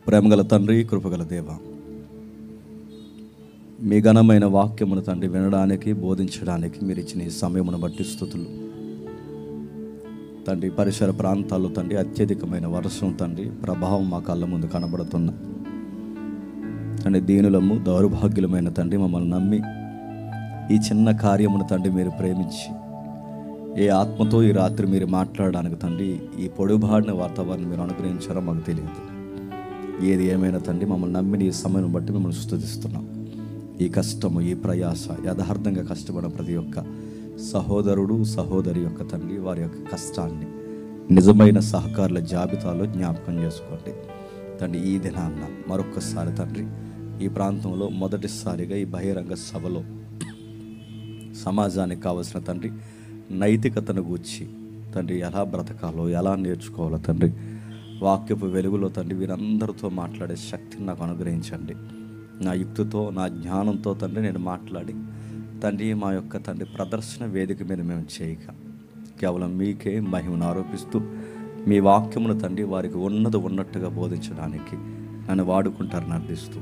ప్రేమగల తండ్రి, కృపగల దేవ, మీ ఘనమైన వాక్యమును తండ్రి వినడానికి, బోధించడానికి మీరు ఇచ్చిన ఈ సమయమును బట్టి స్తుతులు తండ్రి. పరిసర ప్రాంతాల్లో తండ్రి అత్యధికమైన వర్షం తండ్రి ప్రభావం మా కళ్ళ ముందు కనబడుతున్న తండ్రి, దీనులము దౌర్భాగ్యులమైన తండ్రి మమ్మల్ని నమ్మి ఈ చిన్న కార్యమును తండ్రి మీరు ప్రేమించి ఏ ఆత్మతో ఈ రాత్రి మీరు మాట్లాడడానికి తండ్రి ఈ పొడుబాడిన వాతావరణం మీరు అనుగ్రహించారో మాకు తెలియదు. ఏది ఏమైనా తండ్రి మమ్మల్ని నమ్మిన ఈ సమయం బట్టి మిమ్మల్ని స్తుతిస్తున్నాం. ఈ కష్టము, ఈ ప్రయాస, యథార్థంగా కష్టపడిన ప్రతి ఒక్క సహోదరుడు సహోదరి యొక్క తండ్రి వారి యొక్క కష్టాన్ని నిజమైన సహకారుల జాబితాలో జ్ఞాపకం చేసుకోండి తండ్రి. ఈ దినాన్న మరొక్కసారి తండ్రి ఈ ప్రాంతంలో మొదటిసారిగా ఈ బహిరంగ సభలో సమాజానికి కావలసిన తండ్రి నైతికతను గూర్చి తండ్రి ఎలా బ్రతకాలో, ఎలా నేర్చుకోవాలో తండ్రి వాక్యపు వెలుగులో తండ్రి వీరందరితో మాట్లాడే శక్తిని నాకు అనుగ్రహించండి. నా యుక్తితో, నా జ్ఞానంతో తండ్రి నేను మాట్లాడి తండ్రి మా యొక్క తండ్రి ప్రదర్శన వేదిక మీద మేము చేయక కేవలం మీకే మహిమను ఆరోపిస్తూ మీ వాక్యమును తండ్రి వారికి ఉన్నట్టుగా బోధించడానికి నన్ను వాడుకుంటారని అర్థిస్తూ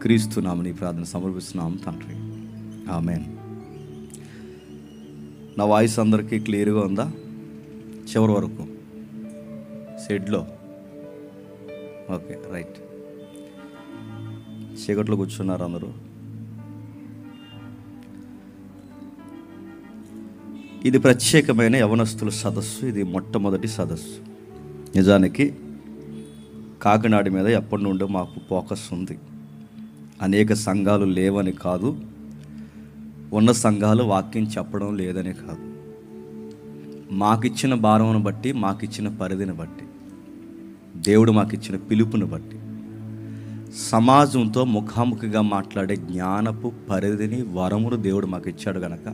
క్రీస్తు నామమున ఈ ప్రార్థన సమర్పిస్తున్నాం తండ్రి, ఆమేన్. నా వాయిస్ అందరికీ క్లియర్గా ఉందా? చివరి వరకు షెడ్లో ఓకే, రైట్. చీకట్లో కూర్చున్నారు అందరూ. ఇది ప్రత్యేకమైన యవనస్తుల సదస్సు. ఇది మొట్టమొదటి సదస్సు. నిజానికి కాకినాడ మీద ఎప్పటి నుండో మాకు ఫోకస్ ఉంది. అనేక సంఘాలు లేవని కాదు, ఉన్న సంఘాలు వాక్యం చెప్పడం లేదని కాదు. మాకిచ్చిన భారమును బట్టి, మాకిచ్చిన పరిధిని బట్టి, దేవుడు మాకిచ్చిన పిలుపుని బట్టి సమాజంతో ముఖాముఖిగా మాట్లాడే జ్ఞానపు పరిధిని, వరమును దేవుడు మాకు ఇచ్చాడు కనుక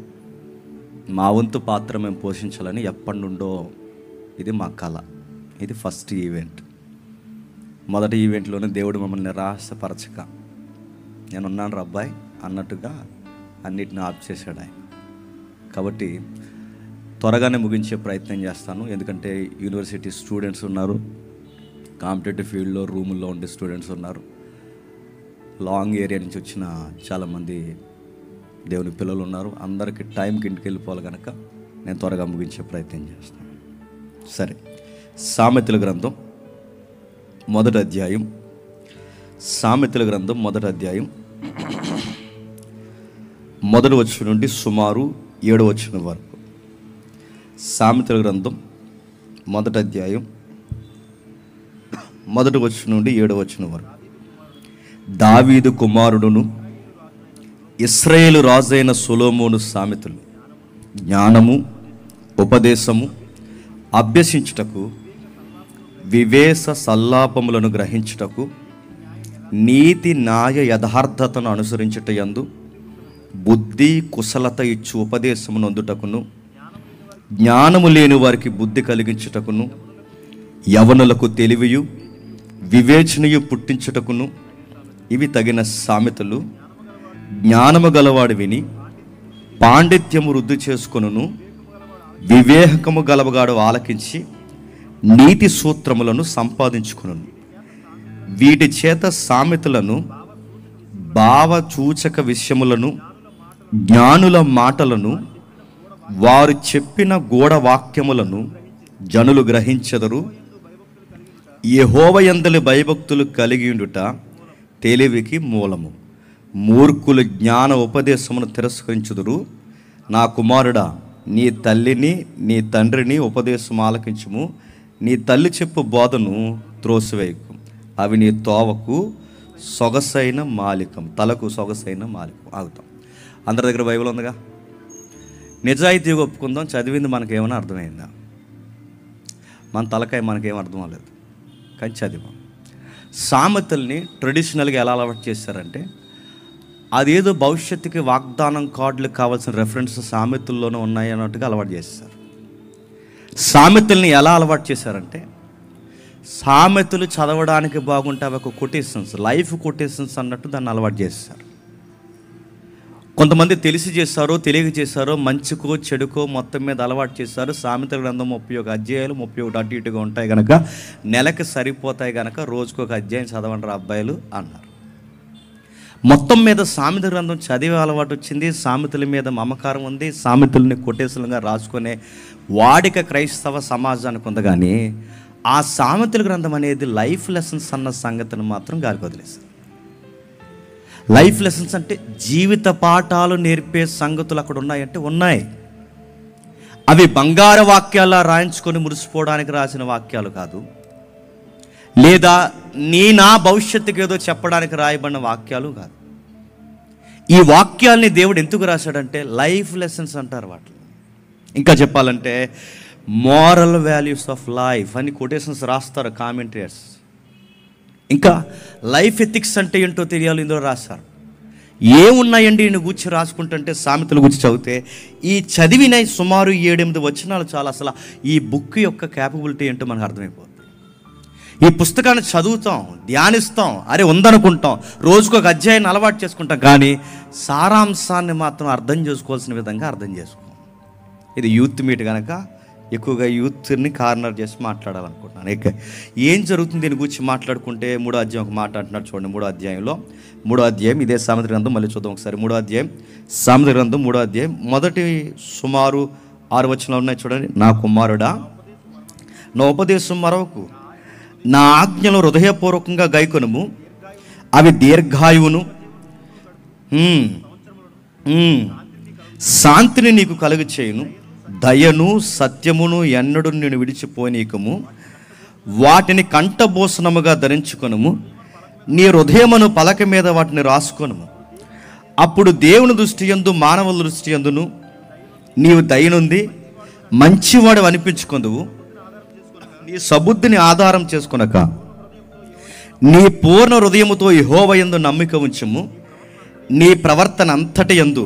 మా వంతు పాత్ర మేము పోషించాలని ఎప్పటి నుండో ఇది మా కళ. ఇది ఫస్ట్ ఈవెంట్. మొదటి ఈవెంట్లోనే దేవుడు మమ్మల్ని నిరాశపరచక నేనున్నాను రా అబ్బాయి అన్నట్టుగా అన్నిటిని ఆఫ్ చేశాడు ఆయన. కాబట్టి త్వరగానే ముగించే ప్రయత్నం చేస్తాను. ఎందుకంటే యూనివర్సిటీ స్టూడెంట్స్ ఉన్నారు, కాంపిటేటివ్ ఫీల్డ్లో రూముల్లో ఉండే స్టూడెంట్స్ ఉన్నారు, లాంగ్ ఏరియా నుంచి వచ్చిన చాలామంది దేవుని పిల్లలు ఉన్నారు. అందరికీ టైంకి ఇంటికి వెళ్ళిపోవాలి కనుక నేను త్వరగా ముగించే ప్రయత్నం చేస్తాను. సరే, సామెతల గ్రంథం మొదటి అధ్యాయం. సామెతల గ్రంథం మొదటి అధ్యాయం మొదటి వచనం నుండి సుమారు 7వ వచనం వరకు. సామెతల గ్రంథం మొదటి అధ్యాయం మొదటి వచనం నుండి 7వ వచనం వరకు. దావీదు కుమారుడును ఇశ్రాయేలు రాజైన సొలొమోను సామెతలు జ్ఞానము, ఉపదేశము అభ్యసించుటకు, వివేశ సల్లాపములను గ్రహించుటకు, నీతి న్యాయ యథార్థతను అనుసరించుట యందు, బుద్ధి కుశలత ఇచ్చు ఉపదేశమును అందుటకును, జ్ఞానము లేని వారికి బుద్ధి కలిగించుటకును, యవనులకు తెలివియు వివేచనయు పుట్టించుటకును ఇవి తగిన సామెతలు. జ్ఞానము గలవాడు విని పాండిత్యము వృద్ధి చేసుకొనును, వివేకము గలవగాడు ఆలకించి నీతి సూత్రములను సంపాదించుకొనును. వీటి చేత సామెతలను, భావసూచక విషయములను, జ్ఞానుల మాటలను, వారు చెప్పిన గూఢ వాక్యములను జనులు గ్రహించెదరు. యెహోవాయందలి భయభక్తులు కలిగి ఉండుట తెలివికి మూలము. మూర్ఖులు జ్ఞాన ఉపదేశమును తిరస్కరించుదురు. నా కుమారుడా, నీ తల్లిని నీ తండ్రిని ఉపదేశం ఆలకించుము. నీ తల్లి చెప్పు బోధను త్రోసివేయకు. అవి నీ తోవకు సొగసైన మాలికం, తలకు సొగసైన మాలికం. ఆగుతాం. అందరి దగ్గర బైబిల్ ఉందిగా. నిజాయితీగా ఒప్పుకుందాం, చదివింది మనకేమైనా అర్థమైందా? మన తలకాయ మనకేం అర్థం అవ్వలేదు, కానీ చదివాం. సామెతల్ని ట్రెడిషనల్గా ఎలా అలవాటు చేశారంటే, అదేదో భవిష్యత్తుకి వాగ్దానం కార్డులకు కావాల్సిన రెఫరెన్స్ సామెతల్లోనే ఉన్నాయి అన్నట్టుగా అలవాటు చేస్తారు. సామెతల్ని ఎలా అలవాటు చేశారంటే, సామెతలు చదవడానికి బాగుంటే అవి ఒక కొటేషన్స్, లైఫ్ కొటేషన్స్ అన్నట్టు దాన్ని అలవాటు చేస్తారు. కొంతమంది తెలిసి చేస్తారో తెలియక చేస్తారో, మంచికో చెడుకో మొత్తం మీద అలవాటు చేస్తారు. సామెతల గ్రంథం 31 అధ్యాయాలు 31 అటు ఇటుగా ఉంటాయి కనుక నెలకు సరిపోతాయి కనుక రోజుకొక అధ్యాయం చదవండి అబ్బాయిలు అన్నారు. మొత్తం మీద సామెత గ్రంథం చదివే అలవాటు వచ్చింది. సామెతల మీద మమకారం ఉంది. సామెతల్ని కొటేషన్గా రాసుకునే వాడిక క్రైస్తవ సమాజానికి ఉంది. కానీ ఆ సామెతల గ్రంథం అనేది లైఫ్ లెసన్స్ అన్న సంగతిని మాత్రం గాలికి వదిలేస్తారు. లైఫ్ లెసన్స్ అంటే జీవిత పాఠాలు నేర్పే సంగతులు అక్కడ ఉన్నాయంటే ఉన్నాయి. అవి బంగారు వాక్యాల రాయించుకొని మురిసిపోవడానికి రాసిన వాక్యాలు కాదు, లేదా నా భవిష్యత్తుకి ఏదో చెప్పడానికి రాయబడిన వాక్యాలు కాదు. ఈ వాక్యాల్ని దేవుడు ఎందుకు రాశాడంటే లైఫ్ లెసన్స్ అంటారు వాటిని. ఇంకా చెప్పాలంటే మోరల్ వాల్యూస్ ఆఫ్ లైఫ్ అని కొటేషన్స్ రాస్తారు కామెంటరీస్. ఇంకా లైఫ్ ఎథిక్స్ అంటే ఏంటో తెలియాలి ఇందులో రాస్తారు. ఏమున్నాయండి ఈయన గురించి రాసుకుంటుంటే సామెతల గురించి చదివితే ఈ చదివిన సుమారు 7-8 వచనాలు చాలా అసలు ఈ బుక్ యొక్క క్యాపబిలిటీ ఏంటో మనకు అర్థమైపోతుంది. ఈ పుస్తకాన్ని చదువుతాం, ధ్యానిస్తాం, అరే ఉందనుకుంటాం, రోజుకు ఒక అధ్యాయాన్ని అలవాటు చేసుకుంటాం, కానీ సారాంశాన్ని మాత్రం అర్థం చేసుకోవాల్సిన విధంగా అర్థం చేసుకోం. ఇది యూత్ మీట్ కనుక ఎక్కువగా యూత్ని కార్నర్ చేసి మాట్లాడాలనుకుంటున్నాను. ఇక ఏం జరుగుతుంది దీని గురించి మాట్లాడుకుంటే 3వ అధ్యాయం ఒక మాట అంటున్నాడు చూడండి. 3వ అధ్యాయం ఇదే సామెత గ్రంథం, మళ్ళీ చూద్దాం ఒకసారి. 3వ అధ్యాయం సామెత గ్రంథం 3వ అధ్యాయం మొదటి సుమారు 6 వచనాలు ఉన్నాయి చూడండి. నా కుమారుడా, నా ఉపదేశం మరొకకు, నా ఆజ్ఞలు హృదయపూర్వకంగా గైకొనుము, అవి దీర్ఘాయువును శాంతిని నీకు కలుగ చేయును, దయను సత్యమును ఎన్నడూ నేను విడిచిపోనీకము, వాటిని కంఠభూషణముగా ధరించుకొనుము, నీ హృదయమును పలక మీద వాటిని రాసుకొనుము. అప్పుడు దేవుని దృష్టి యందు మానవుల దృష్టి యందును నీవు దయనుంది మంచివాడు అనిపించుకొందువు. నీ సబుద్ధిని ఆధారం చేసుకొనక నీ పూర్ణ హృదయముతో యెహోవా యందు నమ్మిక ఉంచుము. నీ ప్రవర్తన అంతటి యందు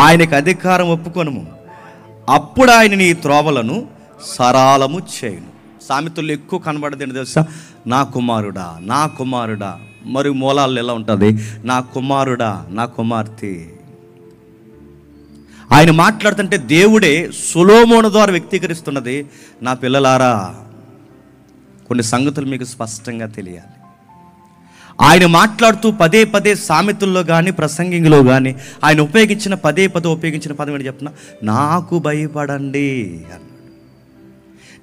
ఆయనకు అధికారం ఒప్పుకొనుము. అప్పుడు ఆయన నీ త్రోవలను సరళము చేయును. సామెతల్లో ఎక్కువ కనబడేది ఏంటి తెలుసా? నా కుమారుడా, నా కుమారుడా. మరి మూలాల్లో ఎలా ఉంటుంది? నా కుమారుడా, నా కుమార్తె. ఆయన మాట్లాడుతుంటే దేవుడే సొలొమోను ద్వారా వ్యక్తీకరిస్తున్నది, నా పిల్లలారా. కొన్ని సంగతులు మీకు స్పష్టంగా తెలియాలి. ఆయన మాట్లాడుతూ పదే పదే సామెతల్లో కానీ ప్రసంగిలో కానీ ఆయన ఉపయోగించిన పదే ఉపయోగించిన పదం ఏంటి చెప్తున్నా? నాకు భయపడండి అన్నాడు.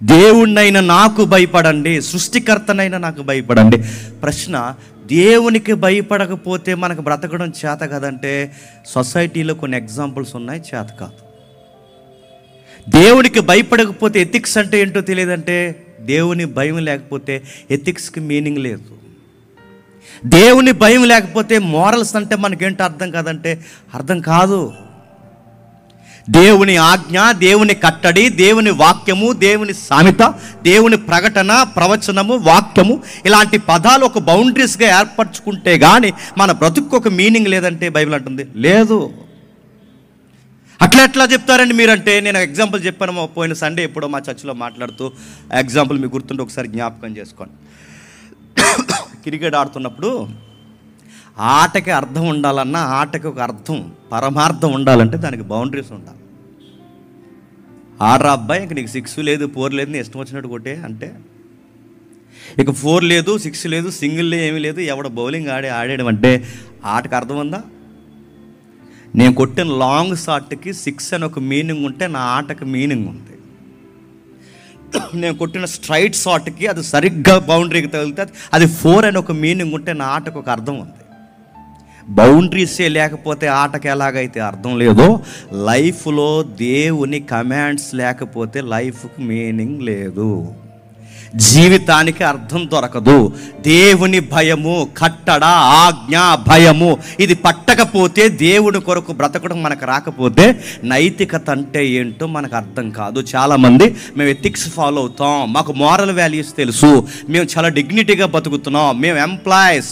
దేవుణ్ణైనా నాకు భయపడండి, సృష్టికర్తనైనా నాకు భయపడండి. ప్రశ్న, దేవునికి భయపడకపోతే మనకు బ్రతకడం చేత కదంటే సొసైటీలో కొన్ని ఎగ్జాంపుల్స్ ఉన్నాయి, చేత కాదు. దేవునికి భయపడకపోతే ఎథిక్స్ అంటే ఏంటో తెలియదంటే దేవుని భయం లేకపోతే ఎథిక్స్కి మీనింగ్ లేదు. దేవుని భయం లేకపోతే మోరల్స్ అంటే మనకేంటో అర్థం కాదంటే అర్థం కాదు. దేవుని ఆజ్ఞ, దేవుని కట్టడి, దేవుని వాక్యము, దేవుని సామెత, దేవుని ప్రకటన, ప్రవచనము, వాక్యము, ఇలాంటి పదాలు ఒక బౌండరీస్గా ఏర్పరచుకుంటే కానీ మన బ్రతుకు ఒక మీనింగ్ లేదంటే బైబిల్ అంటుంది లేదు. అట్లా చెప్తారండి మీరంటే, నేను ఎగ్జాంపుల్ చెప్పాను పోయిన సండే ఎప్పుడో మా చర్చిలో మాట్లాడుతూ. ఎగ్జాంపుల్ మీకు గుర్తుంటే ఒకసారి జ్ఞాపకం చేసుకోండి. క్రికెట్ ఆడుతున్నప్పుడు ఆటకి అర్థం ఉండాలన్నా, ఆటకి ఒక అర్థం పరమార్థం ఉండాలంటే దానికి బౌండరీస్ ఉండాలి. ఆడరా అబ్బాయి, ఇంక నీకు 6 లేదు 4 లేదు, నీ ఇష్టం వచ్చినట్టు కొట్టే అంటే, ఇక 4 లేదు 6 లేదు, సింగిల్ ఏమీ లేదు, ఎవడ బౌలింగ్ ఆడేయడం అంటే ఆటకు అర్థం ఉందా? నేను కొట్టిన లాంగ్ షాట్కి 6 అని ఒక మీనింగ్ ఉంటే నా ఆటకు మీనింగ్ ఉంది. నేను కొట్టిన స్ట్రైట్ షాట్కి అది సరిగ్గా బౌండరీకి తగిలితే అది 4 అని ఒక మీనింగ్ ఉంటే నా ఆటకు ఒక అర్థం ఉంది. బౌండరీసే లేకపోతే ఆటకి ఎలాగైతే అర్థం లేదో, లైఫ్లో దేవుని కమాండ్స్ లేకపోతే లైఫ్కి మీనింగ్ లేదు, జీవితానికి అర్థం దొరకదు. దేవుని భయము, కట్టడ, ఆజ్ఞ, భయము ఇది పట్టకపోతే, దేవుని కొరకు బ్రతకడం మనకు రాకపోతే నైతికత అంటే ఏంటో మనకు అర్థం కాదు. చాలామంది మేము ఎథిక్స్ ఫాలో అవుతాం, మాకు మోరల్ వాల్యూస్ తెలుసు, మేము చాలా డిగ్నిటీగా బతుకుతున్నాం, మేము ఎంప్లాయీస్,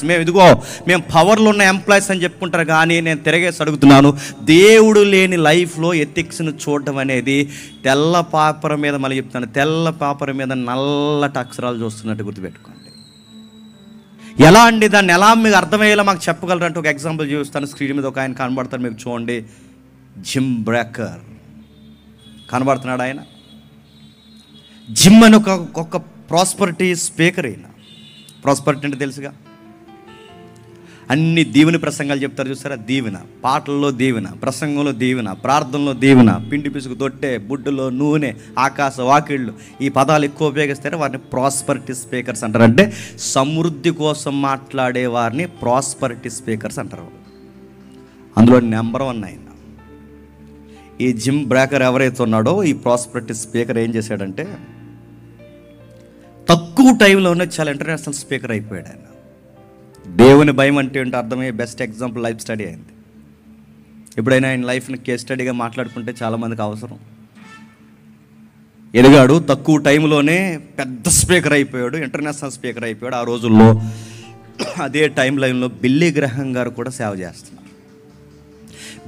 మేము పవర్లో ఉన్న ఎంప్లాయీస్ అని చెప్పుకుంటారు. కానీ నేను తిరగేసి అడుగుతున్నాను, దేవుడు లేని లైఫ్లో ఎథిక్స్ను చూడడం అనేది తెల్ల పేపర్ మీద, మళ్ళీ చెప్తాను, తెల్ల పేపర్ మీద నల్లటి అక్షరాలు చూస్తున్నట్టు గుర్తుపెట్టుకోండి. ఎలా అండి, దాన్ని ఎలా మీకు అర్థమయ్యేలా మాకు చెప్పగలరంటే ఒక ఎగ్జాంపుల్ చూస్తాను. స్క్రీన్ మీద ఒక ఆయన కనబడతారు, మీకు చూడండి. జిమ్ బ్రేకర్ కనబడుతున్నాడు ఆయన. జిమ్ అని ఒక ప్రాస్పరిటీ స్పీకర్. అయినా ప్రాస్పరిటీ అంటే తెలుసుగా, అన్ని దీవెన ప్రసంగాలు చెప్తారు చూస్తారా. దీవెన, పాటల్లో దీవెన, ప్రసంగంలో దీవెన, ప్రార్థనలో దీవెన, పిండి పిసుకు తొట్టే, బుడ్డులో నూనె, ఆకాశ వాకిళ్ళు, ఈ పదాలు ఎక్కువ ఉపయోగిస్తారు. వారిని ప్రాస్పరిటీ స్పీకర్స్ అంటారు. అంటే సమృద్ధి కోసం మాట్లాడే వారిని ప్రాస్పరిటీ స్పీకర్స్ అంటారు. అందులో నెంబర్ 1 ఆయన. ఈ జిమ్ బ్రేకర్ ఎవరైతే ఉన్నాడో ఈ ప్రాస్పరిటీ స్పీకర్ ఏం చేశాడంటే తక్కువ టైంలోనే చాలా ఇంటర్నేషనల్ స్పీకర్ అయిపోయాడు ఆయన. దేవుని భయం అంటే ఏంటో అర్థమయ్యే బెస్ట్ ఎగ్జాంపుల్ లైఫ్ స్టడీ అయింది. ఎప్పుడైనా ఆయన లైఫ్ని కేస్ స్టడీగా మాట్లాడుకుంటే చాలామందికి అవసరం. ఎదిగాడు, తక్కువ టైంలోనే పెద్ద స్పీకర్ అయిపోయాడు, ఇంటర్నేషనల్ స్పీకర్ అయిపోయాడు. ఆ రోజుల్లో అదే టైం లైన్లో బిల్లీ గ్రహం గారు కూడా సేవ చేస్తున్నారు.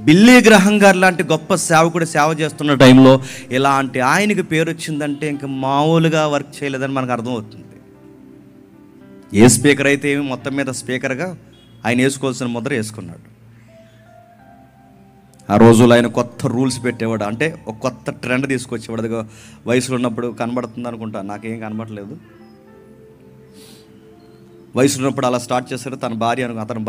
బిల్లీ గ్రహం గారు లాంటి గొప్ప సేవకుడు సేవ చేస్తున్న టైంలో ఇలాంటి ఆయనకి పేరు వచ్చిందంటే ఇంక మామూలుగా వర్క్ చేయలేదని మనకు అర్థమవుతుంది. ఏ స్పీకర్ అయితే ఏమి మొత్తం మీద స్పీకర్గా ఆయన వేసుకోవాల్సిన ముద్ర వేసుకున్నాడు. ఆ రోజుల్లో ఆయన కొత్త రూల్స్ పెట్టేవాడు, అంటే ఒక కొత్త ట్రెండ్ తీసుకొచ్చేవాడు. అదిగో వయసులో ఉన్నప్పుడు కనబడుతుంది అనుకుంటా, నాకేం కనబడలేదు. వయసులో ఉన్నప్పుడు అలా స్టార్ట్ చేశారు. అతని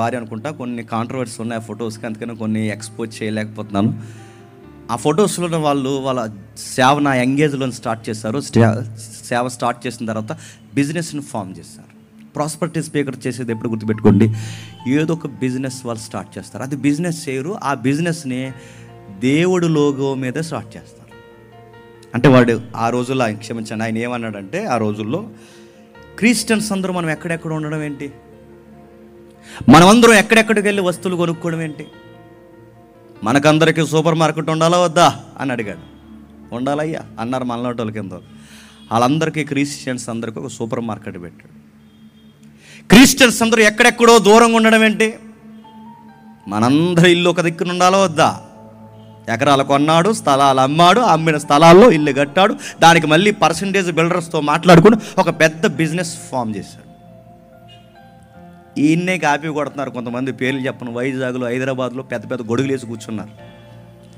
భార్య అనుకుంటా. కొన్ని కాంట్రవర్సీస్ ఉన్నాయి ఆ ఫొటోస్కి, అందుకని కొన్ని ఎక్స్పోజ్ చేయలేకపోతున్నాను. ఆ ఫొటోస్లో వాళ్ళ సేవ నా ఎంగేజ్లో స్టార్ట్ చేశారు. సేవ స్టార్ట్ చేసిన తర్వాత బిజినెస్ని ఫామ్ చేశారు. ప్రాస్పరిటీ స్పీకర్ చేసేది ఎప్పుడు గుర్తుపెట్టుకోండి, ఏదో ఒక బిజినెస్ వాళ్ళు స్టార్ట్ చేస్తారు. అది బిజినెస్ చేయరు, ఆ బిజినెస్ని దేవుడు లోగో మీద స్టార్ట్ చేస్తారు. అంటే వాడు ఆ రోజుల్లో, క్షమించండి, ఆయన ఏమన్నాడంటే ఆ రోజుల్లో క్రిస్టియన్స్ అందరూ మనం ఎక్కడెక్కడ ఉండడం ఏంటి, మనమందరం ఎక్కడెక్కడికి వెళ్ళి వస్తువులు కొనుక్కోవడం ఏంటి, మనకందరికీ సూపర్ మార్కెట్ ఉండాలా వద్దా అని అడిగాడు. ఉండాలయ్యా అన్నారు మనలోటోళ్ళ కింద. వాళ్ళందరికీ క్రిస్టియన్స్ అందరికీ ఒక సూపర్ మార్కెట్ పెట్టాడు. క్రిస్టియన్స్ అందరూ ఎక్కడెక్కడో దూరంగా ఉండడం ఏంటి, మనందరి ఇల్లు ఒక దిక్కున ఉండాలో వద్దా. ఎకరాలు కొన్నాడు, స్థలాలు అమ్మాడు, అమ్మిన స్థలాల్లో ఇల్లు కట్టాడు, దానికి మళ్ళీ పర్సంటేజ్ బిల్డర్స్తో మాట్లాడుకుని ఒక పెద్ద బిజినెస్ ఫామ్ చేశాడు. ఈయన్నే కాపీ కొడుతున్నారు కొంతమంది, పేర్లు చెప్పను. వైజాగ్లో, హైదరాబాద్లో పెద్ద పెద్ద గొడుగులు వేసి కూర్చున్నారు.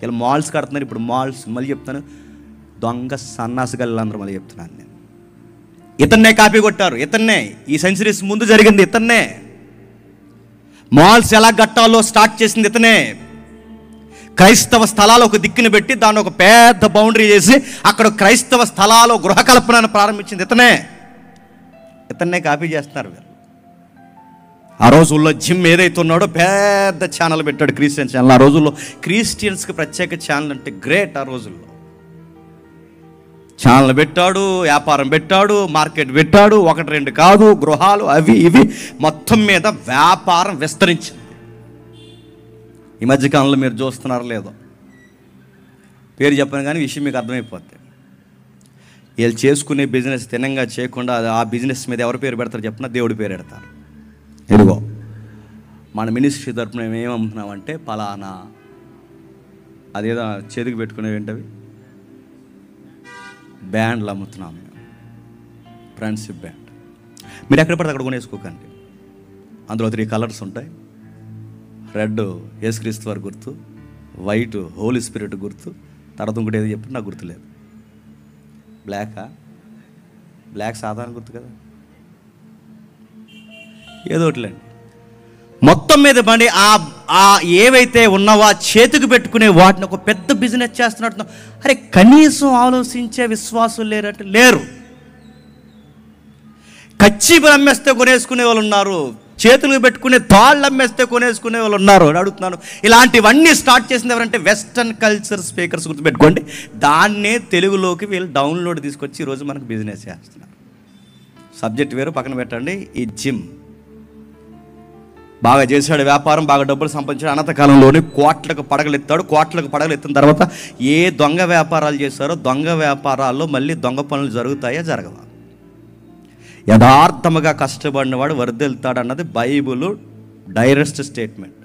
ఇలా మాల్స్ కడుతున్నారు. ఇప్పుడు మాల్స్ మళ్ళీ చెప్తాను, దొంగ సన్నాసిగలందరూ మళ్ళీ చెప్తున్నాను నేను. ఇతన్నే కాపీ కొట్టారు, ఇతన్నే. ఈ సెంచరీస్ ముందు జరిగింది ఇతన్నే. మాల్స్ ఎలా కట్టాలో స్టార్ట్ చేసింది ఇతనే. క్రైస్తవ స్థలాలు ఒక దిక్కుని పెట్టి దాన్ని ఒక పెద్ద బౌండరీ చేసి అక్కడ క్రైస్తవ స్థలాలు గృహకల్పనను ప్రారంభించింది ఇతనే. ఇతన్నే కాపీ చేస్తున్నారు వీళ్ళు. ఆ రోజుల్లో జిమ్ ఏదైతే ఉన్నాడో పెద్ద ఛానల్ పెట్టాడు, క్రిస్టియన్ ఛానల్. ఆ రోజుల్లో క్రిస్టియన్స్కి ప్రత్యేక ఛానల్ అంటే గ్రేట్. ఆ రోజుల్లో ఛానల్ పెట్టాడు, వ్యాపారం పెట్టాడు, మార్కెట్ పెట్టాడు. 1-2 కాదు, గృహాలు అవి ఇవి మొత్తం మీద వ్యాపారం విస్తరించింది. ఈ మధ్యకాలంలో మీరు చూస్తున్నారో లేదో, పేరు చెప్పను కానీ విషయం మీకు అర్థమైపోద్ది. వీళ్ళు చేసుకునే బిజినెస్ తినంగా చేయకుండా ఆ బిజినెస్ మీద ఎవరి పేరు పెడతారు చెప్పినా దేవుడి పేరు పెడతారు. ఇదిగో మన మినిస్ట్రీ తరపున మేము ఏమమ్ముతున్నామంటే పలానా, అదేదో చేతికి పెట్టుకునేవి ఏంటవి, బ్యాండ్లు అమ్ముతున్నాం మేము, ఫ్రెండ్షిప్ బ్యాండ్. మీరు ఎక్కడ పడితే అక్కడ కొనేసుకోకండి. అందులో 3 కలర్స్ ఉంటాయి. రెడ్ యేసుక్రీస్తు వారి గుర్తు, వైట్ హోలీ స్పిరిట్ గుర్తు, తర్వాత ఇంకోటి ఏదో చెప్పి నాకు గుర్తులేదు. బ్లాక్ సాధారణ గుర్తు కదా, ఏదో ఒకటిలేండి. మొత్తం మీద బండి ఆ ఏవైతే ఉన్నావో ఆ చేతికి పెట్టుకునే వాటిని ఒక పెద్ద బిజినెస్ చేస్తున్నట్టు. అరే కనీసం ఆలోచించే విశ్వాసులు లేరు. కచ్చిపులు అమ్మేస్తే కొనేసుకునే వాళ్ళు ఉన్నారు, చేతులకు పెట్టుకునే తాళ్ళు అమ్మేస్తే కొనేసుకునే వాళ్ళు ఉన్నారు. అడుగుతున్నాను, ఇలాంటివన్నీ స్టార్ట్ చేసింది ఎవరంటే వెస్టర్న్ కల్చర్ స్పీకర్స్ గుర్తుపెట్టుకోండి. దాన్నే తెలుగులోకి వీళ్ళు డౌన్లోడ్ తీసుకొచ్చి ఈరోజు మనకు బిజినెస్ చేస్తున్నారు. సబ్జెక్ట్ వేరు, పక్కన పెట్టండి. ఈ జిమ్ బాగా చేశాడు, వ్యాపారం బాగా డబ్బులు సంపాదించాడు. అనంతకాలంలోనే కోట్లకు పడగలు ఎత్తిన తర్వాత ఏ దొంగ వ్యాపారాలు చేశారో దొంగ వ్యాపారాల్లో మళ్ళీ దొంగ పనులు జరుగుతాయా జరగవా? యథార్థముగా కష్టపడినవాడు వర్ధిల్లుతాడు అన్నది బైబిల్ డైరెక్ట్ స్టేట్మెంట్.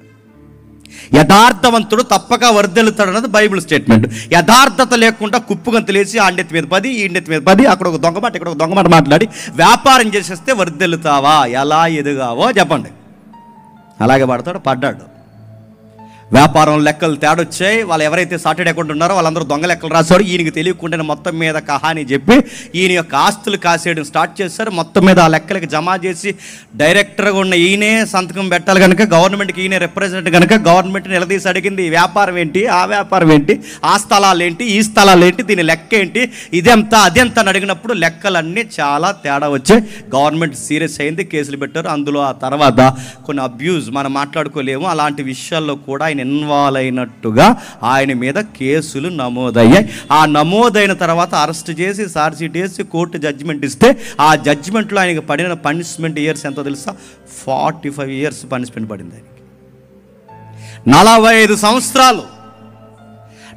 యథార్థవంతుడు తప్పక వర్ధిల్లుతాడు అన్నది బైబిల్ స్టేట్మెంట్. యథార్థత లేకుండా కుప్పుగంతులేసి ఆండెత్తి మీద 10 ఈండెత్తి మీద 10 అక్కడ ఒక దొంగ మాట ఇక్కడ ఒక దొంగ మాట మాట్లాడి వ్యాపారం చేసేస్తే వర్ధిల్లుతావా? ఎలా ఎదుగావో చెప్పండి. అలాగే పడ్డాడు. వ్యాపారం లెక్కలు తేడొచ్చాయి. వాళ్ళు ఎవరైతే సార్టెడ్ అకౌంట్ ఉన్నారో వాళ్ళందరూ దొంగ లెక్కలు రాశారు. ఈయనకి తెలియకుండానే మొత్తం మీద కహాని చెప్పి ఈయన యొక్క ఆస్తులు కాసేయడం స్టార్ట్ చేశారు. మొత్తం మీద ఆ లెక్కలకి జమ చేసి డైరెక్టర్గా ఉన్న ఈయనే సంతకం పెట్టాలి కనుక గవర్నమెంట్కి ఈయనే రిప్రజెంట్ కనుక గవర్నమెంట్ నిలదీసి అడిగింది, ఈ వ్యాపారం ఏంటి, ఆ వ్యాపారం ఏంటి, ఆ స్థలాలు ఏంటి, ఈ స్థలాలు ఏంటి, దీని లెక్క ఏంటి, ఇదెంత అదెంత అని అడిగినప్పుడు లెక్కలన్నీ చాలా తేడా వచ్చాయి. గవర్నమెంట్ సీరియస్ అయింది, కేసులు పెట్టారు. అందులో ఆ తర్వాత కొన్ని అబ్యూజ్ మనం మాట్లాడుకోలేము, అలాంటి విషయాల్లో కూడా ఇన్వాల్వ్ అయినట్టుగా ఆయన మీద కేసులు నమోదయ్యాయి. ఆ నమోదైన తర్వాత అరెస్ట్ చేసి ఛార్జ్షీట్ వేసి కోర్టు జడ్జిమెంట్ ఇస్తే ఆ జడ్జిమెంట్లో ఆయనకి పడిన పనిష్మెంట్ ఇయర్స్ ఎంతో తెలుసా? 45 ఇయర్స్ పనిష్మెంట్ పడింది ఆయనకి. 45 సంవత్సరాలు.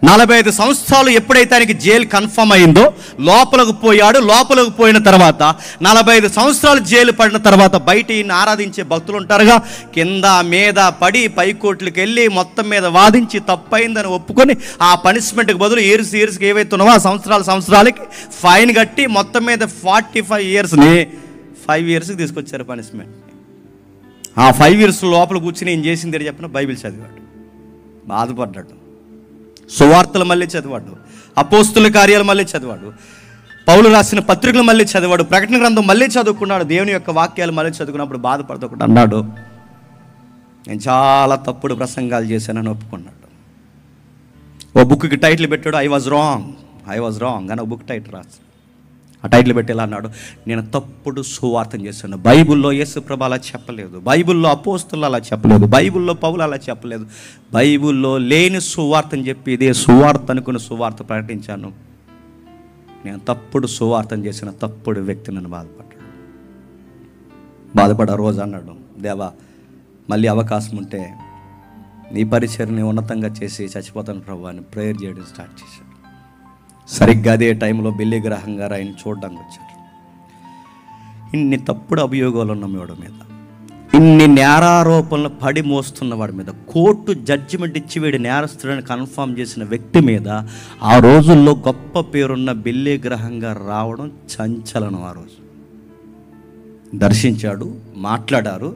45 సంవత్సరాలు ఎప్పుడైతే ఆయనకి జైలు కన్ఫర్మ్ అయిందో లోపలకు పోయాడు. లోపలకు పోయిన తర్వాత 45 సంవత్సరాలు జైలు పడిన తర్వాత బయట ఈయన ఆరాధించే భక్తులు ఉంటారుగా, కింద మీద పడి పైకోట్లకి వెళ్ళి మొత్తం మీద వాదించి తప్పైందని ఒప్పుకొని ఆ పనిష్మెంట్కి బదులు ఇయర్స్కి ఏవైతే ఉన్నావో ఆ సంవత్సరాలకి ఫైన్ కట్టి మొత్తం మీద 45 ఇయర్స్ని 5 ఇయర్స్కి తీసుకొచ్చారు పనిష్మెంట్. ఆ 5 ఇయర్స్ లోపల కూర్చుని ఏం చేసింది చెప్పిన బైబిల్ చదివాడు, బాధపడ్డాడు. సువార్తలు మళ్ళీ చదివాడు, అపోస్తుల కార్యాలు మళ్ళీ చదివాడు, పౌలు రాసిన పత్రికలు మళ్ళీ చదివాడు, ప్రకటన గ్రంథం మళ్ళీ చదువుకున్నాడు, దేవుని యొక్క వాక్యాలు మళ్ళీ చదువుకున్నప్పుడు బాధపడకుండా అన్నాడు, నేను చాలా తప్పుడు ప్రసంగాలు చేశానని ఒప్పుకున్నాడు. ఓ బుక్కి టైటిల్ పెట్టాడు, ఐ వాజ్ రాంగ్ అని ఒక బుక్ టైటిల్ రాశాడు. ఆ టైటిల్ పెట్టి ఎలా అన్నాడు, నేను తప్పుడు సువార్తం చేశాను. బైబిల్లో యేసు ప్రభు అలా చెప్పలేదు, బైబిల్లో అపోస్తులు అలా చెప్పలేదు, బైబిల్లో పౌలు అలా చెప్పలేదు, బైబిల్లో లేని సువార్తని చెప్పి ఇదే సువార్త అనుకున్న సువార్త ప్రకటించాను. నేను తప్పుడు సువార్తం చేసిన తప్పుడు వ్యక్తి. నన్ను బాధపడ్డ రోజు అన్నాడు, దేవా మళ్ళీ అవకాశం ఉంటే నీ పరిచర్ని ఉన్నతంగా చేసి చచ్చిపోతాను ప్రభు అని ప్రేయర్ చేయడం స్టార్ట్ చేశాడు. సరిగ్గా అదే టైంలో బిల్లీ గ్రహం గారు ఆయన చూడడానికి వచ్చారు. ఇన్ని తప్పుడు అభియోగాలు ఉన్న వాడి మీద, ఇన్ని నేరారోపణలు పడి మోస్తున్న వాడి మీద కోర్టు జడ్జిమెంట్ ఇచ్చి వీడి నేరస్తుడని కన్ఫర్మ్ చేసిన వ్యక్తి మీద ఆ రోజుల్లో గొప్ప పేరున్న బిల్లీ గ్రహం గారు రావడం సంచలనం. ఆ రోజు దర్శించాడు, మాట్లాడారు,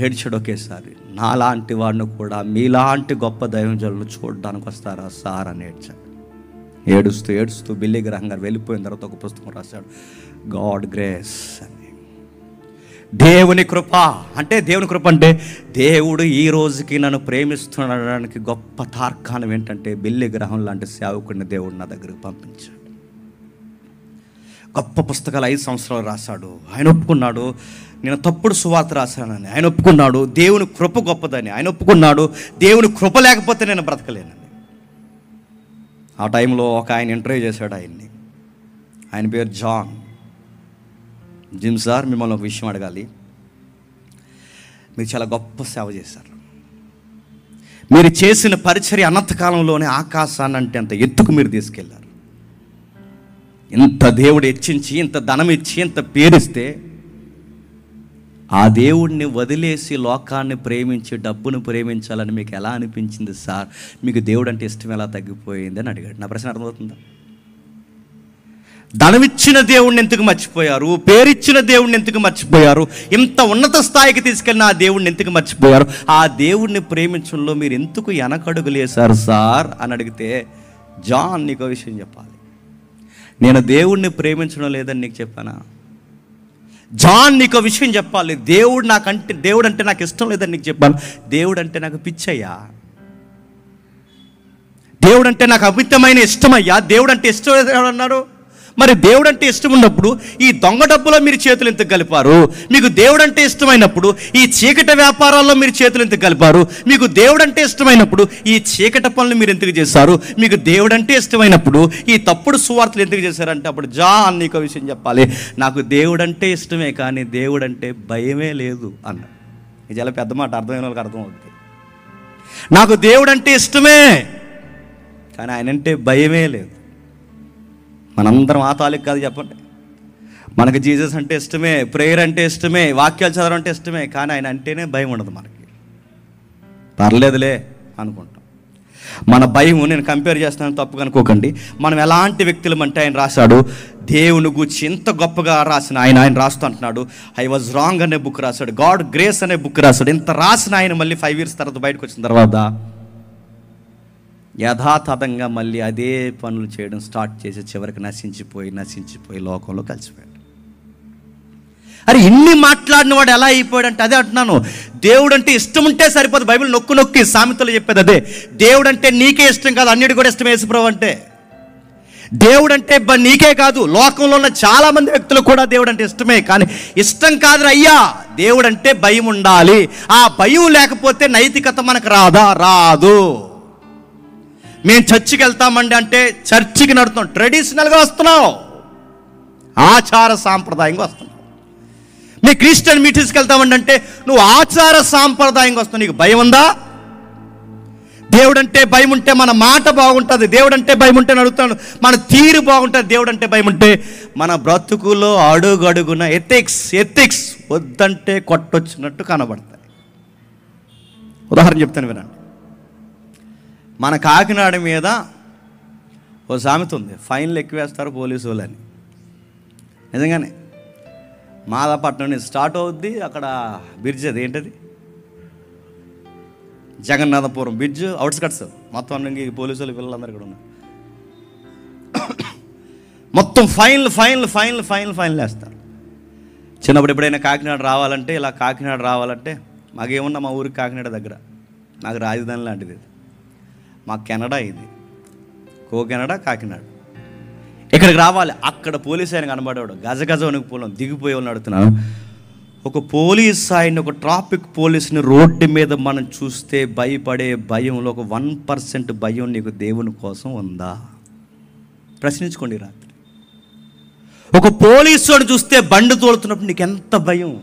ఏడ్చాడు ఒకేసారి. నాలాంటి వాడిని కూడా మీలాంటి గొప్ప దైవజనులను చూడడానికి వస్తారా సార్ అని ఏడ్చాడు. ఏడుస్తూ బిల్లీ గ్రహం గారు వెళ్ళిపోయిన తర్వాత ఒక పుస్తకం రాశాడు, గాడ్ గ్రేస్ అని. దేవుని కృప అంటే దేవుడు ఈ రోజుకి నన్ను ప్రేమిస్తున్నాడానికి గొప్ప తార్కాణం ఏంటంటే బిల్లీ గ్రహం లాంటి సేవకుడిని దేవుడు నా దగ్గరికి పంపించాడు. గొప్ప పుస్తకాలు 5 సంవత్సరాలు రాశాడు. ఆయన ఒప్పుకున్నాడు నేను తప్పుడు సువార్త రాశానని. ఆయన ఒప్పుకున్నాడు దేవుని కృప గొప్పదని. ఆయన ఒప్పుకున్నాడు దేవుని కృప లేకపోతే నేను బ్రతకలేనని. ఆ టైంలో ఒక ఆయన ఇంటర్వ్యూ చేశాడు ఆయన్ని. ఆయన పేరు జిమ్ సార్, మిమ్మల్ని ఒక విషయం అడగాలి. మీరు చాలా గొప్ప సేవ చేశారు. మీరు చేసిన పరిచర్య అనంతకాలంలోనే ఆకాశాన్ని అంటే అంత ఎత్తుకు మీరు తీసుకెళ్లారు. ఇంత దేవుడు హెచ్చించి, ఇంత ధనం ఇచ్చి, ఇంత పేరిస్తే ఆ దేవుడిని వదిలేసి లోకాన్ని ప్రేమించి డబ్బును ప్రేమించాలని మీకు ఎలా అనిపించింది సార్? మీకు దేవుడు అంటే ఇష్టం ఎలా తగ్గిపోయింది అని అడిగాడు. నా ప్రశ్న అర్థమవుతుందా? ధనమిచ్చిన దేవుడిని ఎందుకు మర్చిపోయారు? పేరిచ్చిన దేవుడిని ఎందుకు మర్చిపోయారు? ఇంత ఉన్నత స్థాయికి తీసుకెళ్ళిన ఆ దేవుడిని ఎందుకు మర్చిపోయారు? ఆ దేవుడిని ప్రేమించడంలో మీరు ఎందుకు వెనకడుగులేశారు సార్ అని అడిగితే, జాన్ నీకు విషయం చెప్పాలి, నేను దేవుడిని ప్రేమించడం లేదని నీకు చెప్పానా? జాన్ నీకు విషయం చెప్పాలి, దేవుడు అంటే నాకు ఇష్టం లేదని నీకు చెప్పాను. దేవుడు అంటే నాకు పిచ్చయ్యా, దేవుడు అంటే నాకు అమితమైన ఇష్టమయ్యా, దేవుడు అంటే ఇష్టం లేదని అన్నారు. మరి దేవుడు అంటే ఇష్టం ఉన్నప్పుడు ఈ దొంగ డబ్బులో మీరు చేతులు ఎందుకు కలిపారు? మీకు దేవుడు అంటే ఇష్టమైనప్పుడు ఈ చీకటి వ్యాపారాల్లో మీరు చేతులు ఎందుకు కలిపారు? మీకు దేవుడు అంటే ఇష్టమైనప్పుడు ఈ చీకటి పనులు మీరు ఎందుకు చేశారు? మీకు దేవుడు అంటే ఇష్టమైనప్పుడు ఈ తప్పుడు సువార్తలు ఎందుకు చేశారంటే, అప్పుడు జాన్ నీకు విషయం చెప్పాలి, నాకు దేవుడు అంటే ఇష్టమే కానీ దేవుడు అంటే భయమే లేదు అన్న. ఇది చాలా పెద్ద మాట, అర్థమైన వాళ్ళకి అర్థమవుతుంది. నాకు దేవుడు అంటే ఇష్టమే కానీ ఆయన అంటే భయమే లేదు. మనందరం ఆ తాలూకు కాదు చెప్పండి. మనకు జీసస్ అంటే ఇష్టమే, ప్రేయర్ అంటే ఇష్టమే, వాక్యాలు చదవడం అంటే ఇష్టమే, కానీ ఆయన అంటేనే భయం ఉండదు మనకి. పర్లేదులే అనుకుంటాం. మన భయం, నేను కంపేర్ చేస్తున్నాను తప్పు కనుకోకండి, మనం ఎలాంటి వ్యక్తులం అంటే ఆయన రాశాడు, దేవుని గురించి ఎంత గొప్పగా రాసిన ఆయన రాస్తూ అంటున్నాడు, ఐ వాజ్ రాంగ్ అనే బుక్ రాశాడు, గాడ్ గ్రేస్ అనే బుక్ రాశాడు. ఇంత రాసిన ఆయన మళ్ళీ 5 years తర్వాత బయటకు వచ్చిన తర్వాత యథాతథంగా మళ్ళీ అదే పనులు చేయడం స్టార్ట్ చేసి చివరికి నశించిపోయి లోకంలో కలిసిపోయాడు. అరే ఇన్ని మాట్లాడిన వాడు ఎలా అయిపోయాడంటే, అదే అంటున్నాను, దేవుడు అంటే ఇష్టం ఉంటే సరిపోదు. బైబిల్ నొక్కి సామెతలు చెప్పేది అదే, దేవుడు అంటే నీకే ఇష్టం కాదు, అన్నిటి కూడా ఇష్టం. యేసుప్రభు అంటే దేవుడు అంటే నీకే కాదు, లోకంలో ఉన్న చాలామంది వ్యక్తులు కూడా దేవుడు అంటే ఇష్టమే, కానీ ఇష్టం కాదు అయ్యా, దేవుడు అంటే భయం ఉండాలి. ఆ భయం లేకపోతే నైతికత మనకు రాదు. మేము చర్చికి వెళ్తామండి అంటే చర్చికి నడుతున్నాం, ట్రెడిషనల్గా వస్తున్నాం, ఆచార సాంప్రదాయంగా వస్తున్నాం. మీ క్రిస్టియన్ మీటింగ్స్కి వెళ్తామండి అంటే నువ్వు ఆచార సాంప్రదాయంగా వస్తున్నావు. నీకు భయం ఉందా? దేవుడు అంటే భయం ఉంటే మన మాట బాగుంటుంది, దేవుడు అంటే భయం ఉంటే అడుగుతాను మన తీరు బాగుంటుంది, దేవుడు అంటే భయం ఉంటే మన బ్రతుకులో అడుగడుగున ఎథిక్స్ వద్దంటే కొట్టొచ్చినట్టు కనబడతాయి. ఉదాహరణ చెప్తాను వినండి. మన కాకినాడ మీద ఓ సామెత ఉంది, ఫైన్లు ఎక్కువేస్తారు పోలీసు వాళ్ళని. నిజంగానే మాదాపట్నం నుంచి స్టార్ట్ అవుద్ది, అక్కడ బ్రిడ్జ్, అది ఏంటది, జగన్నాథపురం బ్రిడ్జ్ అవుట్స్కట్స్, మొత్తం అన్ని పోలీసు వాళ్ళు పిల్లలందరూ ఇక్కడ ఉన్నారు. మొత్తం ఫైన్లు వేస్తారు. చిన్నప్పుడు ఎప్పుడైనా కాకినాడ రావాలంటే మాకేమున్నా, మా ఊరికి కాకినాడ దగ్గర, నాకు రాజధాని లాంటిది, మా కెనడా ఇది, కెనడా కాకినాడ. ఇక్కడికి రావాలి, అక్కడ పోలీసు ఆయన కనబడేవాడు, గజ వణికిపోవడం, దిగిపోయేవాళ్ళని అడుగుతున్నాను. ఒక పోలీస్ ఆయన, ఒక ట్రాఫిక్ పోలీసుని రోడ్డు మీద మనం చూస్తే భయపడే భయంలో ఒక 1% భయం నీకు దేవుని కోసం ఉందా? ప్రశ్నించుకోండి రాత్రి. ఒక పోలీసు చూస్తే బండి తోలుతున్నప్పుడు నీకు ఎంత భయం?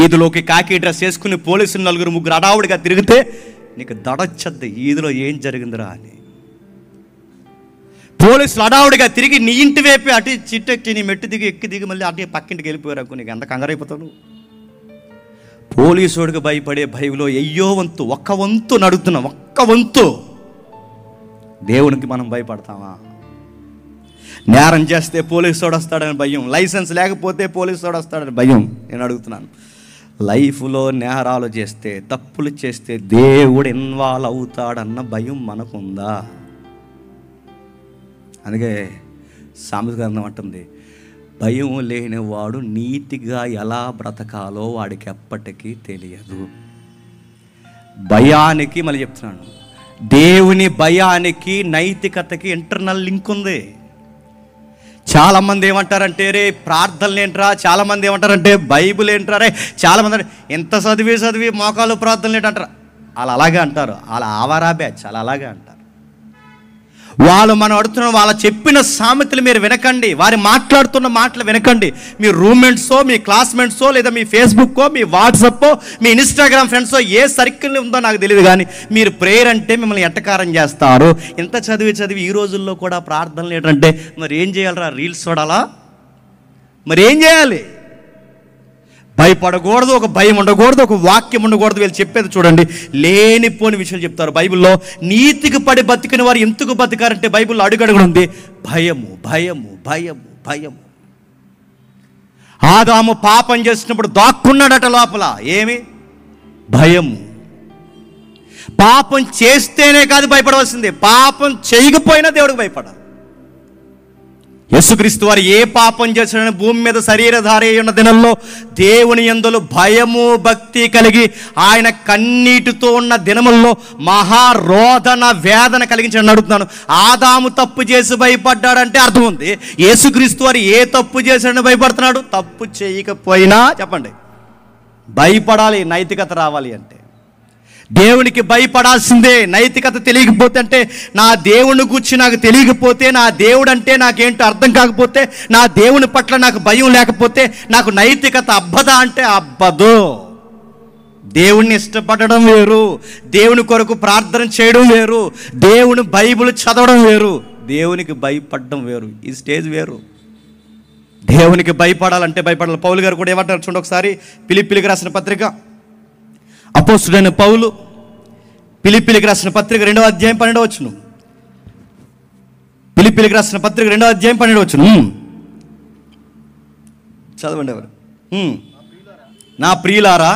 ఈదులోకి కాకి డ్రెస్ వేసుకుని పోలీసులు 4-3 అడావుడిగా తిరిగితే నీకు దడొచ్చద్ది, ఈదులో ఏం జరిగిందిరా అని. పోలీసులు అడావుడిగా తిరిగి నీ ఇంటి వైపు అటు చిట్టెక్కి నీ మెట్టు ఎక్కి దిగి మళ్ళీ అటు పక్కింటికి వెళ్ళిపోయారు, నీకు ఎంత కంగారైపోతావు? పోలీసుడికి భయపడే భయంలో ఒక్క వంతు నడుస్తున్నాం, ఒక్క వంతు దేవునికి మనం భయపడతామా? నేరం చేస్తే పోలీసుడు వస్తాడని భయం, లైసెన్స్ లేకపోతే పోలీసుడు వస్తాడని భయం. నేను అడుగుతున్నాను, లైఫ్లో నేరాలు చేస్తే, తప్పులు చేస్తే దేవుడు ఇన్వాల్వ్ అవుతాడన్న భయం మనకుందా? అందుకే సామెత గ్రంథం అంటుంది, భయం లేనివాడు నీతిగా ఎలా బ్రతకాలో వాడికి ఎప్పటికీ తెలియదు. భయానికి మళ్ళీ చెప్తున్నాను, దేవుని భయానికి నైతికతకి ఇంటర్నల్ లింక్ ఉంది. చాలామంది ఏమంటారంటే రే ప్రార్థనలు ఏంట్రా, చాలామంది ఏమంటారంటే బైబిల్ ఏంట్రా, రే చాలామంది ఎంత చదివి మోకాలు ప్రార్థనలు ఏంటంటారు. వాళ్ళు అలాగే అంటారు, వాళ్ళ ఆవారా బ్యాచ్, వాళ్ళు అలాగే అంటారు. వాళ్ళు మనం అడుగుతున్న వాళ్ళ చెప్పిన సామెతలు మీరు వినకండి, వారి మాట్లాడుతున్న మాటలు వినకండి. మీ రూమ్మేట్సో, మీ క్లాస్మేట్సో, లేదా మీ ఫేస్బుక్కో, మీ వాట్సాప్పో, మీ ఇన్స్టాగ్రామ్ ఫ్రెండ్సో, ఏ సర్కిల్ ఉందో నాకు తెలియదు, కానీ మీరు ప్రేయర్ అంటే మిమ్మల్ని ఎట్టకారం చేస్తారు. ఇంత చదివి ఈ రోజుల్లో కూడా ప్రార్థనలు ఏంటంటే మరి ఏం చేయాలరా? రీల్స్ చూడాలా? మరి ఏం చేయాలి? భయపడకూడదు, ఒక భయం ఉండకూడదు, ఒక వాక్యం ఉండకూడదు. వీళ్ళు చెప్పేది చూడండి, లేనిపోని విషయాలు చెప్తారు. బైబిల్లో నీతికి పడి బతికిన వారు ఎందుకు బతికారంటే బైబిల్లో అడుగడుగుడు ఉంది, భయము. ఆదాము పాపం చేసినప్పుడు దాక్కున్నాడట లోపల, ఏమి? భయము. పాపం చేస్తేనే కాదు భయపడవలసింది, పాపం చేయకపోయినా దేవుడికి భయపడాలి. యేసుక్రీస్తు వారు ఏ పాపం చేసిన భూమి మీద శరీరధారి ఉన్న దినంలో దేవుని యందు భయము భక్తి కలిగి ఆయన కన్నీటితో ఉన్న దినముల్లో మహారోదన వేదన కలిగించి అడుగుతున్నాను. ఆదాము తప్పు చేసి భయపడ్డాడంటే అర్థం ఉంది, యేసుక్రీస్తు వారు ఏ తప్పు చేశాడని భయపడుతున్నాడు? తప్పు చేయకపోయినా చెప్పండి భయపడాలి. నైతికత రావాలి అంటే దేవునికి భయపడాల్సిందే. నైతికత తెలియకపోతే, అంటే నా దేవుని గురించి నాకు తెలియకపోతే, నా దేవుడు అంటే నాకేంటో అర్థం కాకపోతే, నా దేవుని పట్ల నాకు భయం లేకపోతే నాకు నైతికత అబ్బదా అంటే అబ్బదు. దేవుణ్ణి ఇష్టపడడం వేరు, దేవుని కొరకు ప్రార్థన చేయడం వేరు, దేవుని బైబిల్ చదవడం వేరు, దేవునికి భయపడడం వేరు. ఈ స్టేజ్ వేరు. దేవునికి భయపడాలంటే భయపడాలి. పౌలు గారు కూడా ఏమంటారు చూడండి ఒకసారి, ఫిలిప్పీయులకు రాసిన పత్రిక అపోస్తుడైన పౌలు ఫిలిప్పీలకు రాసిన పత్రిక 2వ అధ్యాయం 12వ వచనం. ఫిలిప్పీలకు రాసిన పత్రిక 2వ అధ్యాయం 12వ వచనం. చదవండి ఎవరు. నా ప్రియులారా,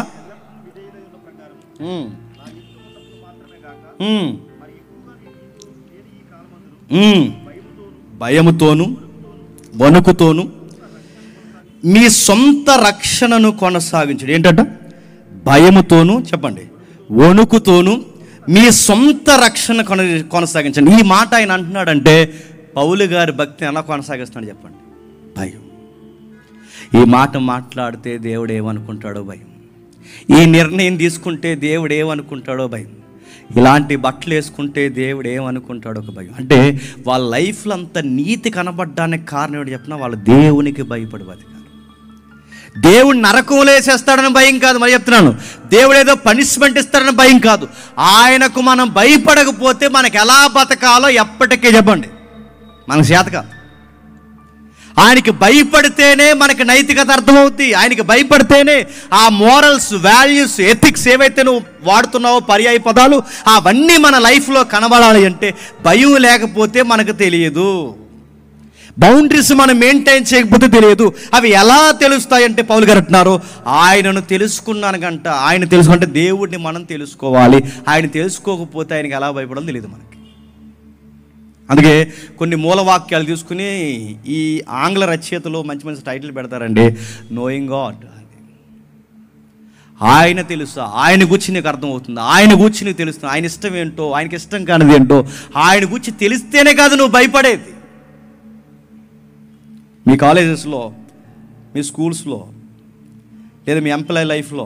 భయముతోను వణుకుతోను మీ సొంత రక్షణను కొనసాగించండి. ఏంటంట? భయముతోను, చెప్పండి, వణుకుతోను మీ సొంత రక్షణ కొనసాగించండి. ఈ మాట ఆయన అంటున్నాడంటే పౌలు గారి భక్తిని ఎలా కొనసాగిస్తున్నాడు చెప్పండి? భయం. ఈ మాట మాట్లాడితే దేవుడు ఏమనుకుంటాడో భయం. ఈ నిర్ణయం తీసుకుంటే దేవుడు ఏమనుకుంటాడో భయం. ఇలాంటి బట్టలు వేసుకుంటే దేవుడు ఏమనుకుంటాడో ఒక భయం. అంటే వాళ్ళ లైఫ్లో అంత నీతి కనబడడానికి కారణం ఏంటి చెప్పినా, వాళ్ళు దేవునికి భయపడి బతికారు. దేవుడు నరకంలో వేసేస్తాడని భయం కాదు, మరి చెప్తున్నాను. దేవుడు ఏదో పనిష్మెంట్ ఇస్తాడని భయం కాదు. ఆయనకు మనం భయపడకపోతే మనకు ఎలా బతకాలో ఎప్పటికీ చెప్పండి మనకు చేత కాదు. ఆయనకి భయపడితేనే మనకి నైతికత అర్థమవుతుంది. ఆయనకి భయపడితేనే ఆ మోరల్స్, వాల్యూస్, ఎథిక్స్ ఏవైతే నువ్వు వాడుతున్నావో పర్యాయ పదాలు, అవన్నీ మన లైఫ్లో కనబడాలి. అంటే భయం లేకపోతే మనకు తెలియదు. బౌండరీస్ మనం మెయింటైన్ చేయకపోతే తెలియదు. అవి ఎలా తెలుస్తాయంటే పౌలు గారు అంటున్నారు, ఆయనను తెలుసుకున్నాను గంట. ఆయన తెలుసుకుంటే దేవుడిని మనం తెలుసుకోవాలి. ఆయన తెలుసుకోకపోతే ఆయనకి ఎలా భయపడాలో తెలియదు మనకి. అందుకే కొన్ని మూలవాక్యాలు తీసుకుని ఈ ఆంగ్ల రచయితలు మంచి మంచి టైటిల్ పెడతారండి. Knowing God. ఆయన తెలుసా, ఆయన గురించి నీకు అర్థమవుతుంది, ఆయన గురించి నీకు తెలుస్తుంది, ఆయన ఇష్టం ఏంటో, ఆయనకి ఇష్టం కానిది ఏంటో ఆయన గురించి తెలిస్తేనే కాదు నువ్వు భయపడేది. మీ కాలేజెస్లో, మీ స్కూల్స్లో, లేదా మీ ఎంప్లాయీ లైఫ్లో,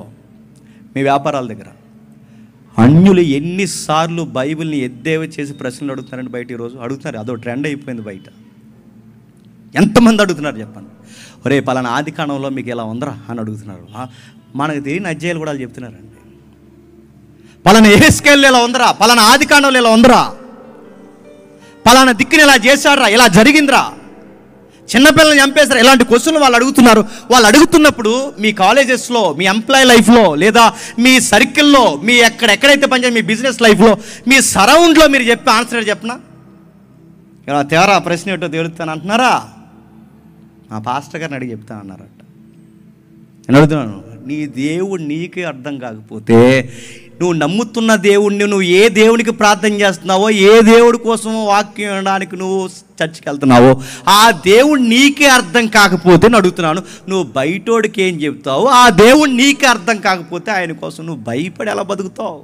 మీ వ్యాపారాల దగ్గర అన్యులు ఎన్నిసార్లు బైబిల్ని ఎద్దేవ చేసి ప్రశ్నలు అడుగుతున్నారండి బయట. ఈరోజు అడుగుతున్నారు, అదో ట్రెండ్ అయిపోయింది బయట. ఎంతమంది అడుగుతున్నారు చెప్పండి? ఒరే పలానా ఆది కాండంలో మీకు ఎలా ఉందరా అని అడుగుతున్నారు. మనకు తెలియని అధ్యాయాలు కూడా చెప్తున్నారండి. పలానా యెహెజ్కేలు ఎలా ఉందరా, పలానా ఆది కాండంలో ఎలా ఉందరా, పలానా దిక్కుని ఇలా చేశాడరా, ఇలా జరిగిందిరా, చిన్నపిల్లల్ని చంపేశారు. ఇలాంటి క్వశ్చన్లు వాళ్ళు అడుగుతున్నారు. వాళ్ళు అడుగుతున్నప్పుడు మీ కాలేజెస్లో, మీ ఎంప్లాయీ లైఫ్లో, లేదా మీ సర్కిల్లో, మీ ఎక్కడెక్కడైతే పనిచేయ మీ బిజినెస్ లైఫ్లో, మీ సరౌండ్లో మీరు చెప్పే ఆన్సర్ చెప్పనా? ఇలా తేరా ప్రశ్న ఏంటో తేలుతాను అంటున్నారా? మా పాస్టర్ గారిని అడిగి చెప్తాను అన్నారట. నేను అడుగుతున్నాను, నీ దేవుడు నీకే అర్థం కాకపోతే, నువ్వు నమ్ముతున్న దేవుడిని, నువ్వు ఏ దేవునికి ప్రార్థన చేస్తున్నావో, ఏ దేవుడి కోసం వాక్యం వినడానికి నువ్వు చర్చికి వెళ్తున్నావో, ఆ దేవుడు నీకే అర్థం కాకపోతే నేను అడుగుతున్నాను, నువ్వు బయటోడికి ఏం చెప్తావు? ఆ దేవుడు నీకే అర్థం కాకపోతే ఆయన కోసం నువ్వు భయపడి ఎలా బతుకుతావు?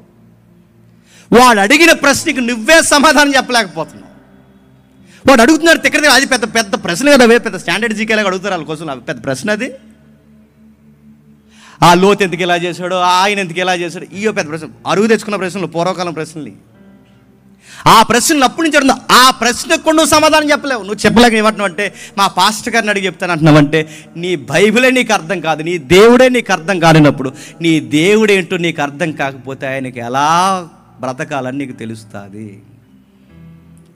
వాడు అడిగిన ప్రశ్నకి నువ్వే సమాధానం చెప్పలేకపోతున్నావు. వాడు అడుగుతున్నారు తిక్కడే, అది పెద్ద పెద్ద ప్రశ్న కదా, పెద్ద స్టాండర్డ్ జీకేలాగా అడుగుతారు వాళ్ళ కోసం. పెద్ద ప్రశ్న అది. ఆ లోతు ఎందుకు ఇలా చేశాడు, ఆయన ఎందుకు ఇలా చేశాడు, ఇయో పెద్ద ప్రశ్న. అరుగు తెచ్చుకున్న ప్రశ్నలు, పూర్వకాలం ప్రశ్నలు. ఆ ప్రశ్నలు అప్పటి నుంచి అడుగుతా. ఆ ప్రశ్నకు కూడా నువ్వు సమాధానం చెప్పలేవు. నువ్వు చెప్పలేక ఏమంటున్నావు అంటే, మా పాస్టర్ గారిని అడిగి చెప్తాను అంటున్నావంటే, నీ బైబిలే నీకు అర్థం కాదు, నీ దేవుడే నీకు అర్థం కానినప్పుడు, నీ దేవుడేంటో నీకు అర్థం కాకపోతే ఆయనకి ఎలా బ్రతకాలని నీకు తెలుస్తుంది.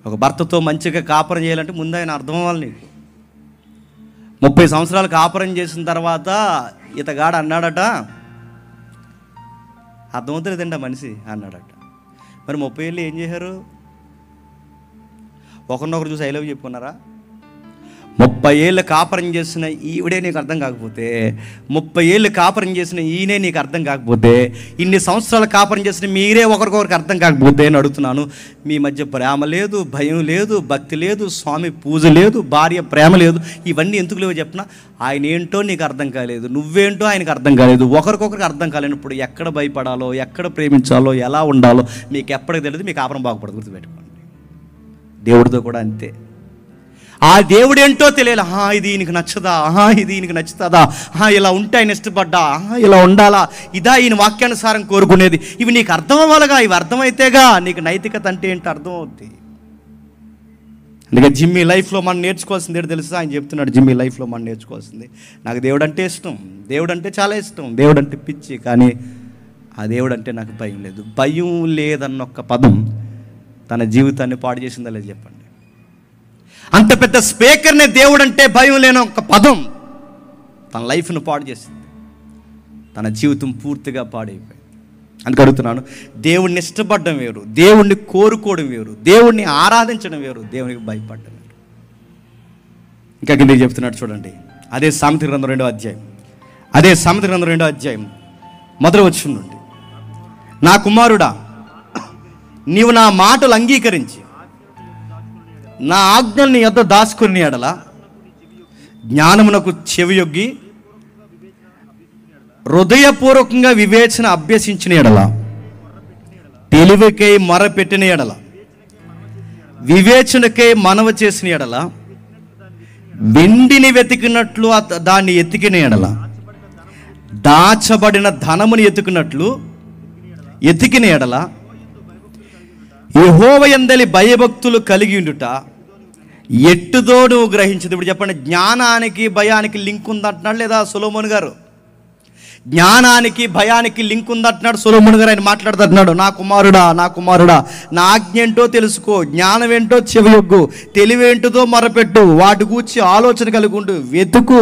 ఒక భర్తతో మంచిగా కాపురం చేయాలంటే ముందు ఆయన అర్థం అవ్వాలి నీకు. 30 సంవత్సరాలు కాపురం చేసిన తర్వాత ఇతగాడు అన్నాడట, అర్థమవుతుందండి ఆ మనిషి అన్నాడట. మరి 30 ఏళ్ళు ఏం చేశారు? ఒకరినొకరు చూసి ఐ లవ్ చెప్పుకున్నారా? 30 ఏళ్ళు కాపురం చేసిన ఈవిడే నీకు అర్థం కాకపోతే, 30 ఏళ్ళు కాపురం చేసిన ఈయనే నీకు అర్థం కాకపోతే, ఇన్ని సంవత్సరాలు కాపురం చేసిన మీరే ఒకరికొకరికి అర్థం కాకపోతే అని అడుగుతున్నాను. మీ మధ్య ప్రేమ లేదు, భయం లేదు, భక్తి లేదు, స్వామి పూజ లేదు, భార్య ప్రేమ లేదు. ఇవన్నీ ఎందుకు లేవో చెప్పినా, ఆయన ఏంటో నీకు అర్థం కాలేదు, నువ్వేంటో ఆయనకు అర్థం కాలేదు. ఒకరికొకరికి అర్థం కాలేనప్పుడు ఎక్కడ భయపడాలో, ఎక్కడ ప్రేమించాలో, ఎలా ఉండాలో మీకు ఎప్పటికి తెలియదు. మీ కాపురం బాగుపడదు. గుర్తుపెట్టుకోండి. దేవుడితో కూడా అంతే. ఆ దేవుడు ఏంటో తెలియాలి. ఇది ఈయనకి నచ్చదా, ఇది ఈయనకి నచ్చుతుందా, ఇలా ఉంటే ఆయన ఇష్టపడ్డా, ఇలా ఉండాలా, ఇదా ఈయన వాక్యానుసారం కోరుకునేది. ఇవి నీకు అర్థం అవ్వాలిగా. ఇవి అర్థమైతేగా నీకు నైతికత అంటే ఏంటో అర్థమవుద్ది. అందుకే జిమ్మీ లైఫ్లో మనం నేర్చుకోవాల్సింది ఏంటో తెలుసా? ఆయన చెప్తున్నాడు, జిమ్మీ లైఫ్లో మనం నేర్చుకోవాల్సింది, నాకు దేవుడు అంటే ఇష్టం, దేవుడు అంటే చాలా ఇష్టం, దేవుడు అంటే పిచ్చి, కానీ ఆ దేవుడు అంటే నాకు భయం లేదు. భయం లేదన్న ఒక్క పదం తన జీవితాన్ని పాడు చేసిందా లేదు చెప్పండి. అంత పెద్ద స్పీకర్నే దేవుడు అంటే భయం లేని ఒక పదం తన లైఫ్ను పాడు చేసింది. తన జీవితం పూర్తిగా పాడైపోయింది. అందుకు అడుగుతున్నాను, దేవుణ్ణి ఇష్టపడడం వేరు, దేవుణ్ణి కోరుకోవడం వేరు, దేవుణ్ణి ఆరాధించడం వేరు, దేవునికి భయపడడం వేరు. ఇంకా కిందకి చెప్తున్నాడు చూడండి, అదే సామెతల గ్రంథం 2వ అధ్యాయం, అదే సామెతల గ్రంథం 2వ అధ్యాయం మొదటి వచనం నుండి, నా కుమారుడా, నీవు నా మాటలు అంగీకరించి నా ఆజ్ఞల్ని నీ యొద్ద దాచుకుని ఎడల, జ్ఞానమునకు చెవియొగ్గి హృదయపూర్వకంగా వివేచన అభ్యసించిన ఎడల, తెలివికై మొరపెట్టిన ఎడల, వివేచనకై మనవ చేసిన ఎడల, వెండిని వెతికినట్లు దాన్ని ఎతికిన ఎడల, దాచబడిన ధనముని ఎతికిన ఎడల, యెహోవా యందలి భయభక్తులు కలిగి ఉండుట ఎట్టుదో నువ్వు గ్రహించదు. ఇప్పుడు చెప్పండి, జ్ఞానానికి భయానికి లింక్ ఉందంటున్నాడు లేదా సొలొమోను గారు? జ్ఞానానికి భయానికి లింక్ ఉందంటున్నాడు సొలొమోను గారు. ఆయన మాట్లాడుతున్నాడు, నా కుమారుడా, నా కుమారుడా, నా ఆజ్ఞ ఏంటో తెలుసుకో, జ్ఞానం ఏంటో చెవియొగ్గు, తెలివేంటిదో మొరపెట్టు, వాటి గూర్చి ఆలోచన కలిగి ఉండు, వెతుకు,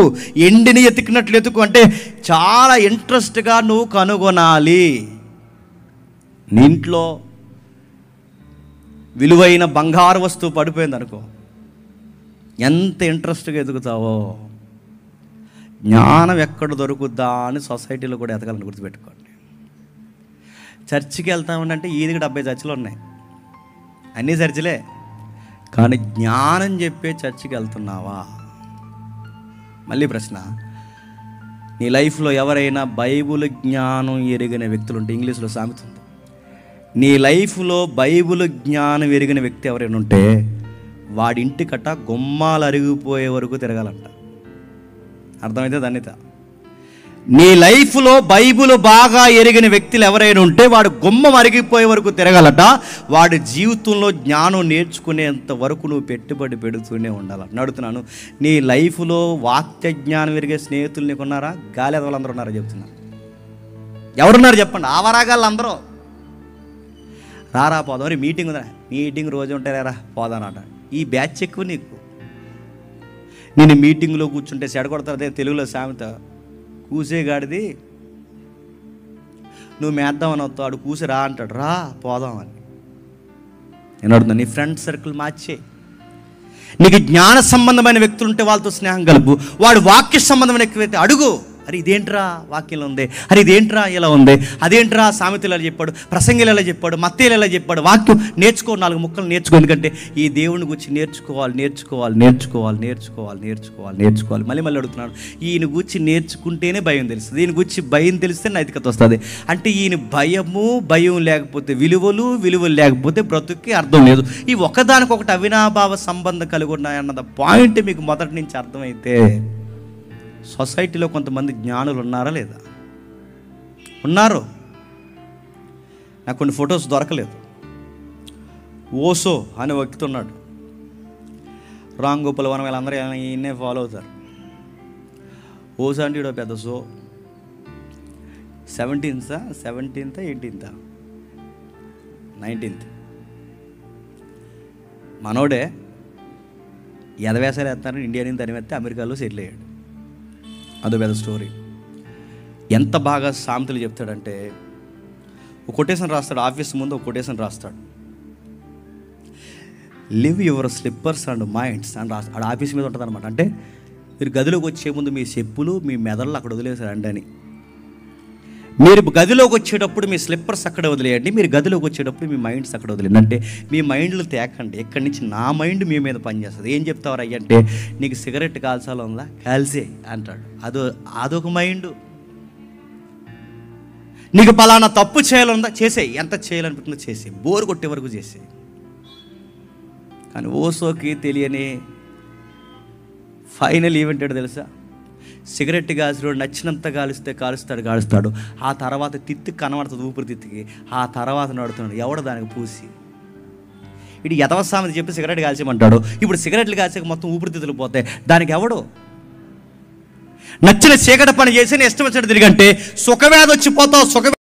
ఎండిని ఎతికినట్లు ఎతుకు. అంటే చాలా ఇంట్రెస్ట్గా నువ్వు కనుగొనాలి. నీ ఇంట్లో విలువైన బంగారు వస్తువు పడిపోయింది అనుకో, ఎంత ఇంట్రెస్ట్గా ఎదుగుతావో, జ్ఞానం ఎక్కడ దొరుకుద్దా అని సొసైటీలో కూడా ఎదగాలని గుర్తుపెట్టుకోండి. చర్చికి వెళ్తామంటే ఈదికి 70 చర్చిలు ఉన్నాయి, అన్నీ చర్చిలే, కానీ జ్ఞానం చెప్పే చర్చికి వెళ్తున్నావా? మళ్ళీ ప్రశ్న, నీ లైఫ్లో ఎవరైనా బైబుల్ జ్ఞానం ఎరిగిన వ్యక్తులు ఉంటే, ఇంగ్లీష్లో సామెత ఉంది, నీ లైఫ్లో బైబుల్ జ్ఞానం ఎరిగిన వ్యక్తి ఎవరైనా ఉంటే వాడి ఇంటికట్ట గుమ్మాలు అరిగిపోయే వరకు తిరగాలంట. అర్థమైతే ధన్యత. నీ లైఫ్లో బైబుల్ బాగా ఎరిగిన వ్యక్తులు ఎవరైనా ఉంటే వాడు గుమ్మం అరిగిపోయే వరకు తిరగాలట. వాడి జీవితంలో జ్ఞానం నేర్చుకునేంత వరకు నువ్వు పెట్టుబడి పెడుతూనే ఉండాలి. అడుగుతున్నాను, నీ లైఫ్లో వాక్య జ్ఞానం ఎరిగే స్నేహితులు నీకు ఉన్నారా? గాలి వాళ్ళందరూ ఉన్నారా చెప్తున్నా? ఎవరున్నారు చెప్పండి? ఆవరాగాళ్ళు అందరూ రారా పోదాం, మరి మీటింగ్ ఉందా, మీటింగ్ రోజు ఉంటారా పోదానట. ఈ బ్యాచ్ ఎక్కువ నీకు. నేను మీటింగ్లో కూర్చుంటే చెడగొడతారు. అదే తెలుగులో సామెత, కూసేగాడిది నువ్వు మేద్దామని వస్తావు, ఆడు కూసి రా అంటాడు, రా పోదామని. నేను అడుగుతున్నా, నీ ఫ్రెండ్ సర్కిల్ మార్చే. నీకు జ్ఞాన సంబంధమైన వ్యక్తులు ఉంటే వాళ్ళతో స్నేహం కలుపు. వాడు వాక్య సంబంధమైన వ్యక్తి అడుగు, అరే ఇదేంట్రా వాక్యంలో ఉంది, అరే ఇదేంట్రా ఇలా ఉంది, అదేంట్రా సామెతలు ఎలా చెప్పాడు, ప్రసంగిలు ఎలా చెప్పాడు, మత్తేలు ఎలా చెప్పాడు, వాక్యం నేర్చుకో, 4 ముక్కలు నేర్చుకో. ఎందుకంటే ఈ దేవుని గురించి నేర్చుకోవాలి. మళ్ళీ అడుగుతున్నాడు, ఈయన గురించి నేర్చుకుంటేనే భయం తెలుస్తుంది, ఈయన గురించి భయం తెలిస్తే నైతికత వస్తుంది. అంటే ఈయన భయం లేకపోతే విలువలు లేకపోతే బ్రతుక్కి అర్థం లేదు. ఈ ఒకదానికొకటి అవినాభావ సంబంధం కలిగి ఉన్నాయన్నద పాయింట్ మీకు మొదటి నుంచి అర్థమైతే, సొసైటీలో కొంతమంది జ్ఞానులు ఉన్నారా లేదా? ఉన్నారు. నాకు కొన్ని ఫొటోస్ దొరకలేదు. ఓసో అనే వ్యక్తి ఉన్నాడు, రామ్ గోపాల్ వనం, వీళ్ళందరూ ఈయన్నే ఫాలో అవుతారు. ఓసో అంటే ఇడో పెద్ద షో. 17th 18th 19th మనోడే ఎదవేసాలు వేస్తారని ఇండియా నుంచి తనివేస్తే అమెరికాలో సెటిల్ అయ్యాడు. అదో పెద్ద స్టోరీ. ఎంత బాగా సామెతలు చెప్తాడంటే, ఒక కొటేషన్ రాస్తాడు, ఆఫీస్ ముందు ఒక కొటేషన్ రాస్తాడు, live your slippers and minds అని రాస్తాడు. ఆడ ఆఫీస్ మీద ఉంటుంది అనమాట. అంటే మీరు గదిలోకి వచ్చే ముందు మీ చెప్పులు మీ మెదళ్ళు అక్కడ వదిలేసారండి అని. మీరు గదిలోకి వచ్చేటప్పుడు మీ స్లిప్పర్స్ అక్కడ వదిలేయండి, మీరు గదిలోకి వచ్చేటప్పుడు మీ మైండ్స్ అక్కడ వదిలేయండి. అంటే మీ మైండ్లు తేకండి, ఎక్కడి నుంచి నా మైండ్ మీ మీద పనిచేస్తుంది. ఏం చెప్తావు అయ్యి అంటే, నీకు సిగరెట్ కాల్చాలో ఉందా, కాల్సే అంటాడు. అదొక మైండ్. నీకు పలానా తప్పు చేయాలందా, చేసేయి, ఎంత చేయాలనిపిస్తుందో చేసే, బోరు కొట్టే వరకు చేసే. కానీ ఓసోకి తెలియని ఫైనల్ ఈవెంట్ ఏంటో తెలుసా? సిగరెట్ కాల్చిన నచ్చినంత కాలుస్తాడు. ఆ తర్వాత తిత్తి కనబడుతుంది, ఊపిరితిత్తికి. ఆ తర్వాత నడుతున్నాడు, ఎవడు దానికి పూసి. ఇటు యథవసామెత చెప్పి సిగరెట్ కాల్చేయమంటాడు. ఇప్పుడు సిగరెట్లు కాల్చాక మొత్తం ఊపిరితిత్తులు పోతాయి, దానికి ఎవడు? నచ్చిన చీకటి పని చేసి ఇష్టం వచ్చినట్టు తిరిగంటే సుఖవ్యాధి వచ్చిపోతావు.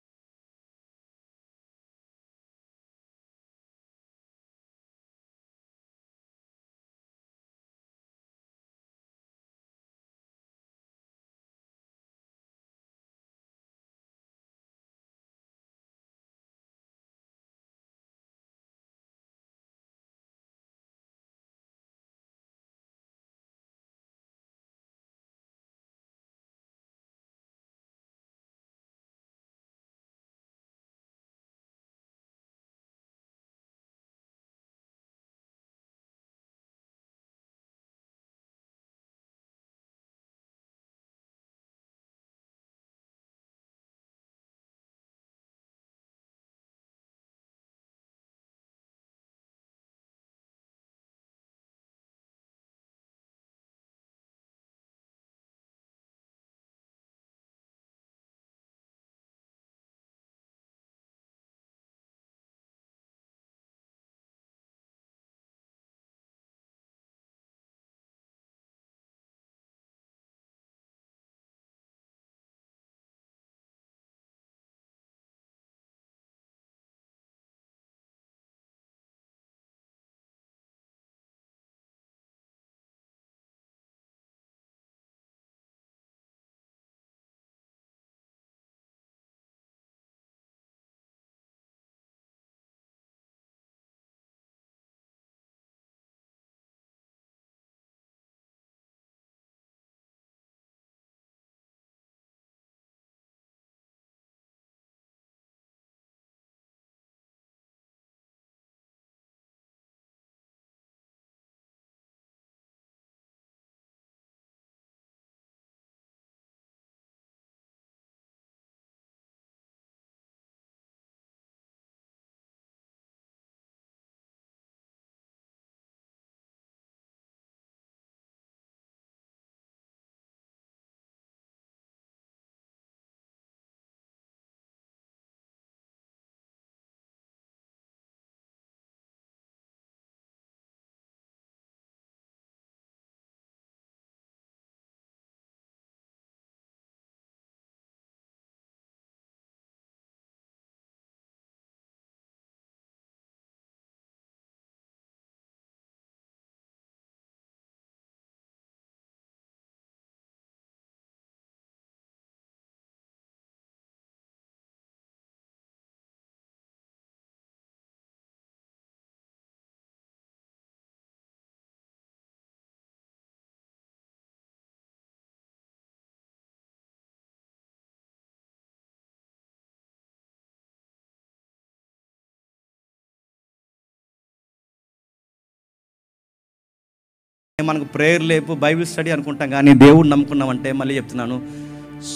మనకు ప్రేయర్ లేపు బైబిల్ స్టడీ అనుకుంటాం, కానీ దేవుడు నమ్ముకున్నామంటే మళ్ళీ చెప్తున్నాను,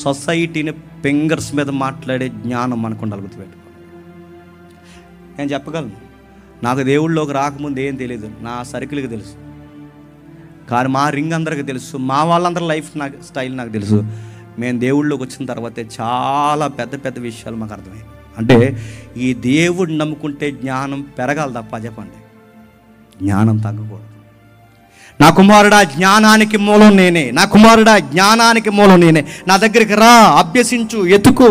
సొసైటీని ఫింగర్స్ మీద మాట్లాడే జ్ఞానం మనకు ఉండాలి. గుర్తుపెట్టుకో, నేను చెప్పగలను, నాకు దేవుళ్ళలోకి రాకముందు ఏం తెలియదు, నా సర్కిల్కి తెలుసు, కానీ మా రింగ్ అందరికీ తెలుసు, మా వాళ్ళందరి లైఫ్ నాకు స్టైల్ నాకు తెలుసు. మేము దేవుళ్ళలోకి వచ్చిన తర్వాతే చాలా పెద్ద పెద్ద విషయాలు మాకు అర్థమయ్యాయి. అంటే ఈ దేవుడు నమ్ముకుంటే జ్ఞానం పెరగాలి తప్ప, చెప్పండి, జ్ఞానం తగ్గకూడదు. నా కుమారుడా జ్ఞానానికి మూలం నేనే, నా కుమారుడా జ్ఞానానికి మూలం నేనే, నా దగ్గరికి రా, అభ్యసించు, ఎతుకు,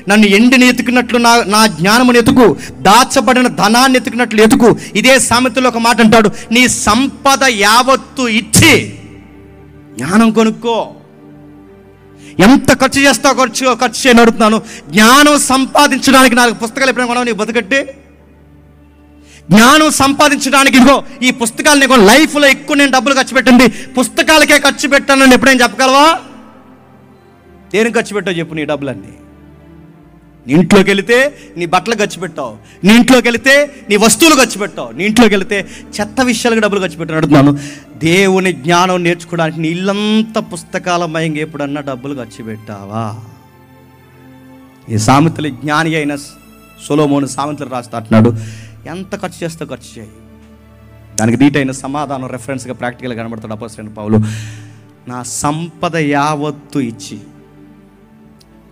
నన్ను ఎండిని ఎతుకున్నట్లు నా జ్ఞానమును ఎతుకు, దాచబడిన ధనాన్ని ఎతుకున్నట్లు ఎతుకు. ఇదే సామెతలో ఒక మాట అంటాడు, నీ సంపద యావత్తు ఇచ్చి జ్ఞానం కొనుక్కో. ఎంత ఖర్చు చేస్తావు, ఖర్చు చేయని అడుగుతున్నాను. జ్ఞానం సంపాదించడానికి నాకు పుస్తకాలు ఎప్పుడైనా కొనవు నీ బతుకట్టే? జ్ఞానం సంపాదించడానికి ఇదిగో ఈ పుస్తకాలు నీకు లైఫ్లో ఎక్కువ నేను డబ్బులు ఖర్చు పెట్టండి, పుస్తకాలకే ఖర్చు పెట్టానని ఎప్పుడైనా చెప్పగలవా? దేనికి ఖర్చు పెట్టావు చెప్పు? నీ డబ్బులన్నీ నీ ఇంట్లోకి వెళితే నీ బట్టలు ఖర్చు పెట్టావు, నీ ఇంట్లోకి వెళితే నీ వస్తువులు ఖర్చు పెట్టావు, నీ ఇంట్లోకి వెళితే చెత్త విషయాలకు డబ్బులు ఖర్చు పెట్టాను. అడుగుతున్నాను, దేవుని జ్ఞానం నేర్చుకోవడానికి నీ ఇల్లంతా పుస్తకాలమయంగా ఎప్పుడన్నా డబ్బులు ఖర్చు పెట్టావా? ఈ సామెతలు జ్ఞాని అయిన సొలొమోను సామెతలు రాస్తా అంటున్నాడు, ఎంత ఖర్చు చేస్తావు ఖర్చు చేయి. దానికి దీటైన సమాధానం రెఫరెన్స్గా ప్రాక్టికల్గా కనబడతాడు అపోస్తలుడైన పౌలు. నా సంపద యావత్తు ఇచ్చి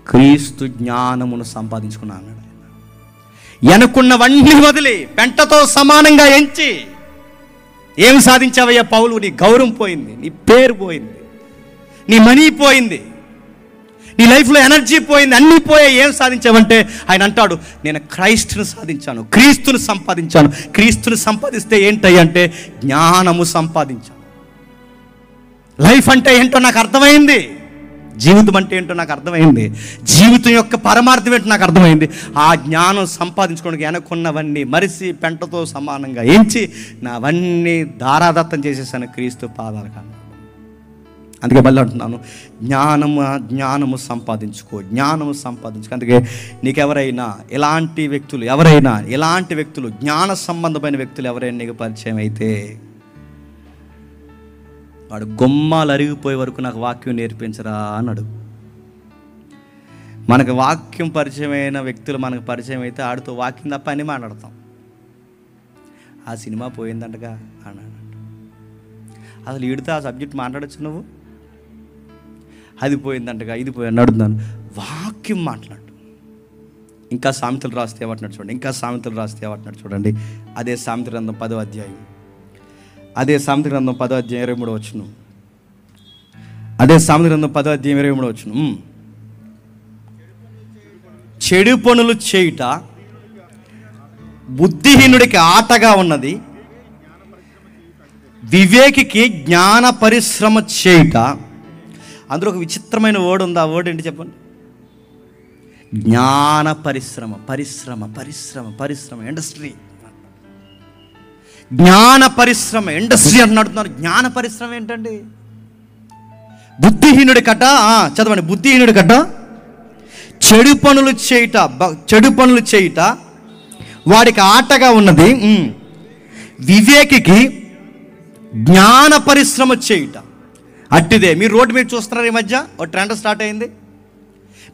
క్రీస్తు జ్ఞానమును సంపాదించుకున్నా అన్నాడు. ఎనుకున్నవన్నీ వదిలి పెంటతో సమానంగా ఎంచి ఏం సాధించావయ్యా పౌలు? నీ గౌరవం పోయింది, నీ పేరు పోయింది, నీ మనీ పోయింది, నీ లైఫ్లో ఎనర్జీ పోయింది, అన్నీ పోయాయి. ఏం సాధించావంటే ఆయన అంటాడు, నేను క్రైస్తును సాధించాను, క్రీస్తుని సంపాదించాను. క్రీస్తుని సంపాదిస్తే ఏంటంటే జ్ఞానము సంపాదించాను. లైఫ్ అంటే ఏంటో నాకు అర్థమైంది, జీవితం అంటే ఏంటో నాకు అర్థమైంది, జీవితం యొక్క పరమార్థం ఏంటో నాకు అర్థమైంది. ఆ జ్ఞానం సంపాదించుకోవడానికి వెనకున్నవన్నీ మరిసి పెంటతో సమానంగా ఎంచి నావన్నీ దారాదత్తం చేసేసాను క్రీస్తు పాదాల కన్నా. అందుకే మళ్ళీ అంటున్నాను, జ్ఞానము సంపాదించుకో, జ్ఞానము సంపాదించుకో. అందుకే నీకెవరైనా ఎలాంటి వ్యక్తులు జ్ఞాన సంబంధమైన వ్యక్తులు ఎవరైనా నీకు పరిచయం అయితే వాడు గొమ్మాలు అరిగిపోయే వరకు నాకు వాక్యం నేర్పించరా అన్నాడు. మనకు వాక్యం పరిచయమైన వ్యక్తులు మనకు పరిచయం అయితే ఆడితో వాక్యం తప్ప అని మాట్లాడతాం. ఆ సినిమా పోయిందంటగా అన్నాడు. అసలు ఈడితో ఆ సబ్జెక్ట్ మాట్లాడచ్చు నువ్వు? అది పోయిందంటగా, ఇది పోయింది అడుగుతున్నాను. వాక్యం మాట్లాడు. ఇంకా సామెతలు రాస్తే ఏమంటున్నాడు చూడండి. అదే సామెత గ్రంథం 10వ అధ్యాయం, 23వ వచనం. అదే సామెత గ్రంథం 10వ అధ్యాయం 23వ వచనం. చెడు పనులు చేయుట బుద్ధిహీనుడికి ఆటగా ఉన్నది, వివేకికి జ్ఞాన పరిశ్రమ చేయుట. అందులో ఒక విచిత్రమైన వర్డ్ ఉంది. ఆ వర్డ్ ఏంటి చెప్పండి? జ్ఞాన పరిశ్రమ ఇండస్ట్రీ. జ్ఞాన పరిశ్రమ ఇండస్ట్రీ అని అడుగుతున్నారు. జ్ఞాన పరిశ్రమ ఏంటండి? బుద్ధిహీనుడి కట, చదవండి, బుద్ధిహీనుడి కట చెడు పనులు చేయుట వాడికి ఆటగా ఉన్నది, వివేకికి జ్ఞాన పరిశ్రమ చేయుట అట్టిదే. మీరు రోడ్డు మీద చూస్తున్నారు, ఈ మధ్య ఒక ట్రెండ్ స్టార్ట్ అయింది.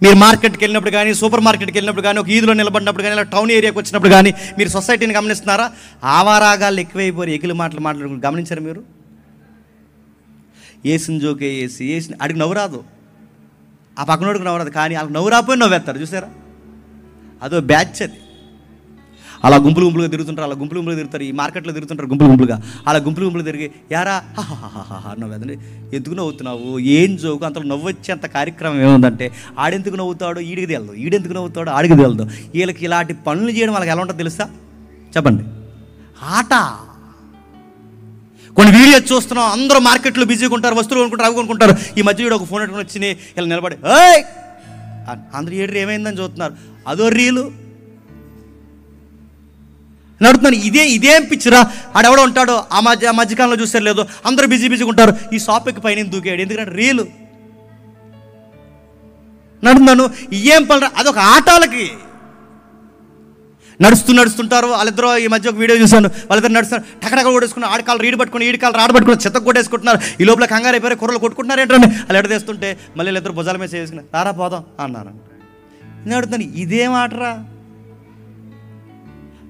మీరు మార్కెట్కి వెళ్ళినప్పుడు కానీ, సూపర్ మార్కెట్కి వెళ్ళినప్పుడు కానీ, ఒక ఈదులో నిలబడినప్పుడు కానీ, ఇలా టౌన్ ఏరియాకి వచ్చినప్పుడు కానీ మీరు సొసైటీని గమనిస్తున్నారా? ఆవారాగాళ్ళు ఎక్కువైపోయి ఎకిలి మాట్లాడుకుని గమనించారు మీరు? ఏసిన జోకే వేసి అడిగి నవ్వు రాదు, ఆ పక్కనోడికి నవ్వు రాదు, కానీ వాళ్ళకి నవ్వు రాపోయి నవ్వేస్తారు. చూసారా? అదో బ్యాచ్ అది. అలా గుంపులుగా తిరుగుతారు. ఈ మార్కెట్లో తిరుగుతుంటారు గుంపులుగా. అలా గుంపులు తిరిగి యారా నవ్వేదండి. ఎందుకు నవ్వుతున్నావు? ఏం జోకు? అంతలో నవ్వొచ్చేంత కార్యక్రమం ఏముందంటే ఆడెందుకు నవ్వుతాడో ఈడికి తెలదు, ఈడెందుకు నవ్వుతాడో ఆడికి తెలదు. వీళ్ళకి ఇలాంటి పనులు చేయడం వాళ్ళకి ఎలా ఉంటుందో తెలుసా? చెప్పండి. ఆట. కొన్ని వీడియోస్ చూస్తున్నాం, అందరూ మార్కెట్లో బిజీగా ఉంటారు, వస్తువులు కొనుక్కుంటారు, అవి కొనుక్కుంటారు. ఈ మధ్య వీడు ఒక ఫోన్ పెట్టుకుని వచ్చి ఇలా నిలబడి అందరూ ఏడు ఏమైందని చూస్తున్నారు. అదో రీలు నడుతున్నాను. ఇదేం పిచ్చిరా? ఆడెవడో ఉంటాడో ఆ మధ్యకాలంలో చూసారు లేదో, అందరూ బిజీగా ఉంటారు. ఈ షాప్కి పైన దూకాడు, ఎందుకంటే రీలు నడుతున్నాను. ఏం పనులు? అదొక ఆటాలకి. నడుస్తుంటారు వాళ్ళిద్దరూ. ఈ మధ్య ఒక వీడియో చూశాను, వాళ్ళిద్దరు నడుస్తారు, టకటక కొట్టేసుకున్నారు, ఆడకాలు రీడ్ పట్టుకుని ఈడికాలు రాడు పట్టుకుని చెత్త కొట్టేసుకుంటున్నారు. ఈ లోపల కంగారు అయిపోయి కుర్రలు కొట్టుకుంటున్నారు ఏంటంటే వాళ్ళు ఎడదేస్తుంటే మళ్ళీ ఇద్దరు భుజాల మీద చేసుకుని రారా పోదాం అన్నారు. నేను అడుగుతాను, ఇదేమాటరా?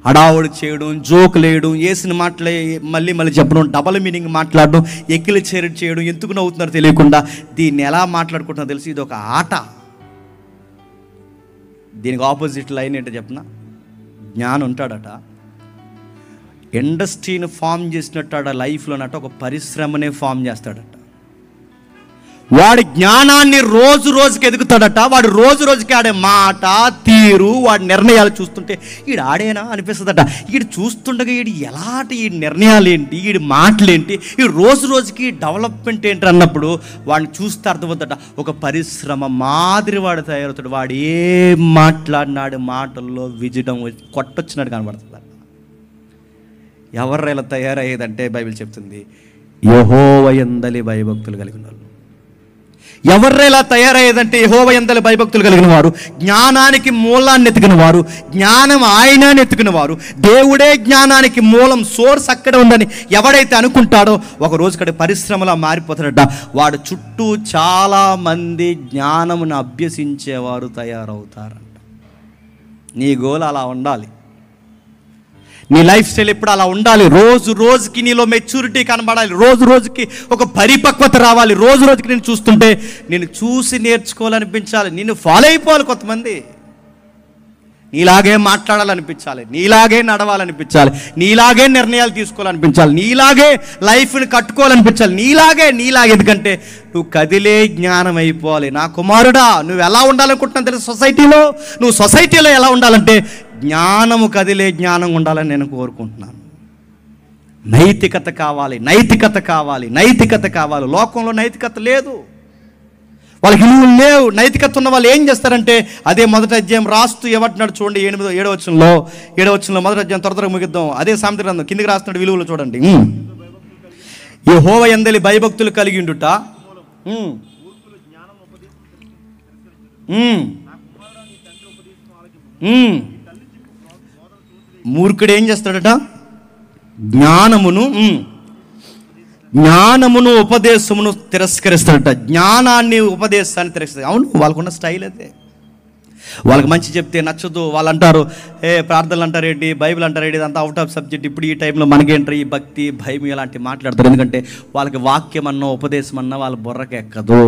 హడావుడి చేయడం, జోకులు వేయడం, వేసిన మాటలే మళ్ళీ చెప్పడం, డబల్ మీనింగ్ మాట్లాడడం, ఎక్కిలి చేయడం, ఎందుకు నవ్వుతున్నారో తెలియకుండా దీన్ని ఎలా మాట్లాడుకుంటున్నారో తెలిసి ఇది ఒక ఆట. దీనికి ఆపోజిట్ లైన్ ఏంటో చెప్పిన, జ్ఞానం ఉంటాడట, ఇండస్ట్రీని ఫామ్ చేసినట్టు లైఫ్లోనట ఒక పరిశ్రమనే ఫామ్ చేస్తాడట. వాడి జ్ఞానాన్ని రోజు రోజుకి ఎదుగుతాడట. వాడు రోజు రోజుకి ఆడే మాట తీరు, వాడి నిర్ణయాలు చూస్తుంటే ఈడు ఆడేనా అనిపిస్తుందట. ఈడు చూస్తుండగా ఎలాంటి ఈ నిర్ణయాలు ఏంటి, ఈడి మాటలేంటి, ఈ రోజు రోజుకి డెవలప్మెంట్ ఏంటి అన్నప్పుడు వాడిని చూస్తే అర్థమవుతుందట ఒక పరిశ్రమ మాదిరి వాడు తయారవుతాడు. వాడు ఏం మాట్లాడినాడు మాటల్లో విజడం కొట్టొచ్చినట్టు కనబడుతుందట. ఎవరు ఇలా తయారయ్యేదంటే బైబిల్ చెప్తుంది, యెహోవా యందలి భయభక్తులు కలిగిన వాళ్ళు. ఎవరు ఇలా తయారయ్యేదంటే యెహోవా యందలి భయభక్తులు కలిగిన వారు, జ్ఞానానికి మూలాన్ని ఎత్తుకుని వారు, జ్ఞానం ఆయనని ఎత్తుకుని వారు, దేవుడే జ్ఞానానికి మూలం, సోర్స్ అక్కడ ఉందని ఎవడైతే అనుకుంటాడో ఒక రోజు ఇక్కడ పరిశ్రమలా మారిపోతాడట. వాడు చుట్టూ చాలామంది జ్ఞానమును అభ్యసించేవారు తయారవుతారంట. నీ గోల్ అలా ఉండాలి, నీ లైఫ్ స్టైల్ ఎప్పుడు అలా ఉండాలి. రోజు రోజుకి నీలో మెచ్యూరిటీ కనబడాలి, రోజు రోజుకి ఒక పరిపక్వత రావాలి. రోజు రోజుకి నేను చూస్తుంటే నేను చూసి నేర్చుకోవాలనిపించాలి, నిన్ను ఫాలో అయిపోవాలి. కొంతమంది నీలాగే మాట్లాడాలనిపించాలి, నీలాగే నడవాలనిపించాలి, నీలాగే నిర్ణయాలు తీసుకోవాలనిపించాలి, నీలాగే లైఫ్ని కట్టుకోవాలనిపించాలి, నీలాగే. ఎందుకంటే నువ్వు కదిలే జ్ఞానం అయిపోవాలి. నా కుమారుడా, నువ్వు ఎలా ఉండాలనుకుంటున్నావు తెలుసు? నువ్వు సొసైటీలో ఎలా ఉండాలంటే జ్ఞానము కదిలే జ్ఞానం ఉండాలని నేను కోరుకుంటున్నాను. నైతికత కావాలి. లోకంలో నైతికత లేదు, వాళ్ళకి విలువలు లేవు. నైతికత ఉన్న వాళ్ళు ఏం చేస్తారంటే అదే మొదటి అధ్యాయం రాస్తూ ఏమంటున్నాడు చూడండి, 7వ వచనంలో మొదటి అధ్యాయం త్వరగా ముగిద్దాం. అదే సామెతల గ్రంథం కిందికి రాస్తున్నాడు విలువలు చూడండి. యెహోవా యందలి భయభక్తులు కలిగి ఉండుట, మూర్ఖుడు ఏం చేస్తాడట? జ్ఞానమును ఉపదేశమును తిరస్కరిస్తాడట. ఉపదేశాన్ని తిరస్కరిస్తాడు. అవును, వాళ్ళకున్న స్టైల్ అదే. వాళ్ళకి మంచి చెప్తే నచ్చదు. వాళ్ళు అంటారు, ప్రార్థనలు అంటారేంటి, బైబిల్ అంటారేంటి, ఇదంతా అవుట్ ఆఫ్ సబ్జెక్ట్, ఇప్పుడు ఈ టైంలో మనకేంటారు ఈ భక్తి భయం ఇలాంటివి మాట్లాడతారు. ఎందుకంటే వాళ్ళకి వాక్యం అన్నా ఉపదేశం అన్నా వాళ్ళ బుర్రకి ఎక్కదు.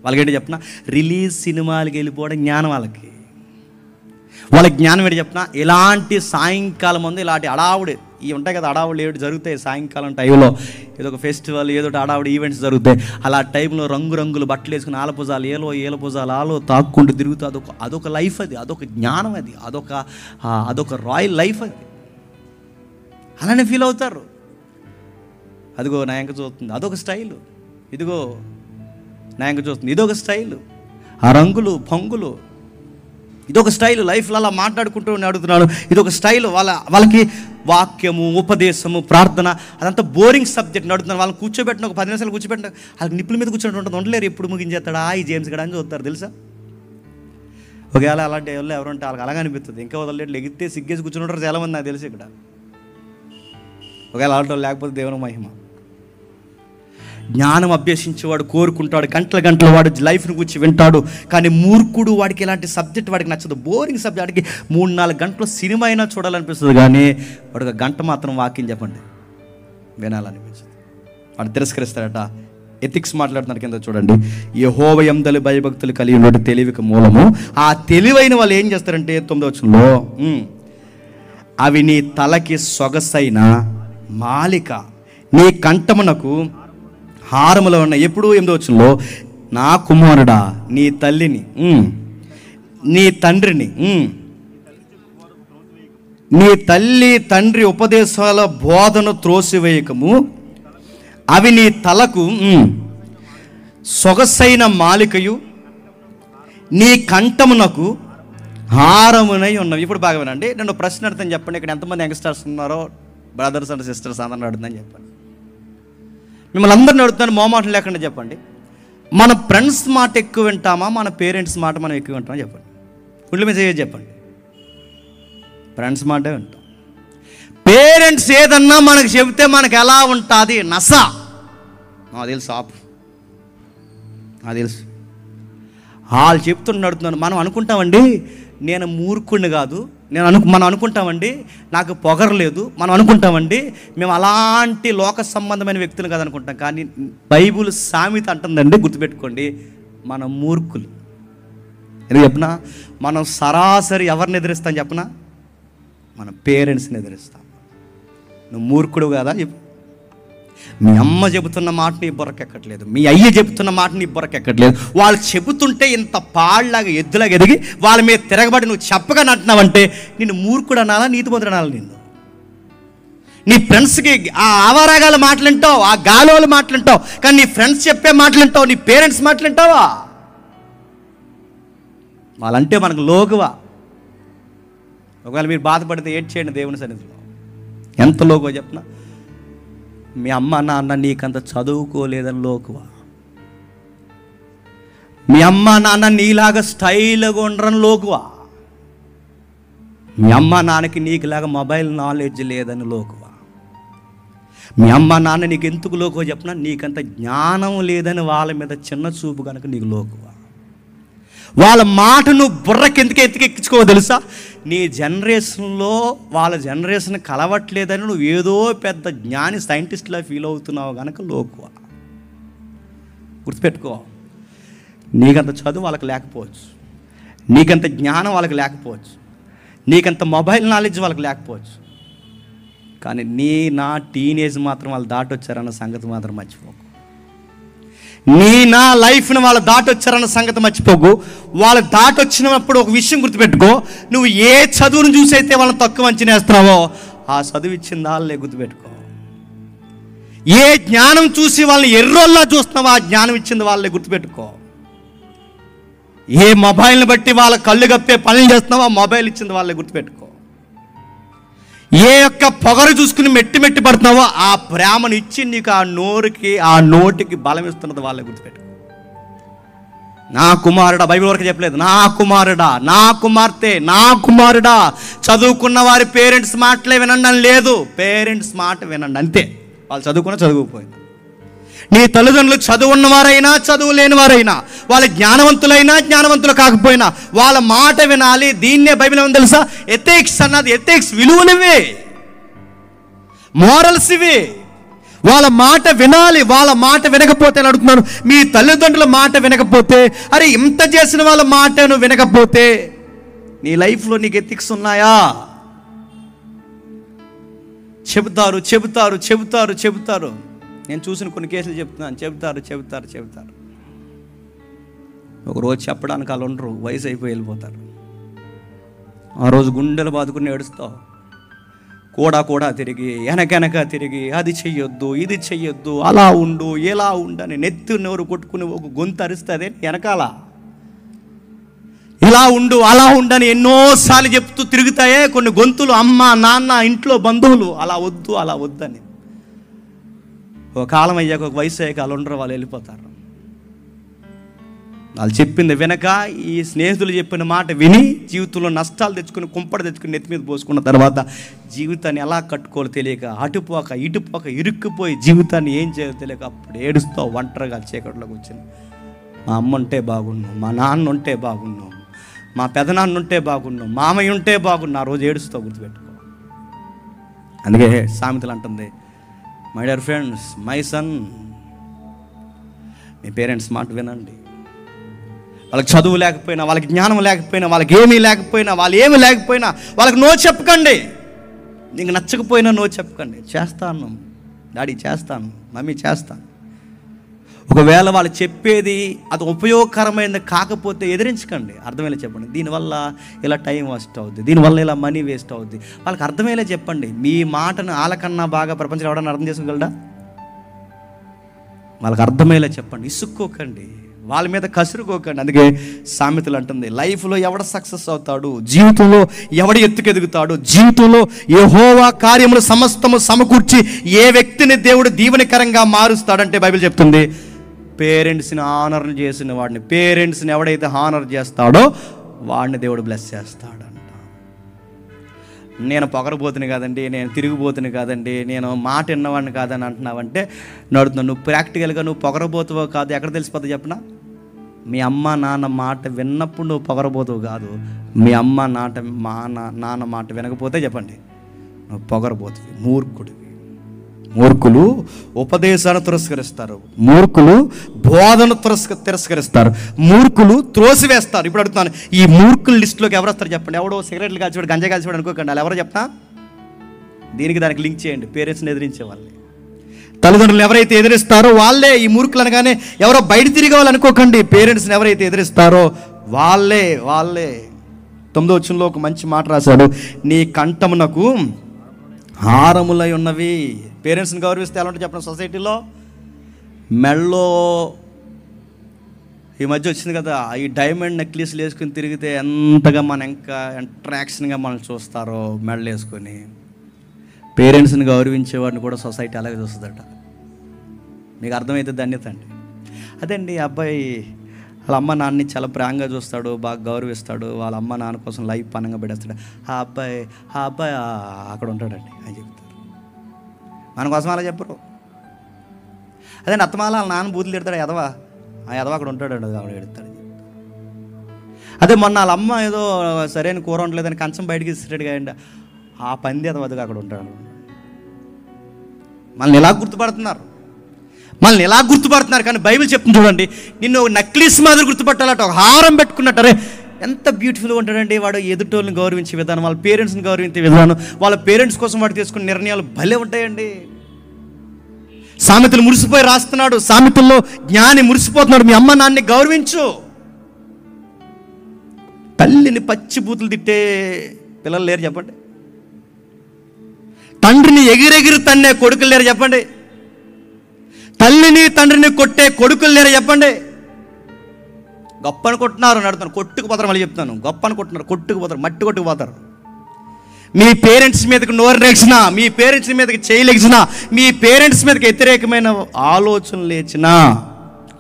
వాళ్ళకేంటి చెప్పిన, రిలీజ్ సినిమాలకి వెళ్ళిపోవడం జ్ఞానం వాళ్ళకి జ్ఞానం ఏంటి చెప్పిన, ఇలాంటి సాయంకాలం ముందు ఇలాంటి అడావుడి ఇవి ఉంటాయి కదా, అడావుడు ఏడు జరుగుతాయి సాయంకాలం టైంలో, ఏదో ఒక ఫెస్టివల్, ఏదో అడావుడు ఈవెంట్స్ జరుగుతాయి. అలా టైంలో రంగురంగులు బట్టలు వేసుకుని ఆలపుజాలు ఏలపుజాలు తాక్కుంటూ తిరుగుతూ అదొక లైఫ్, అదొక జ్ఞానం, అదొక రాయల్ లైఫ్. అలానే ఫీల్ అవుతారు. అదిగో నా ఎంక చూస్తుంది, అదొక స్టైలు. ఇదిగో నా ఎంక చూస్తుంది, ఇదొక స్టైలు. ఆ రంగులు పొంగులు ఇదొక స్టైల్. లైఫ్లో అలా మాట్లాడుకుంటూ అడుగుతున్నాను, ఇదొక స్టైల్. వాళ్ళకి వాక్యము, ఉపదేశము, ప్రార్థన అదంతా బోరింగ్ సబ్జెక్ట్ నడుతున్నాను. వాళ్ళని కూర్చోబెట్టిన ఒక 10 నిమిషాలు కూర్చోబెట్టిన వాళ్ళకి నిప్పుల మీద కూర్చొని ఉంటుంది, ఉండలేరు. ఎప్పుడు ముగించేస్తాడా ఈ జేమ్స్ గడ అని చూస్తారు తెలుసా. ఒకవేళ అలాంటి వాళ్ళు ఎవరుంటే వాళ్ళకి అలాగే అనిపిస్తుంది. ఇంకా వదలలేట్లు ఎగితే సిగ్గేసి కూర్చుని ఉంటారు చాలామంది, నాకు తెలిసి ఇక్కడ. ఒకవేళ అలాంటి వాళ్ళు లేకపోతే దేవుని మహిమ. జ్ఞానం అభ్యసించేవాడు కోరుకుంటాడు, గంటల వాడు లైఫ్ని కూర్చి వింటాడు. కానీ మూర్ఖుడు, వాడికి ఇలాంటి సబ్జెక్ట్ వాడికి నచ్చదు, బోరింగ్ సబ్జెక్ట్. వాడికి 3-4 గంటలు సినిమా అయినా చూడాలనిపిస్తుంది, కానీ వాడికి 1 గంట మాత్రం వాక్యం చెప్పండి వినాలనిపించదు. వాడు తిరస్కరిస్తాడట. ఎథిక్స్ మాట్లాడుతున్నారు కింద చూడండి. యెహోవా యందలి భయభక్తులు కలిగి ఉన్నట్టు తెలివికి మూలము. ఆ తెలివైన వాళ్ళు ఏం చేస్తారంటే 9వ వచనంలో, అవి నీ తలకి సొగసైన మాలిక, నీ కంఠమునకు హారములో ఉన్నాయి. ఎప్పుడు 8వ వచనంలో, నా కుమారుడా నీ తల్లిని నీ తండ్రిని నీ తల్లి తండ్రి ఉపదేశాల బోధను త్రోసివేయకము, అవి నీ తలకు సొగసైన మాలికయు నీ కంఠమునకు హారమునై ఉన్నవి. ఇప్పుడు బాగా వినండి, నేను ప్రశ్న అడుగుతాను, చెప్పండి. ఇక్కడ ఎంతమంది యంగ్స్టర్స్ ఉన్నారో, బ్రదర్స్ అండ్ సిస్టర్స్ అందరిని అడుగుతుందని చెప్పండి. మిమ్మల్ని అందరిని అడుగుతాను, మోమాటం లేకుండా చెప్పండి. మన ఫ్రెండ్స్ మాట ఎక్కువ వింటామా, మన పేరెంట్స్ మాట మనం ఎక్కువ వింటామా చెప్పండి. గుండెల మీద చెప్పండి. ఫ్రెండ్స్ మాటే వింటాం. పేరెంట్స్ ఏదన్నా మనకు చెబితే మనకు ఎలా ఉంటుంది? నస. నాకు తెలుసు ఆపు, నాకు తెలుసు. వాళ్ళు చెప్తున్న నడుతున్నాను. మనం అనుకుంటామండి నేను మూర్ఖుడిని కాదు, మనం అనుకుంటామండి నాకు పొగరు లేదు, మనం అనుకుంటామండి మేము అలాంటి లోక సంబంధమైన వ్యక్తులు కాదనుకుంటాం. కానీ బైబుల్ సామెత అంటుందండి, గుర్తుపెట్టుకోండి, మనం మూర్ఖులు. ఎందుకు చెప్పనా? మనం సరాసరి ఎవరిని ఎదిరిస్తాం చెప్పనా? మన పేరెంట్స్ని ఎదిరిస్తాం. నువ్వు మూర్ఖుడు కదా చెప్పు. మీ అమ్మ చెబుతున్న మాట నీ బుర్రకెక్కట్లేదు, మీ అయ్య చెబుతున్న మాట నీ బుర్రకెక్కట్లేదు. వాళ్ళు చెబుతుంటే ఇంత పాళ్ళలాగా ఎద్దులాగా ఎదిగి వాళ్ళ మీద తిరగబడి నువ్వు చెప్పగా నట్టినావంటే నిన్ను మూర్ఖుడు అనాలా, నీతిమంతుడు అనాలా? నిన్ను నీ ఫ్రెండ్స్కి ఆ ఆవారాగాల మాటలుంటావు, ఆ గాలోల మాటలుంటావు, కానీ నీ ఫ్రెండ్స్ చెప్పే మాటలుంటావు, నీ పేరెంట్స్ మాటలుంటావా? వాళ్ళంటే మనకు లోకువా. ఒకవేళ మీరు బాధపడితే ఏడ్చేయండి దేవుని సన్నిధిలో. ఎంత లోకువో చెప్పనా? మీ అమ్మ నాన్న నీకంత చదువుకోలేదని లోకువా. మీ అమ్మ నాన్న నీలాగా స్టైల్గా ఉండరని లోకువా. మీ అమ్మ నాన్నకి నీకులాగా మొబైల్ నాలెడ్జ్ లేదని లోకువా. మీ అమ్మ నాన్న నీకు ఎందుకు లోకువో చెప్పనా? నీకంత జ్ఞానం లేదని వాళ్ళ మీద చిన్న చూపు కనుక నీకు లోకువా. వాళ్ళ మాట నువ్వు బుర్రకి ఎందుకు ఎత్తికెక్కించుకోవో తెలుసా? నీ జనరేషన్లో వాళ్ళ జనరేషన్ కలవట్లేదని నువ్వు ఏదో పెద్ద జ్ఞాని సైంటిస్ట్లా ఫీల్ అవుతున్నావు కనుక లోకువ. గుర్తుపెట్టుకో, నీకంత చదువు వాళ్ళకి లేకపోవచ్చు, నీకంత జ్ఞానం వాళ్ళకి లేకపోవచ్చు, నీకంత మొబైల్ నాలెడ్జ్ వాళ్ళకి లేకపోవచ్చు, కానీ నా టీనేజ్ మాత్రం వాళ్ళు దాటొచ్చారన్న సంగతి మాత్రం మర్చిపోకు. నా లైఫ్ని వాళ్ళు దాటొచ్చారన్న సంగతి మర్చిపోకు. వాళ్ళు దాటొచ్చినప్పుడు ఒక విషయం గుర్తుపెట్టుకో, నువ్వు ఏ చదువును చూసి అయితే వాళ్ళని తక్కువ అంచనా వేస్తున్నావో ఆ చదువు ఇచ్చింది వాళ్ళే. గుర్తుపెట్టుకో, ఏ జ్ఞానం చూసి వాళ్ళని ఎర్రోల్లా చూస్తున్నావో ఆ జ్ఞానం ఇచ్చింది వాళ్ళే. గుర్తుపెట్టుకో, ఏ మొబైల్ని బట్టి వాళ్ళ కళ్ళు కప్పే పనులు చేస్తున్నావో ఆ మొబైల్ ఇచ్చింది వాళ్ళే. గుర్తుపెట్టుకో, ఏ యొక్క పొగరు చూసుకుని మెట్టి పడుతున్నావో ఆ ప్రేమను ఇచ్చి నీకు ఆ నోటికి బలం ఇస్తున్నది వాళ్ళే. గుర్తుపెట్టుకో, నా కుమారుడా, బైబిల్ వరకు చెప్పలేదు, నా కుమారుడా, నా కుమార్తె, నా కుమారుడా, చదువుకున్న వారి పేరెంట్స్ మాటలే వినండి అని లేదు. పేరెంట్స్ మాట వినండి అంతే. వాళ్ళు చదువుకున్నా చదువుకుపోయింది. నీ తల్లిదండ్రులు చదువు ఉన్నవారైనా చదువు లేని వారైనా, వాళ్ళ జ్ఞానవంతులైనా జ్ఞానవంతులు కాకపోయినా వాళ్ళ మాట వినాలి. దీన్నే బైబిల్ ఏమని తెలుసా? ఎథిక్స్ అన్నది. ఎథిక్స్ విలువలు ఇవి, మోరల్స్ ఇవి. వాళ్ళ మాట వినాలి. వాళ్ళ మాట వినకపోతే అని అడుగుతున్నాను, మీ తల్లిదండ్రుల మాట వినకపోతే, అరే ఇంత చేసిన వాళ్ళ మాట నువ్వు వినకపోతే నీ లైఫ్లో నీకు ఎథిక్స్ ఉన్నాయా? చెబుతారు చెబుతారు చెబుతారు చెబుతారు. నేను చూసిన కొన్ని కేసులు చెప్తున్నాను. చెబుతారు. ఒకరోజు చెప్పడానికి వాళ్ళు ఉండరు, వయసు అయిపోయి వెళ్ళిపోతారు. ఆ రోజు గుండెలు బాదుకుని ఏడుస్తావు. కూడా తిరిగి వెనక తిరిగి అది చెయ్యొద్దు, ఇది చెయ్యొద్దు, అలా ఉండు, ఎలా ఉండని నెత్తి నోరు కొట్టుకుని ఒక గొంతు అరుస్తుంది వెనకాల. ఇలా ఉండు, అలా ఉండని ఎన్నోసార్లు చెప్తూ తిరుగుతాయే కొన్ని గొంతులు, అమ్మ నాన్న ఇంట్లో బంధువులు, అలా వద్దని. ఒక కాలం అయ్యాక, ఒక వయసు అయ్యాక వాళ్ళు ఉండరు, వాళ్ళు వెళ్ళిపోతారు. వాళ్ళు చెప్పింది వెనక ఈ స్నేహితులు చెప్పిన మాట విని జీవితంలో నష్టాలు తెచ్చుకుని కుంపడ తెచ్చుకుని నెత్తి మీద పోసుకున్న తర్వాత జీవితాన్ని ఎలా కట్టుకోవాలో తెలియక అటుపోక ఇటుపోక ఇరుక్కుపోయి జీవితాన్ని ఏం చేయాలో తెలియక అప్పుడు ఏడుస్తావు ఒంటరిగా చీకట్లోకి వచ్చింది. మా అమ్మ ఉంటే బాగున్నావు, మా నాన్న ఉంటే బాగున్నావు, మా పెదనాన్న ఉంటే బాగున్నావు, మామయ్య ఉంటే బాగున్నా. ఆ రోజు ఏడుస్తావు. గుర్తుపెట్టుకో. అందుకే సామెతలు అంటుంది, my dear friends, my son, me parents మాట వినండి. వాళ్ళకి చదువు లేకపోయినా, వాళ్ళకి జ్ఞానం లేకపోయినా, వాళ్ళకి ఏమీ లేకపోయినా, వాళ్ళకి నో చెప్పకండి. నీకు నచ్చకపోయినా నో చెప్పకండి. చేస్తాను డాడీ, చేస్తాను మమ్మీ, చేస్తాను. ఒకవేళ వాళ్ళు చెప్పేది అది ఉపయోగకరమైనది కాకపోతే ఎదిరించకండి. అర్థమయ్యేలా చెప్పండి. దీనివల్ల ఇలా టైం వేస్ట్ అవుద్ది, దీనివల్ల ఇలా మనీ వేస్ట్ అవుద్ది. వాళ్ళకి అర్థమయ్యేలా చెప్పండి. మీ మాటను వాళ్ళకన్నా బాగా ప్రపంచంలో ఎవడన్నా అర్థం చేసుకోగలడా? వాళ్ళకి అర్థమయ్యేలా చెప్పండి. ఇసుక్కోకండి, వాళ్ళ మీద కసురుకోకండి. అందుకే సామెతలు అంటుంది, లైఫ్లో ఎవడ సక్సెస్ అవుతాడు, జీవితంలో ఎవడ ఎత్తుకెదుగుతాడు, జీవితంలో యెహోవా కార్యములు సమస్తము సమకూర్చి ఏ వ్యక్తిని దేవుడు దీవెనకరంగా మారుస్తాడంటే బైబిల్ చెప్తుంది, పేరెంట్స్ని హానర్ చేసిన వాడిని, పేరెంట్స్ని ఎవడైతే హానర్ చేస్తాడో వాడిని దేవుడు బ్లెస్ చేస్తాడంట. నేను పొగరబోతుని కాదండి, నేను తిరిగిపోతుని కాదండి, నేను మాట విన్నవాడిని కాదని అంటున్నావంటే నడుతున్నావు. నువ్వు ప్రాక్టికల్గా నువ్వు పొగరబోతువో కాదు ఎక్కడ తెలిసిపోతుంది చెప్పనా? మీ అమ్మ నాన్న మాట విన్నప్పుడు నువ్వు పొగరబోతువు కాదు. మీ అమ్మ నాన్న మాట వినకపోతే చెప్పండి నువ్వు పొగరబోతువి, మూర్ఖుడివి. మూర్ఖులు ఉపదేశాన్ని తిరస్కరిస్తారు, మూర్ఖులు బోధన తిరస్కరిస్తారు, మూర్ఖులు త్రోసివేస్తారు. ఇప్పుడు అడుగుతాను, ఈ మూర్ఖుల లిస్టులోకి ఎవరు వస్తారు చెప్పండి? ఎవడో సిగరెట్లు కాల్చివాడు, గంజా కాల్చివాడు అనుకోకండి. వాళ్ళు ఎవరో చెప్తా, దానికి లింక్ చేయండి. పేరెంట్స్ని ఎదిరించే వాళ్ళే, తల్లిదండ్రులను ఎవరైతే ఎదిరిస్తారో వాళ్ళే ఈ మూర్ఖులు అనగానే ఎవరో బయట తిరిగే వాళ్ళు అనుకోకండి. పేరెంట్స్ని ఎవరైతే ఎదిరిస్తారో వాళ్ళే. 9వ వచనంలో ఒక మంచి మాట రాశాడు, నీ కంఠమునకు హారములై ఉన్నవి. పేరెంట్స్ని గౌరవిస్తే ఎలా ఉంటుంది చెప్పండి? సొసైటీలో మెళ్ళో ఈ మధ్య వచ్చింది కదా, ఈ డైమండ్ నెక్లెస్లు వేసుకుని తిరిగితే ఎంతగా మన ఇంకా అట్రాక్షన్గా మనల్ని చూస్తారో మెడలు వేసుకొని. పేరెంట్స్ని గౌరవించేవాడిని కూడా సొసైటీ అలాగే చూస్తుందట. మీకు అర్థమైతే ధన్యత అండి. అదండి, అబ్బాయి వాళ్ళ అమ్మ నాన్నని చాలా ప్రేమగా చూస్తాడు, బాగా గౌరవిస్తాడు, వాళ్ళ అమ్మ నాన్న కోసం లైఫ్ పనంగా పెడేస్తాడు. ఆ అబ్బాయి అక్కడ ఉంటాడండి అని చెప్తారు. మన కోసం అలా చెప్పరు. అదే అత్తమాల వాళ్ళ నాన్న బూతులు తిడతాడు, ఎదవా అక్కడ ఉంటాడు, ఆవిడ ఎడతాడు. అదే మొన్న వాళ్ళ అమ్మ ఏదో సరైన కూర ఉండలేదని కంచం బయటికి ఇస్తాడుగా అండి, ఆ పంది ఎదవదిగా అక్కడ ఉంటాడు. మనల్ని ఎలా గుర్తుపడుతున్నారు కానీ బైబిల్ చెప్తుంది చూడండి, నిన్ను ఒక నక్లీస్ మాదిరి గుర్తుపట్టాలట, ఒక హారం పెట్టుకున్నట్టరే. ఎంత బ్యూటిఫుల్గా ఉంటాడండి వాడు. ఎదుటోళ్ళని గౌరవించే విధానం, వాళ్ళ పేరెంట్స్ని గౌరవించే విధానం, వాళ్ళ పేరెంట్స్ కోసం వాడు తీసుకునే నిర్ణయాలు భలే ఉంటాయండి. సామెతలు మురిసిపోయి రాస్తున్నాడు, సామెతల్లో జ్ఞాని మురిసిపోతున్నాడు. మీ అమ్మ నాన్నని గౌరవించు. తల్లిని పచ్చి బూతులు తిట్టే పిల్లలు లేరు చెప్పండి. తండ్రిని ఎగిరెగిరి తన్నే కొడుకులు లేరు చెప్పండి. తల్లిని తండ్రిని కొట్టే కొడుకులు లేరు చెప్పండి. గొప్ప అనుకుంటున్నారు, నడుతాను కొట్టుకుపోతారు. మళ్ళీ చెప్తాను, గొప్ప అనుకుంటున్నారు, కొట్టుకుపోతారు, మట్టి కొట్టుకుపోతారు. మీ పేరెంట్స్ మీదకి నోరు రేగినా, మీ పేరెంట్స్ మీదకి చేయలేగినా, మీ పేరెంట్స్ మీదకి వ్యతిరేకమైన ఆలోచనలు లేచినా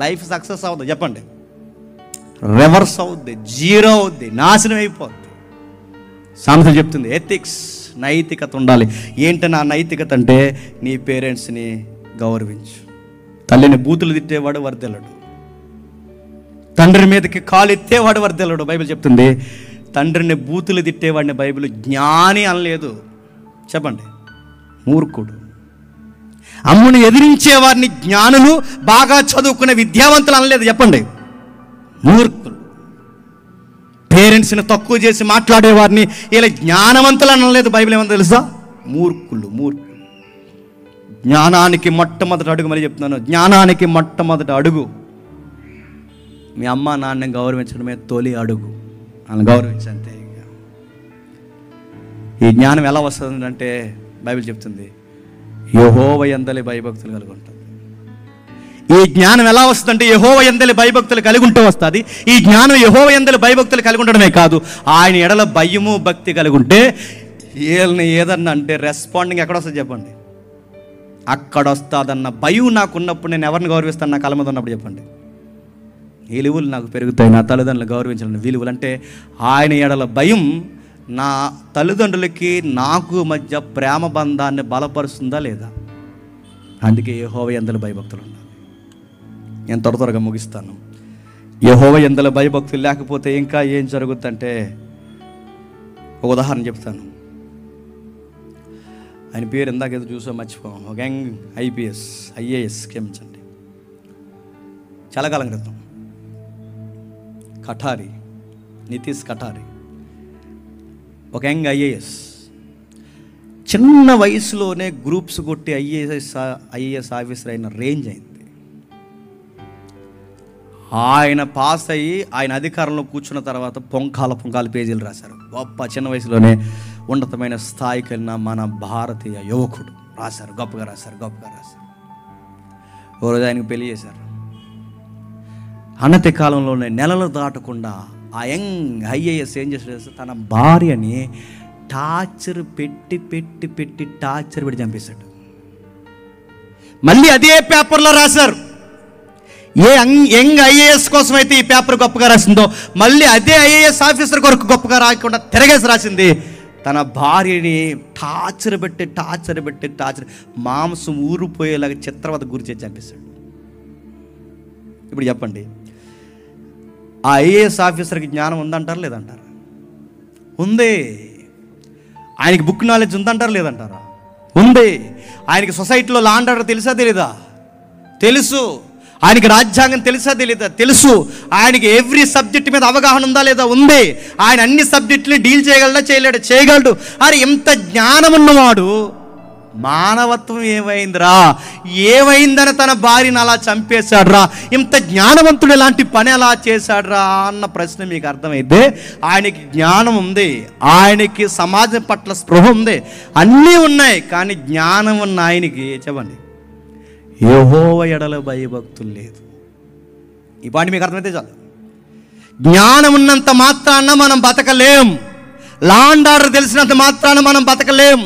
లైఫ్ సక్సెస్ అవుతుంది చెప్పండి, రివర్స్ అవుద్ది, జీరో అవుద్ది, నాశనం అయిపోద్ది. సామెతలు చెప్తుంది ఎథిక్స్, నైతికత ఉండాలి. ఏంటి నా నైతికత అంటే, నీ పేరెంట్స్ని గౌరవించు. తల్లిని బూతులు తిట్టేవాడు వర్దెల్లడు, తండ్రి మీదకి కాలు ఎత్తేవాడు వర్దెల్లడు. బైబిల్ చెప్తుంది తండ్రిని బూతులు తిట్టేవాడిని బైబిల్ జ్ఞాని అనలేదు చెప్పండి, మూర్ఖుడు. అమ్ముని ఎదిరించేవారిని జ్ఞానులు, బాగా చదువుకునే విద్యావంతులు అనలేదు చెప్పండి, మూర్ఖులు. పేరెంట్స్ని తక్కువ చేసి మాట్లాడేవారిని ఇలా జ్ఞానవంతులు అనలేదు బైబిల్. ఏమన్నా తెలుసా? మూర్ఖులు. జ్ఞానానికి మొట్టమొదటి అడుగు, మరి చెప్తున్నాను, జ్ఞానానికి మొట్టమొదటి అడుగు మీ అమ్మ నాన్నని గౌరవించడమే తొలి అడుగు. వాళ్ళని గౌరవించంతే. ఈ జ్ఞానం ఎలా వస్తుంది అంటే బైబిల్ చెప్తుంది యెహోవా యందలి భయభక్తులు కలిగి ఉంటుంది. ఈ జ్ఞానం ఎలా వస్తుందంటే యెహోవా యందలి భయభక్తులు కలిగి ఉంటూ వస్తుంది. ఈ జ్ఞానం యెహోవా యందలి భయభక్తులు కలిగి ఉండడమే కాదు, ఆయన ఎడల భయము భక్తి కలిగి ఉంటే వీళ్ళని ఏదన్నా అంటే రెస్పాండింగ్ ఎక్కడ వస్తుంది చెప్పండి? అక్కడ వస్తుందన్న భయం నాకు ఉన్నప్పుడు నేను ఎవరిని గౌరవిస్తాను? నా కళ్ళ మీద ఉన్నప్పుడు చెప్పండి. విలువలు నాకు పెరుగుతాయి, నా తల్లిదండ్రులు గౌరవించాలని విలువలు. అంటే ఆయన ఎడల భయం నా తల్లిదండ్రులకి నాకు మధ్య ప్రేమ బంధాన్ని బలపరుస్తుందా లేదా? అందుకే యెహోవా యందలి భయభక్తులు ఉండాలి. నేను త్వరగా ముగిస్తాను. యెహోవా యందలి భయభక్తులు లేకపోతే ఇంకా ఏం జరుగుతుందంటే, ఒక ఉదాహరణ చెప్తాను. ఆయన పేరు ఇందాక ఏదో చూసా మర్చిపోయాం. ఒక యంగ్ ఐఏఎస్ క్షమించండి, చాలా కాలం క్రితం కఠారి, నితీష్ కఠారి, ఒక యంగ్ ఐఏఎస్. చిన్న వయసులోనే గ్రూప్స్ కొట్టి ఐఏఎస్ ఆఫీసర్ అయిన రేంజ్ అయింది. ఆయన పాస్ అయ్యి ఆయన అధికారంలో కూర్చున్న తర్వాత పొంకాల పేజీలు రాశారు. గొప్ప చిన్న వయసులోనే ఉన్నతమైన స్థాయికి వెళ్ళిన మన భారతీయ యువకుడు రాశారు, గొప్పగా రాశారు. ఓ రోజు ఆయనకు పెళ్లి చేశారు. అనతి కాలంలోనే నెలలు దాటకుండా ఆ యంగ్ ఐఏఎస్ ఏం చేశాడు? తన భార్యని టార్చర్ పెట్టి టార్చర్ పెట్టి చంపేశాడు. మళ్ళీ అదే పేపర్లో రాశారు. ఏ యంగ్ ఐఏఎస్ కోసం అయితే ఈ పేపర్ గొప్పగా రాసిందో, మళ్ళీ అదే ఐఏఎస్ ఆఫీసర్ కొరకు గొప్పగా రాకుండా తిరగేసి రాసింది తన భార్యని టార్చర్ పెట్టి మాంసం ఊరిపోయేలాగా చిత్రవద గురి చేసి చంపేశాడు. ఇప్పుడు చెప్పండి, ఆ ఐఏఎస్ ఆఫీసర్కి జ్ఞానం ఉందంటారా లేదంటారా? ఉంది. ఆయనకి బుక్ నాలెడ్జ్ ఉందంటారా లేదంటారా? ఉంది. ఆయనకి సొసైటీలో లా అండ్ ఆర్డర్ తెలుసా తెలీదా? తెలుసు. ఆయనకి రాజ్యాంగం తెలుసా తెలీదా? తెలుసు. ఆయనకి ఎవ్రీ సబ్జెక్ట్ మీద అవగాహన ఉందా లేదా? ఉంది. ఆయన అన్ని సబ్జెక్టులు డీల్ చేయగలడా? చేయగలడు. అరే, ఇంత జ్ఞానం ఉన్నవాడు మానవత్వం ఏమైందని తన భార్యను అలా చంపేశాడ్రా? ఇంత జ్ఞానవంతుడు ఇలాంటి పని ఎలా చేశాడ్రా అన్న ప్రశ్న మీకు అర్థమైతే, ఆయనకి జ్ఞానం ఉంది, ఆయనకి సమాజం పట్ల స్పృహ ఉంది, అన్నీ ఉన్నాయి. కానీ జ్ఞానం ఉన్న ఆయనకి చెప్పండి, యెహోవా ఎడల భయభక్తులు లేదు. ఈ పాయింట్ మీకు అర్థమైతే చాలు. జ్ఞానం ఉన్నంత మాత్రాన మనం బతకలేం. లా అండ్ ఆర్డర్ తెలిసినంత మాత్రాన మనం బతకలేం.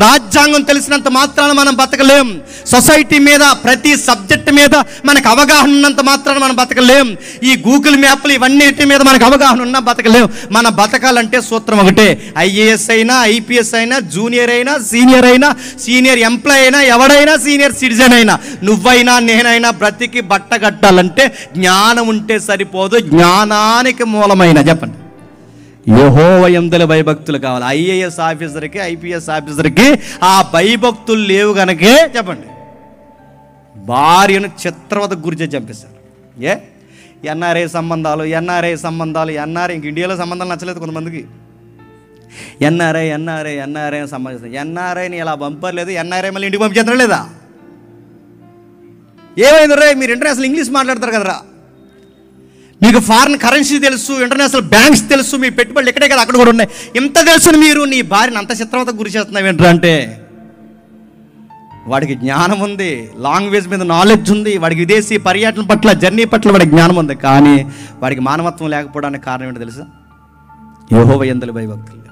రాజ్యాంగం తెలిసినంత మాత్రాన మనం బతకలేం. సొసైటీ మీద ప్రతి సబ్జెక్ట్ మీద మనకు అవగాహన ఉన్నంత మాత్రాన మనం బతకలేం. ఈ గూగుల్ మ్యాప్లు ఇవన్నిటి మీద మనకు అవగాహన ఉన్నా బతకలేం. మన బతకాలంటే సూత్రం ఒకటే. ఐఏఎస్ అయినా, ఐపీఎస్ అయినా, జూనియర్ అయినా, సీనియర్ ఎంప్లాయ్ అయినా, ఎవడైనా సీనియర్ సిటిజన్ అయినా, నువ్వైనా నేనైనా బ్రతికి బట్ట కట్టాలంటే జ్ఞానం ఉంటే సరిపోదు. జ్ఞానానికి మూలమైన చెప్పండి, యెహోవా యందలి భయభక్తులు కావాలి. ఐఏఎస్ ఆఫీసర్కి, ఐపీఎస్ ఆఫీసర్కి ఆ భయభక్తులు లేవు కనుకే చెప్పండి భార్యను చిత్రవద గురి చేసి చంపేశారు. ఎన్ఆర్ఐ సంబంధాలు ఇంక ఇండియాలో సంబంధాలు నచ్చలేదు కొంతమందికి. ఎన్ఆర్ఐ సంబంధించిన ఎన్ఆర్ఐని ఇలా పంపలేదు, ఎన్ఆర్ఐ మళ్ళీ ఇంటికి పంపించేద్దరా లేదా? ఏమైంది రే, మీరు ఇంటర్నేషనల్ ఇంగ్లీష్ మాట్లాడతారు కదరా, మీకు ఫారిన్ కరెన్సీ తెలుసు, ఇంటర్నేషనల్ బ్యాంక్స్ తెలుసు, మీ పెట్టుబడులు ఎక్కడే కదా అక్కడ కూడా ఉన్నాయి, ఇంత తెలుసు మీరు నీ భార్యను అంత చిత్రవత గురి చేస్తున్నావు ఏంటంటే, వాడికి జ్ఞానం ఉంది, లాంగ్వేజ్ మీద నాలెడ్జ్ ఉంది, వాడికి విదేశీ పర్యటన పట్ల, జర్నీ పట్ల వాడికి జ్ఞానం ఉంది. కానీ వాడికి మానవత్వం లేకపోవడానికి కారణం ఏంటో తెలుసా? యెహోవా యందలి భయభక్తులు.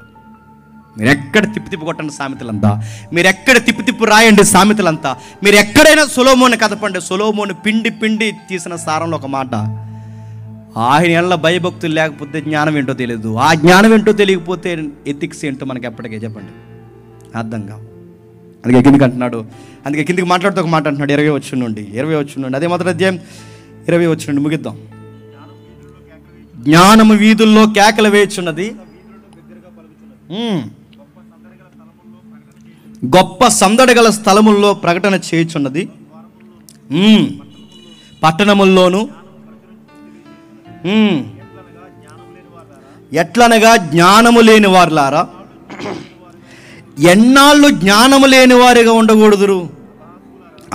మీరు ఎక్కడ తిప్పి కొట్టండి సామెతలంతా, మీరు ఎక్కడ తిప్పి రాయండి సామెతలంతా, మీరు ఎక్కడైనా సొలొమోను కదపండి. సొలొమోను పిండి తీసిన సారంలో ఒక మాట, ఆయన ఎల్ల భయభక్తులు లేకపోతే జ్ఞానం ఏంటో తెలియదు. ఆ జ్ఞానం ఏంటో తెలియకపోతే ఎథిక్స్ ఏంటో మనకి ఎప్పటికే చెప్పండి అర్థం కావు. అందుకే కిందికి మాట్లాడుతూ ఒక మాట అంటున్నాడు 20 వచనం నుండి అదే మొదటి అధ్యాయం 20 వచనం నుండి ముగిద్దాం. జ్ఞానము వీధుల్లో కేకలు వేయుచున్నది, గొప్ప సందడిగల స్థలముల్లో ప్రకటన చేయుచున్నది, పట్టణముల్లోను ఎట్లనగా జ్ఞానము లేని వారులారా, ఎన్నాళ్ళు జ్ఞానము లేని వారిగా ఉండకూడదురు,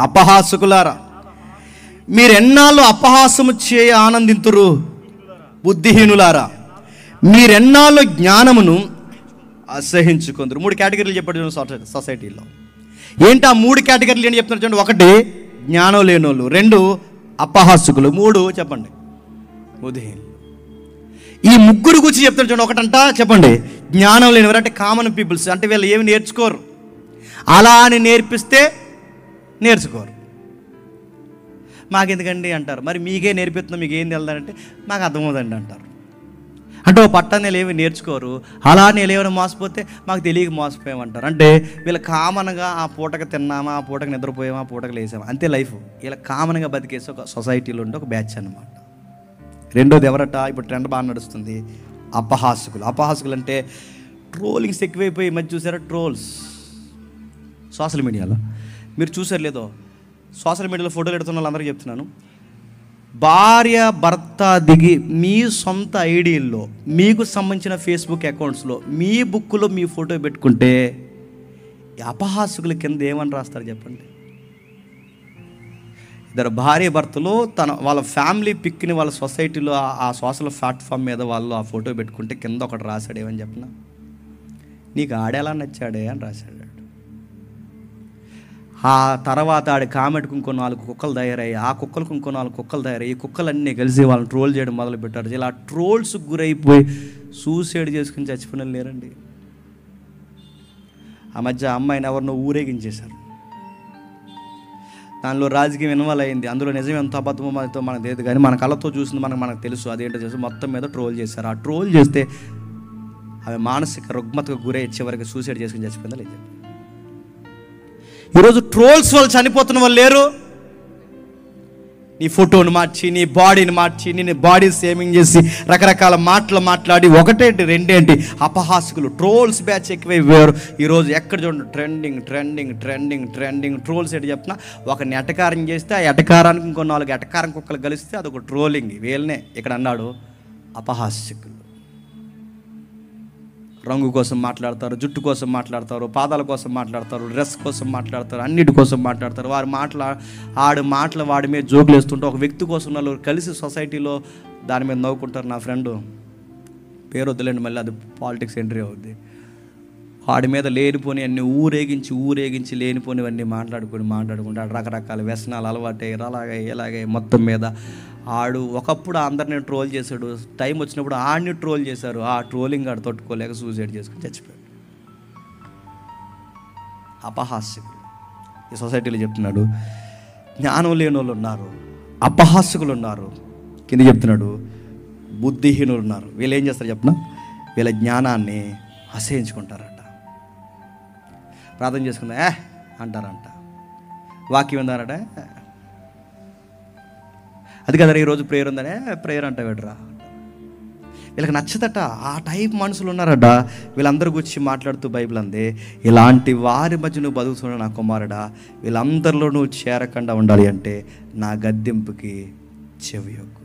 అపహాసకులారా, మీరెన్నాళ్ళు అపహాసము చేయ ఆనందింతురు, బుద్ధిహీనులారా, మీరెన్నాళ్ళు జ్ఞానమును అసహించుకుందరు. 3 కేటగిరీలు చెప్పాడు సొసైటీలో. ఏంటి ఆ 3 కేటగిరీలు ఏంటి చెప్తున్నారు చూడండి. 1 జ్ఞానం లేనోళ్ళు, 2 అపహాసకులు, 3 చెప్పండి బుద్ధిహీనులు. ఈ ముగ్గురు గురించి చెప్తాను చూడండి. ఒకటంట చెప్పండి జ్ఞానం లేనివారు, అంటే కామన్ పీపుల్స్, అంటే వీళ్ళు ఏమి నేర్చుకోరు, అలా అని నేర్పిస్తే నేర్చుకోరు. మాకెందుకండి అంటారు. మరి మీకే నేర్పిస్తున్నాం, మీకు ఏం తెలుదంటే మాకు అర్థమవుతుందండి అంటారు. అంటే ఓ పట్టాన్ని ఏమి నేర్చుకోరు, అలా నేను ఏమైనా మోసపోతే మాకు తెలియక మోసపోయామంటారు. అంటే వీళ్ళు కామన్గా ఆ పూటకు తిన్నామా, ఆ పూటకు నిద్రపోయామా, ఆ పూటకు లేసామా, అంతే లైఫ్. ఇలా కామన్గా బతికేసి ఒక సొసైటీలో ఉండే ఒక బ్యాచ్ అన్నమాట. రెండోది ఎవరట, ఇప్పుడు ట్రెండ్ బాగా నడుస్తుంది, అపహాసకులు అంటే ట్రోలింగ్స్ ఎక్కువైపోయి మధ్య చూసారా, ట్రోల్స్ సోషల్ మీడియాలో. మీరు చూసారు లేదో, సోషల్ మీడియాలో ఫోటోలు పెడుతున్న వాళ్ళందరికీ చెప్తున్నాను, భార్య భర్త దిగి మీ సొంత ఐడీల్లో మీకు సంబంధించిన ఫేస్బుక్ అకౌంట్స్లో మీ బుక్లో మీ ఫోటో పెట్టుకుంటే అపహాసకుల కింద ఏమని రాస్తారు చెప్పండి. ఇద్దరు భార్య భర్తలు వాళ్ళ ఫ్యామిలీ పిక్ని వాళ్ళ సొసైటీలో ఆ సోషల్ ప్లాట్ఫామ్ మీద వాళ్ళు ఆ ఫోటో పెట్టుకుంటే కింద ఒకటి రాశాడు, ఏమని చెప్పిన, నీకు ఆడేలా నచ్చాడే అని రాశాడు. ఆ తర్వాత ఆడి కామెంట్కి ఇంకో 4 కుక్కలు తయారయ్యి, ఆ కుక్కలకు ఇంకో 4 కుక్కలు తయారయ్యి, ఈ కుక్కలన్నీ కలిసి వాళ్ళని ట్రోల్ చేయడం మొదలుపెట్టారు. ఇలా ట్రోల్స్కి గురైపోయి సూసైడ్ చేసుకుని చచ్చిపోయిన లేరండి. ఆ మధ్య అమ్మాయిని ఎవరినో ఊరేగించేశారు, దానిలో రాజకీయం ఇన్వాల్వ్ అయింది. అందులో నిజం ఎంత అబద్ధమో మనకు తెలియదు, కానీ మన కళ్ళతో చూసింది మనకు తెలుసు అదేంటో చేసి మొత్తం మీద ట్రోల్ చేశారు. ఆ ట్రోల్ చేస్తే ఆమె మానసిక రుగ్మతకు గురై చివరికి సూసైడ్ చేసుకుని చచ్చిపోయిందా లేదు? ఈరోజు ట్రోల్స్ వాళ్ళు చనిపోతున్న వాళ్ళు లేరు. నీ ఫోటోని మార్చి, నీ బాడీని మార్చి, నీ బాడీ సేమింగ్ చేసి రకరకాల మాటలు మాట్లాడి ఒకటేంటి రెండేంటి అపహాసకులు ట్రోల్స్ బ్యాచ్ ఎక్కువైపోయారు. ఈరోజు ఎక్కడ చూడండి trending trending trending trending trolls ఏంటి చెప్పిన, ఒకరిని ఎటకారం చేస్తే ఆ ఎటకారానికి ఇంకో 4 ఎటకారం కుక్కలు కలిస్తే అదొక ట్రోలింగ్. వీళ్ళనే ఇక్కడ అన్నాడు అపహాస్యకులు. రంగు కోసం మాట్లాడతారు, జుట్టు కోసం మాట్లాడతారు, పాదాల కోసం మాట్లాడతారు, డ్రెస్ కోసం మాట్లాడతారు, అన్నిటి కోసం మాట్లాడతారు. వాడి మాటలు వాడి మీద జోకులు వేస్తుంటే ఒక వ్యక్తి కోసం వాళ్ళు కలిసి సొసైటీలో దాని మీద నవ్వుకుంటారు. నా ఫ్రెండ్ పేరు వద్దులేండి, మళ్ళీ అది పాలిటిక్స్ ఎంట్రీ అవుద్ది. వాడి మీద లేనిపోని అన్ని ఊరేగించి లేనిపోనివన్నీ మాట్లాడుకుంటే రకరకాల వ్యసనాలు అలవాటే ఇలాగే మొత్తం మీద ఆడు ఒకప్పుడు అందరినీ ట్రోల్ చేశాడు. టైం వచ్చినప్పుడు ఆడిని ట్రోల్ చేశారు. ఆ ట్రోలింగ్ ఆడు తట్టుకోలేక సూసైడ్ చేసుకుని చచ్చిపోయాడు. అపహాస్యకులు ఈ సొసైటీలో చెప్తున్నాడు. జ్ఞానం లేని వాళ్ళు ఉన్నారు, అపహాస్యకులు ఉన్నారు, కింద చెప్తున్నాడు బుద్ధిహీనులు ఉన్నారు. వీళ్ళు ఏం చేస్తారు చెప్పిన, వీళ్ళ జ్ఞానాన్ని అసహించుకుంటారట. ప్రార్థన చేసుకుందా అంటారంట, వాక్యం ఉందనట, అది కదరా ఈరోజు ప్రేయర్ ఉందనే ప్రేయర్ అంట వీడరా. వీళ్ళకి నచ్చదట. ఆ టైప్ మనుషులు ఉన్నారట. వీళ్ళందరి గురించి మాట్లాడుతూ బైబిల్ అందే, ఇలాంటి వారి మధ్య నువ్వు బతుకుతున్న నా కుమారుడా, వీళ్ళందరిలో నువ్వు చేరకుండా ఉండాలి అంటే నా గద్దింపుకి చెవియొగ్గు.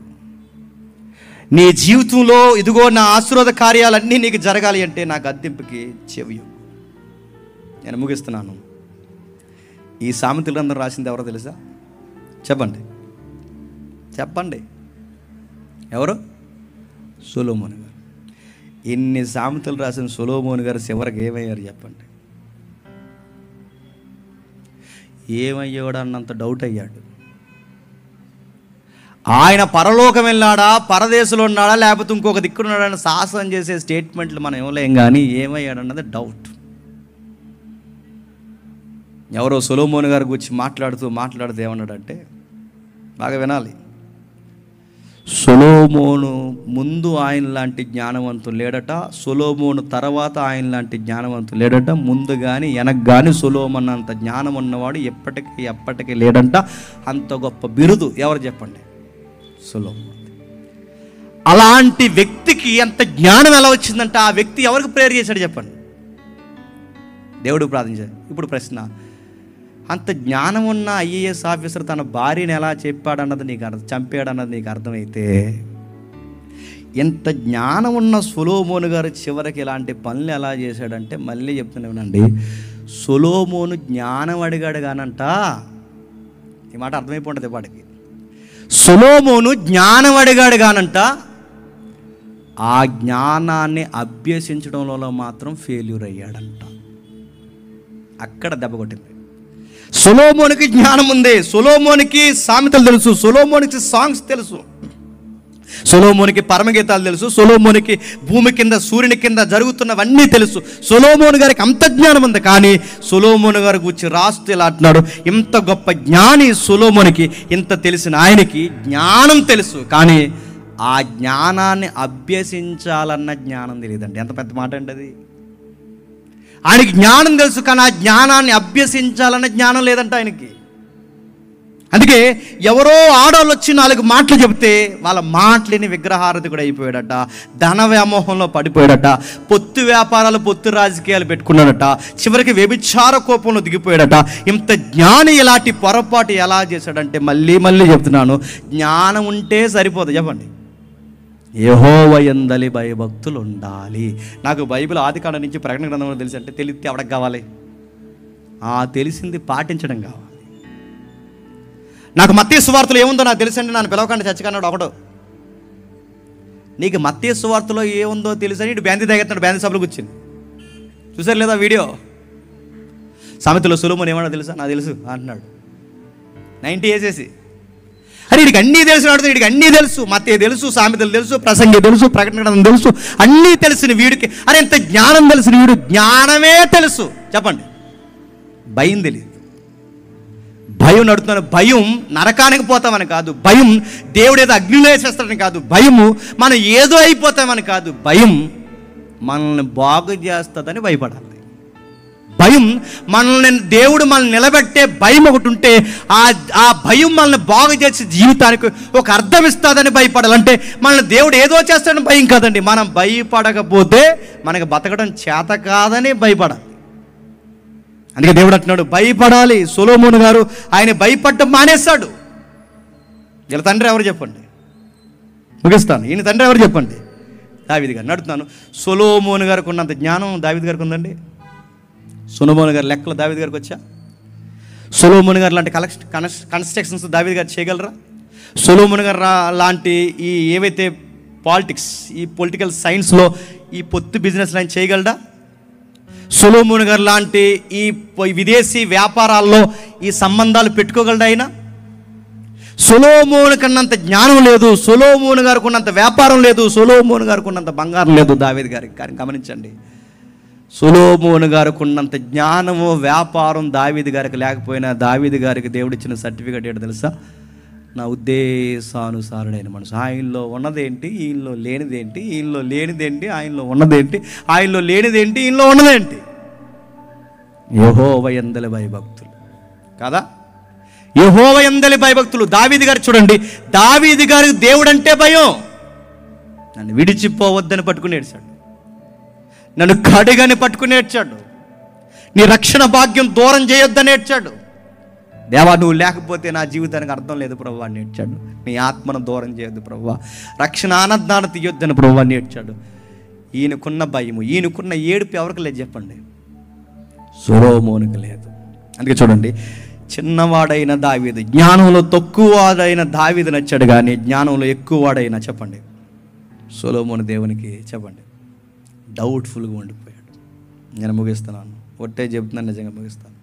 నీ జీవితంలో ఇదిగో నా ఆశీర్వాద కార్యాలన్నీ నీకు జరగాలి అంటే నా గద్దింపుకి చెవియొగ్గు. నేను ముగిస్తున్నాను. ఈ సామెతలందరూ రాసింది ఎవరో తెలుసా? చెప్పండి ఎవరు? సొలొమోను గారు. ఇన్ని సామెతలు రాసిన సొలొమోను గారు చివరికి ఏమయ్యారు చెప్పండి? ఏమయ్యాడు అన్నంత డౌట్ అయ్యాడు. ఆయన పరలోకం వెళ్ళాడా, పరదేశంలో ఉన్నాడా, లేకపోతే ఇంకొక దిక్కున్నాడని సాహసం చేసే స్టేట్మెంట్లు మనం ఇవ్వలేం, కానీ ఏమయ్యాడన్నది డౌట్. ఎవరో సొలొమోను గారి గురించి మాట్లాడుతూ ఏమన్నాడంటే, బాగా వినాలి. సొలొమోను ముందు ఆయన లాంటి జ్ఞానవంతులు లేడట, సొలొమోను తర్వాత ఆయన లాంటి జ్ఞానవంతులు లేడట, ముందు కానీ వెనక కానీ సొలొమోను అంత జ్ఞానం ఉన్నవాడు ఎప్పటికీ లేడంట. అంత గొప్ప బిరుదు ఎవరు చెప్పండి? సొలొమోను. అలాంటి వ్యక్తికి అంత జ్ఞానం ఎలా వచ్చిందంట? ఆ వ్యక్తి ఎవరికి ప్రేయర్ చేశాడు చెప్పండి? దేవుడు ప్రార్థించాడు. ఇప్పుడు ప్రశ్న, అంత జ్ఞానం ఉన్న ఐఏఎస్ ఆఫీసర్ తన భార్యని ఎలా చంపాడన్నది నీకు అర్థమైతే, ఎంత జ్ఞానం ఉన్న సొలొమోను గారు చివరికి ఇలాంటి పనులు ఎలా చేశాడంటే, మళ్ళీ చెప్తున్నానండి, సొలొమోను జ్ఞానం అడిగాడు కానంట. ఈ మాట అర్థమైపోతుంది వాడికి. సొలొమోను జ్ఞానం అడిగాడు కానంట, ఆ జ్ఞానాన్ని అభ్యసించడంలో మాత్రం ఫెయిల్యూర్ అయ్యాడంట. అక్కడ దెబ్బ కొట్టింది. సొలొమోనుకి జ్ఞానం ఉంది, సొలొమోనుకి సామెతలు తెలుసు, సొలొమోనుకి సాంగ్స్ తెలుసు, సొలొమోనుకి పరమగీతాలు తెలుసు, సొలొమోనుకి భూమి కింద సూర్యుని కింద జరుగుతున్నవన్నీ తెలుసు. సొలొమోను గారికి అంత జ్ఞానం ఉంది. కానీ సొలొమోను గారి గురించి రాస్తూ ఇలా అంటున్నాడు, ఇంత గొప్ప జ్ఞాని సొలొమోనుకి, ఇంత తెలిసిన ఆయనకి జ్ఞానం తెలుసు, కానీ ఆ జ్ఞానాన్ని అభ్యసించాలన్న జ్ఞానం తెలియదండి. ఎంత పెద్ద మాట అండి అది. ఆయనకి జ్ఞానం తెలుసు, కానీ ఆ జ్ఞానాన్ని అభ్యసించాలన్న జ్ఞానం లేదంట ఆయనకి. అందుకే ఎవరో ఆడవాళ్ళు వచ్చి 4 మాటలు చెబితే వాళ్ళ మాటలేని విగ్రహారధికుడు అయిపోయాడట, ధన వ్యామోహంలో పడిపోయాడట, పొత్తు వ్యాపారాలు పొత్తు రాజకీయాలు పెట్టుకున్నాడట, చివరికి వ్యభిచార కోపంలో దిగిపోయాడట. ఇంత జ్ఞాని ఇలాంటి పొరపాటు ఎలా చేశాడంటే, మళ్ళీ చెప్తున్నాను, జ్ఞానం ఉంటే సరిపోదు. చెప్పండి, యెహోవా యందలి భయభక్తులు ఉండాలి. నాకు బైబిల్ ఆదికాండం నుంచి ప్రకటన గ్రంథంలో తెలిసి అంటే తెలిస్తే ఎవరికి కావాలి? తెలిసింది పాటించడం కావాలి. నాకు మత్తయి సువార్తలో ఏముందో నాకు తెలుసండి, నన్ను పిలవకుండా చచ్చకన్నాడు ఒకడు. నీకు మత్తయి సువార్తలో ఏముందో తెలుసని ఇటు బ్యాంతి తాగెత్తాడు, బ్యాంతి సభలో కూర్చుంది. చూసారు లేదా వీడియో? సామెతలో సొలొమోను ఏమన్నా తెలుసా? నాకు తెలుసు అంటున్నాడు. 90 వేసేసి, అరే వీడికి అన్నీ తెలుసు, వీడికి అన్నీ తెలుసు, మత్తయి తెలుసు, సామెతలు తెలుసు, ప్రసంగి తెలుసు, ప్రకటన గ్రంథం తెలుసు, అన్నీ తెలిసిన వీడికి అరే ఎంత జ్ఞానం తెలిసిన వీడు జ్ఞానమే తెలుసు. చెప్పండి, భయం తెలియదు. భయం నడుతున్నాను, భయం నరకానికి పోతామని కాదు, భయం దేవుడు ఏదో అగ్నిలో వేసేస్తాడని కాదు, భయము మనం ఏదో అయిపోతామని కాదు, భయం మనల్ని బాగు చేస్తుందని భయపడాలి. భయం దేవుడు మనల్ని నిలబెట్టే భయం ఒకటి ఉంటే ఆ భయం మనల్ని బాగు చేసే జీవితానికి ఒక అర్థం ఇస్తుందని భయపడాలి. అంటే మనల్ని దేవుడు ఏదో చేస్తాడని భయం కాదండి. మనం భయపడకపోతే మనకు బతకడం చేత కాదని భయపడాలి. అందుకే దేవుడు అంటున్నాడు భయపడాలి. సొలొమోను గారు ఆయన భయపడటం మానేస్తాడు. వీళ్ళ తండ్రి ఎవరు చెప్పండి? ముగిస్తాను. ఈయన తండ్రి ఎవరు చెప్పండి? దావీదు గారు. నడుతున్నాను. సొలొమోను గారికి ఉన్నంత జ్ఞానం దావీదు గారికి ఉందండి. సొలొమోను గారి లెక్కలు దావీదు గారికి వచ్చా? సొలొమోను గారు లాంటి కన్స్ట్రక్షన్స్ దావీదు గారు చేయగలరా? సొలొమోను గారు లాంటి ఈ ఏవైతే పాలిటిక్స్, ఈ పొలిటికల్ సైన్స్లో ఈ పొత్తు బిజినెస్ ఆయన చేయగలడా? సొలొమోను గారు లాంటి ఈ విదేశీ వ్యాపారాల్లో ఈ సంబంధాలు పెట్టుకోగలడా? ఆయన సొలొమోను కన్నంత జ్ఞానం లేదు, సొలొమోను గారికి ఉన్నంత వ్యాపారం లేదు, సొలొమోను గారికి ఉన్నంత బంగారం లేదు దావీదు గారికి. కానీ గమనించండి, సొలొమోను గారికి ఉన్నంత జ్ఞానము వ్యాపారం దావీదు గారికి లేకపోయినా దావీదు గారికి దేవుడిచ్చిన సర్టిఫికేట్ ఏంటో తెలుసా? నా ఉద్దేశానుసారుడైన మనసు. ఆయనలో ఉన్నదేంటి, ఈయనలో లేనిదేంటి, ఈయనలో లేనిదేంటి, ఆయనలో ఉన్నదేంటి, ఆయనలో లేనిదేంటి, ఈయనలో ఉన్నదేంటి? యెహోవా యందలి భయభక్తులు కదా, యెహోవా యందలి భయభక్తులు. దావీదు గారు చూడండి, దావీదు గారికి దేవుడు అంటే భయం. నన్ను విడిచిపోవద్దని పట్టుకుని ఏడ్చాడు, నన్ను కడిగని పట్టుకుని ఏడ్చాడు, నీ రక్షణ భాగ్యం దూరం చేయొద్దని ఏడ్చాడు. దేవా నువ్వు లేకపోతే నా జీవితానికి అర్థం లేదు ప్రభువా అని ఏడ్చాడు. నీ ఆత్మను దూరం చేయొద్దు ప్రభువా, రక్షణ ఆనందాన్ని తీయొద్దని ప్రభువా అని ఏడ్చాడు. ఈయనకున్న భయము, ఈయనకున్న ఏడుపు ఎవరికి లేదు చెప్పండి? సొలొమోనుకు లేదు. అందుకే చూడండి, చిన్నవాడైన దావీదు, జ్ఞానంలో తక్కువవాడైన దావీదు నచ్చాడు, కానీ జ్ఞానంలో ఎక్కువవాడైనా చెప్పండి సొలొమోను దేవునికి చెప్పండి డౌట్ఫుల్గా ఉండిపోయాడు. నేను ముగిస్తున్నాను, ఒట్టే చెప్తున్నాను, నిజంగా ముగిస్తాను.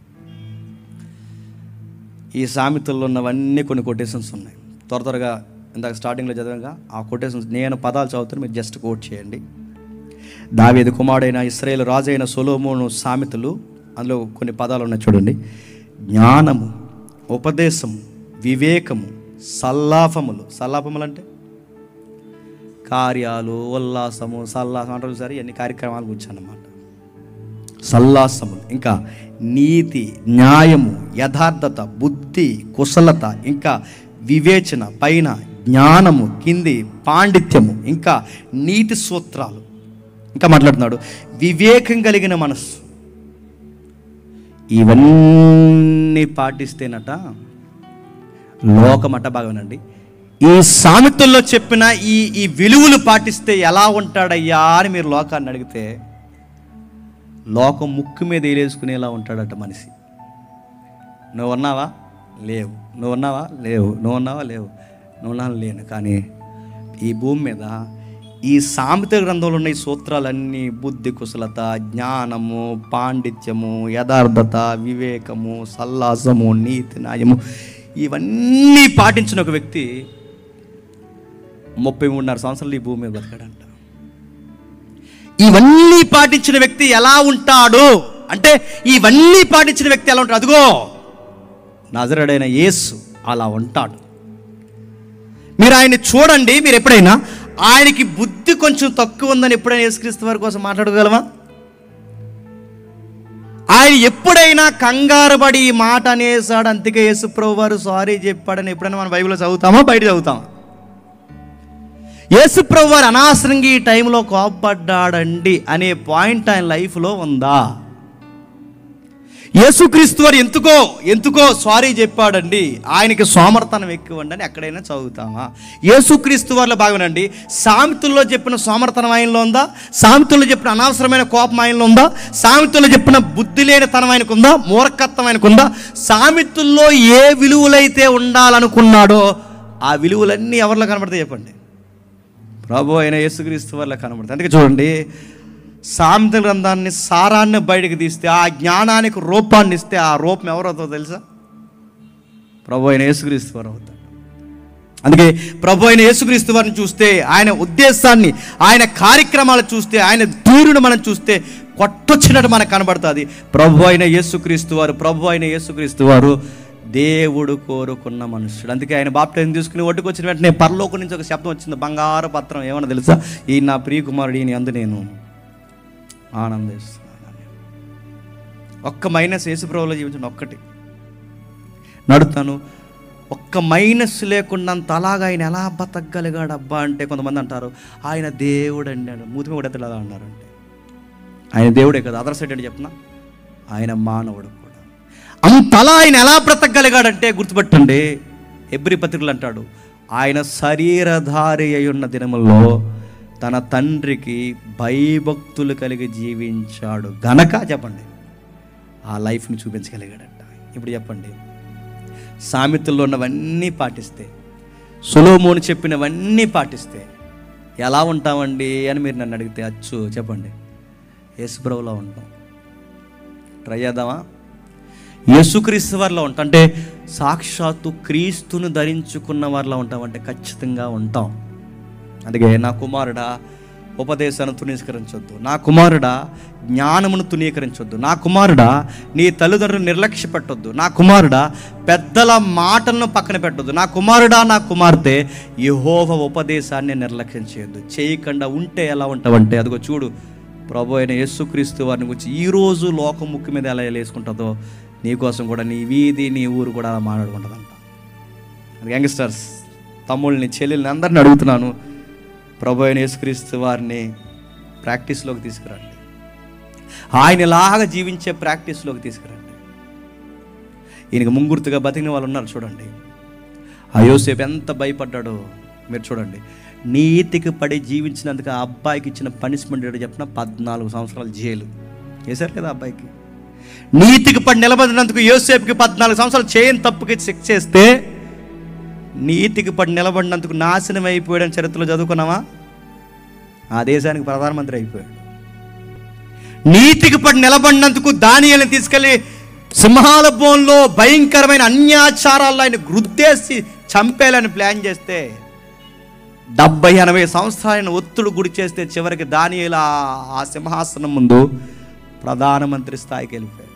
ఈ సామెతల్లో ఉన్నవన్నీ కొన్ని కొటేషన్స్ ఉన్నాయి. త్వరగా ఇందాక స్టార్టింగ్లో చదివాగా ఆ కొటేషన్స్ నేను పదాలు చదువుతాను, మీరు జస్ట్ కోట్ చేయండి. దావీదు కుమారుడైన ఇశ్రాయేలు రాజు అయిన సొలొమోను సామెతలు, అందులో కొన్ని పదాలు ఉన్నాయి చూడండి. జ్ఞానము, ఉపదేశము, వివేకము, సల్లాపములు. సల్లాపములు అంటే కార్యాలు, ఉల్లాసము, సల్లాసం అంటారు సరే, ఎన్ని కార్యక్రమాలు కూర్చోన్నమాట. సల్లాసములు, ఇంకా నీతి, న్యాయము, యథార్థత, బుద్ధి, కుశలత, ఇంకా వివేచన, పైన జ్ఞానము, కింది పాండిత్యము, ఇంకా నీతి సూత్రాలు. ఇంకా మాట్లాడుతున్నాడు వివేకం కలిగిన మనస్సు. ఇవన్నీ పాటిస్తేనట లోకమట బాగానండి. ఈ సామెతల్లో చెప్పిన ఈ విలువలు పాటిస్తే ఎలా ఉంటాడయ్యా అని మీరు లోకాన్ని అడిగితే, లోకం ముక్కు మీద వేలేసుకునేలా ఉంటాడట మనిషి. నువ్వు ఉన్నావా? లేవు. నువ్వు ఉన్నావా? లేవు. నువ్వు ఉన్నావా? లేవు. నువ్వు ఉన్నాను? లేను. కానీ ఈ భూమి మీద ఈ సామెత గ్రంథంలో ఉన్న ఈ సూత్రాలన్నీ బుద్ధి, కుశలత, జ్ఞానము, పాండిత్యము, యథార్థత, వివేకము, సల్లాసము, నీతి, న్యాయము, ఇవన్నీ పాటించిన ఒక వ్యక్తి 33.5 సంవత్సరాలు ఈ భూమి మీద బతకాడంట. ఇవన్నీ పాటించిన వ్యక్తి ఎలా ఉంటాడు అంటే, ఇవన్నీ పాటించిన వ్యక్తి ఎలా ఉంటాడు? అదిగో నజరేయుడైన యేసు అలా ఉంటాడు. మీరు ఆయన్ని చూడండి. మీరు ఎప్పుడైనా ఆయనకి బుద్ధి కొంచెం తక్కువ ఉందని ఎప్పుడైనా యేసుక్రీస్తు వారి కోసం మాట్లాడగలమా? ఆయన ఎప్పుడైనా కంగారు పడి ఈ మాట అనేసాడు అందుకే యేసు ప్రభు వారు సారీ చెప్పాడని ఎప్పుడైనా మనం బైబిల్లో చదువుతామా? బయట చదువుతామా? యేసు ప్రభు వారు అనవసరంగా ఈ టైంలో కోపడ్డాడండి అనే పాయింట్ ఆయన లైఫ్లో ఉందా? యేసుక్రీస్తు వారు ఎందుకో సారీ చెప్పాడండి, ఆయనకి సోమర్తనం ఎక్కువండి అని ఎక్కడైనా చదువుతామా? యేసుక్రీస్తు వారిలో భాగమేనండి. సామెతల్లో చెప్పిన సోమర్తనం ఆయనలో ఉందా? సామెతల్లో చెప్పిన అనవసరమైన కోపం ఆయనలో ఉందా? సామెతల్లో చెప్పిన బుద్ధి లేని తనం ఆయనకు ఉందా? మూర్ఖత్వం ఆయనకు ఉందా? సామెతల్లో ఏ విలువలైతే ఉండాలనుకున్నాడో ఆ విలువలన్నీ ఎవరిలో కనబడతాయి చెప్పండి? ప్రభు అయిన యేసుక్రీస్తు వారిలో కనబడతాయి. అందుకే చూడండి, సామెతల గ్రంథాన్ని సారాన్ని బయటకు తీస్తే, ఆ జ్ఞానానికి రూపాన్ని ఇస్తే, ఆ రూపం ఎవరవుతుందో తెలుసా? ప్రభు అయిన యేసుక్రీస్తు వారు అవుతాడు. అందుకే ప్రభు అయిన యేసుక్రీస్తు వారిని చూస్తే, ఆయన ఉద్దేశాన్ని, ఆయన కార్యక్రమాలు చూస్తే, ఆయన తీరును మనం చూస్తే కొట్టొచ్చినట్టు మనకు కనబడుతుంది. ప్రభు అయిన యేసుక్రీస్తు వారు దేవుడు కోరుకున్న మనుషుడు. అందుకే ఆయన బాప్టిజం తీసుకుని ఒడ్డుకు వచ్చిన వెంటనే పరలోకం నుంచి ఒక శబ్దం వచ్చింది, బంగారు పత్రం. ఏమన్నా తెలుసా? ఈ నా ప్రియ కుమారుడు, ఈయన యందు నేను ఆనందిస్తున్నాను. ఒక్క మైనస్ యేసుప్రభువులో జీవించిన ఒక్కటి నడుతాను. ఒక్క మైనస్ లేకుండా అంత అలాగా ఆయన ఎలా బతకగలిగాడు అబ్బా అంటే కొంతమంది అంటారు ఆయన దేవుడు అన్నాడు. మూతిమి కూడా ఎలా అన్నారంటే ఆయన దేవుడే కదా. అదర్ సైడ్ అంటే చెప్పిన ఆయన మానవుడు కూడా. అంతలా ఆయన ఎలా బ్రతకగలిగాడంటే గుర్తుపెట్టండి, ఎబ్రీ పత్రికలు అంటాడు ఆయన శరీరధారి అయి ఉన్న దినముల్లో తన తండ్రికి భయభక్తులు కలిగి జీవించాడు గనక చెప్పండి ఆ లైఫ్ని చూపించగలిగాడంట. ఇప్పుడు చెప్పండి, సామెతల్లో ఉన్నవన్నీ పాటిస్తే, సొలొమోను చెప్పినవన్నీ పాటిస్తే ఎలా ఉంటామండి అని మీరు నన్ను అడిగితే అచ్చు చెప్పండి యేసుప్రభువులో ఉంటాం. ట్రై చేద్దామా? యేసుక్రీస్తు వారిలో ఉంటాం అంటే సాక్షాత్తు క్రీస్తును ధరించుకున్న వారిలో ఉంటామంటే ఖచ్చితంగా ఉంటాం. అందుకే నా కుమారుడా ఉపదేశాన్ని తునీకరించొద్దు, నా కుమారుడా జ్ఞానమును తునీకరించొద్దు, నా కుమారుడా నీ తల్లిదండ్రులను నిర్లక్ష్య పెట్టొద్దు, నా కుమారుడా పెద్దల మాటలను పక్కన పెట్టొద్దు, నా కుమారుడా నా కుమార్తె యెహోవా ఉపదేశాన్ని నిర్లక్ష్యం చేయొద్దు. చేయకుండా ఉంటే ఎలా ఉంటావంటే అదిగో చూడు ప్రభు అయిన యేసుక్రీస్తు వారిని గురించి ఈరోజు లోకం ముక్కు మీద ఎలా వేసుకుంటుందో నీకోసం కూడా నీ వీధి నీ ఊరు కూడా అలా మాట్లాడుకుంటుందంట. యంగ్స్టర్స్ తమ్ముళ్ళని చెల్లెల్ని అందరిని అడుగుతున్నాను, ప్రభు అయిన యేసుక్రీస్తు వారిని ప్రాక్టీస్లోకి తీసుకురండి. ఆయనలాగా జీవించే ప్రాక్టీస్లోకి తీసుకురండి. ఈయనకి ముంగుర్తుగా బతికిన వాళ్ళు ఉన్నారు చూడండి. ఆ యోసేపు ఎంత భయపడ్డాడో మీరు చూడండి. నీతికి పడి జీవించినందుకు ఆ అబ్బాయికి ఇచ్చిన పనిష్మెంట్ ఏంటో చెప్పిన 14 సంవత్సరాల జైలు వేశారు కదా అబ్బాయికి. నీతికి పడి నిలబడినందుకు యోసేపుకి 14 సంవత్సరాలు చేయని తప్పుకి శిక్ష చేస్తే నీతికి పడి నిలబడినందుకు నాశనం అయిపోయాడని చరిత్రలో చదువుకున్నావా? ఆ దేశానికి ప్రధానమంత్రి అయిపోయాడు. నీతికి పడి నిలబడినందుకు దానియేలుని తీసుకెళ్ళి సింహాల బోన్లో భయంకరమైన అన్యాచారాల్లో ఆయన గుద్దేసి చంపేయాలని ప్లాన్ చేస్తే 70-80 సంవత్సరాలను ఒత్తుడు గుడి చేస్తే చివరికి దానియేలు ఆ సింహాసనం ముందు ప్రధానమంత్రి స్థాయికి వెళ్ళిపోయాడు.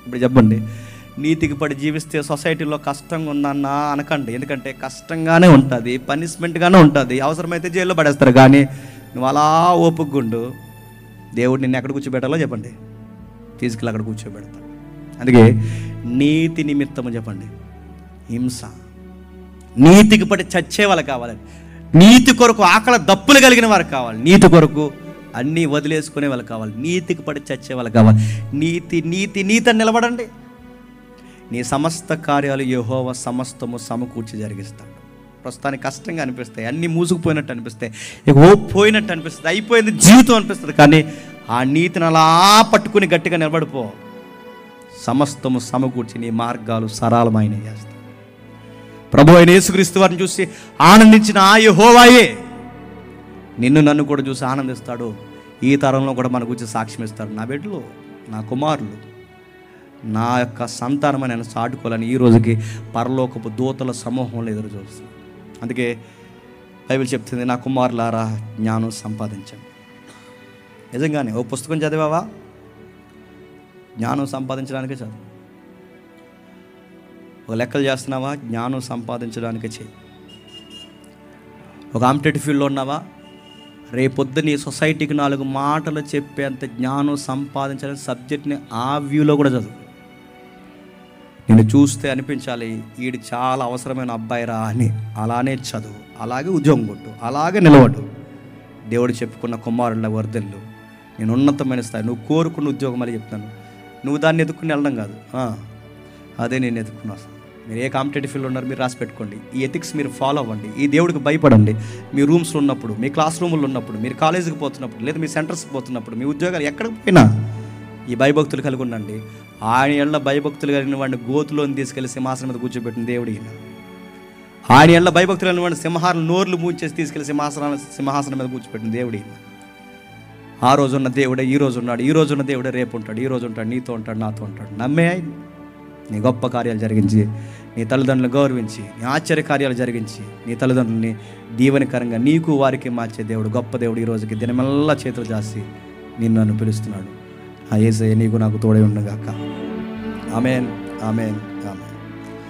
ఇప్పుడు చెప్పండి, నీతికి పడి జీవిస్తే సొసైటీలో కష్టంగా ఉందన్నా అనకండి. ఎందుకంటే కష్టంగానే ఉంటుంది, పనిష్మెంట్గానే ఉంటుంది, అవసరమైతే జైల్లో పడేస్తారు. కానీ నువ్వు అలా ఓపుకుండు దేవుడు నిన్ను ఎక్కడ కూర్చోబెట్టాలో చెప్పండి తీసుకెళ్ళి అక్కడ కూర్చోబెడతాడు. అందుకే నీతి నిమిత్తము చెప్పండి హింస, నీతికి పడి చచ్చే వాళ్ళు కావాలి, నీతి కొరకు ఆకలి దప్పులు కలిగిన వారు కావాలి, నీతి కొరకు అన్నీ వదిలేసుకునే వాళ్ళు కావాలి, నీతికి పడి చచ్చే వాళ్ళు కావాలి. నీతి నీతి నీతి అని నిలబడండి. నీ సమస్త కార్యాలు యెహోవా సమస్తము సమకూర్చి జరిగిస్తాడు. ప్రస్తుతానికి కష్టంగా అనిపిస్తాయి, అన్నీ మూసుకుపోయినట్టు అనిపిస్తాయి, ఇక హోప్ పోయినట్టు అనిపిస్తుంది, అయిపోయింది జీవితం అనిపిస్తుంది. కానీ ఆ నీతిని అలా పట్టుకుని గట్టిగా నిలబడిపో, సమస్తము సమకూర్చి నీ మార్గాలు సరళమైన చేస్తాడు. ప్రభు అయిన యేసుక్రీస్తు వారిని చూసి ఆనందించిన ఆ యెహోవాయే నిన్ను నన్ను కూడా చూసి ఆనందిస్తాడు. ఈ తరంలో కూడా మన గురించి సాక్ష్యం ఇస్తాడు. నా బిడ్డలు, నా కుమారులు, నా యొక్క సంతానం నేను చాటుకోవాలని ఈ రోజుకి పరలోకపు దూతల సమూహంలో ఎదురు చూస్తాను. అందుకే బైబిల్ చెప్తుంది, నా కుమారులారా జ్ఞానం సంపాదించండి. నిజంగానే ఓ పుస్తకం చదివావా? జ్ఞానం సంపాదించడానికే చదువు. ఒక లెక్కలు చేస్తున్నావా? జ్ఞానం సంపాదించడానికే చేయి. ఒక కాంపిటేటివ్ ఫీల్డ్లో ఉన్నావా? రేపొద్దు నీ సొసైటీకి 4 మాటలు చెప్పేంత జ్ఞానం సంపాదించాలని సబ్జెక్ట్ని ఆ వ్యూలో కూడా చదువు. నేను చూస్తే అనిపించాలి వీడు చాలా అవసరమైన అబ్బాయిరా అని, అలానే చదువు, అలాగే ఉద్యోగం కొట్టు, అలాగే నిలబడు. దేవుడు చెప్పుకున్న కుమారుల వర్ధళ్ళు, నేను ఉన్నతమైన స్థాయి, నువ్వు కోరుకున్న ఉద్యోగం అని చెప్తాను, నువ్వు దాన్ని ఎదుక్కుని వెళ్ళడం కాదు, అదే నేను ఎదుక్కున్నా. మీరు ఏ కాంపిటేటివ్ ఫీల్డ్ ఉన్నారు మీరు రాసి పెట్టుకోండి. ఈ ఎథిక్స్ మీరు ఫాలో అవ్వండి, ఈ దేవుడికి భయపడండి. మీ రూమ్స్లో ఉన్నప్పుడు, మీ క్లాస్ రూముల్లో ఉన్నప్పుడు, మీరు కాలేజీకి పోతున్నప్పుడు, లేదా మీ సెంటర్స్కి పోతున్నప్పుడు, మీ ఉద్యోగాలు ఎక్కడికి పోయినా ఈ భయభక్తులు కలిగి ఉండండి. ఆయన ఎళ్ళ భయభక్తులు కలిగిన వాడిని గోతులోని తీసుకెళ్లి సింహాసనం మీద కూర్చోబెట్టిన దేవుడు ఈయన. ఆయన ఎళ్ళ భయభక్తులు కలిగిన వాడిని సింహాలను నోర్లు మూచేసి తీసుకెళ్లి సింహాసనం మీద కూర్చోబెట్టిన దేవుడు ఈయన. ఆ రోజున్న దేవుడే ఈ రోజు ఉన్నాడు, ఈ రోజున్న దేవుడే రేపు ఉంటాడు, ఈ రోజు ఉంటాడు, నీతో ఉంటాడు, నాతో ఉంటాడు. నమ్మే ఆయన నీ గొప్ప కార్యాలు జరిగించి, నీ తల్లిదండ్రులను గౌరవించి, నీ ఆశ్చర్య కార్యాలు జరిగించి, నీ తల్లిదండ్రులని దీవెనకరంగా నీకు వారికి మార్చే దేవుడు, గొప్ప దేవుడు ఈ రోజుకి దినమెల్లా చేతులు చేసి నిన్ను నన్ను పిలుస్తున్నాడు. ఆ యేసయ్య నీకు నాకు తోడై ఉండగాక. ఆమేన్, ఆమేన్, ఆమేన్.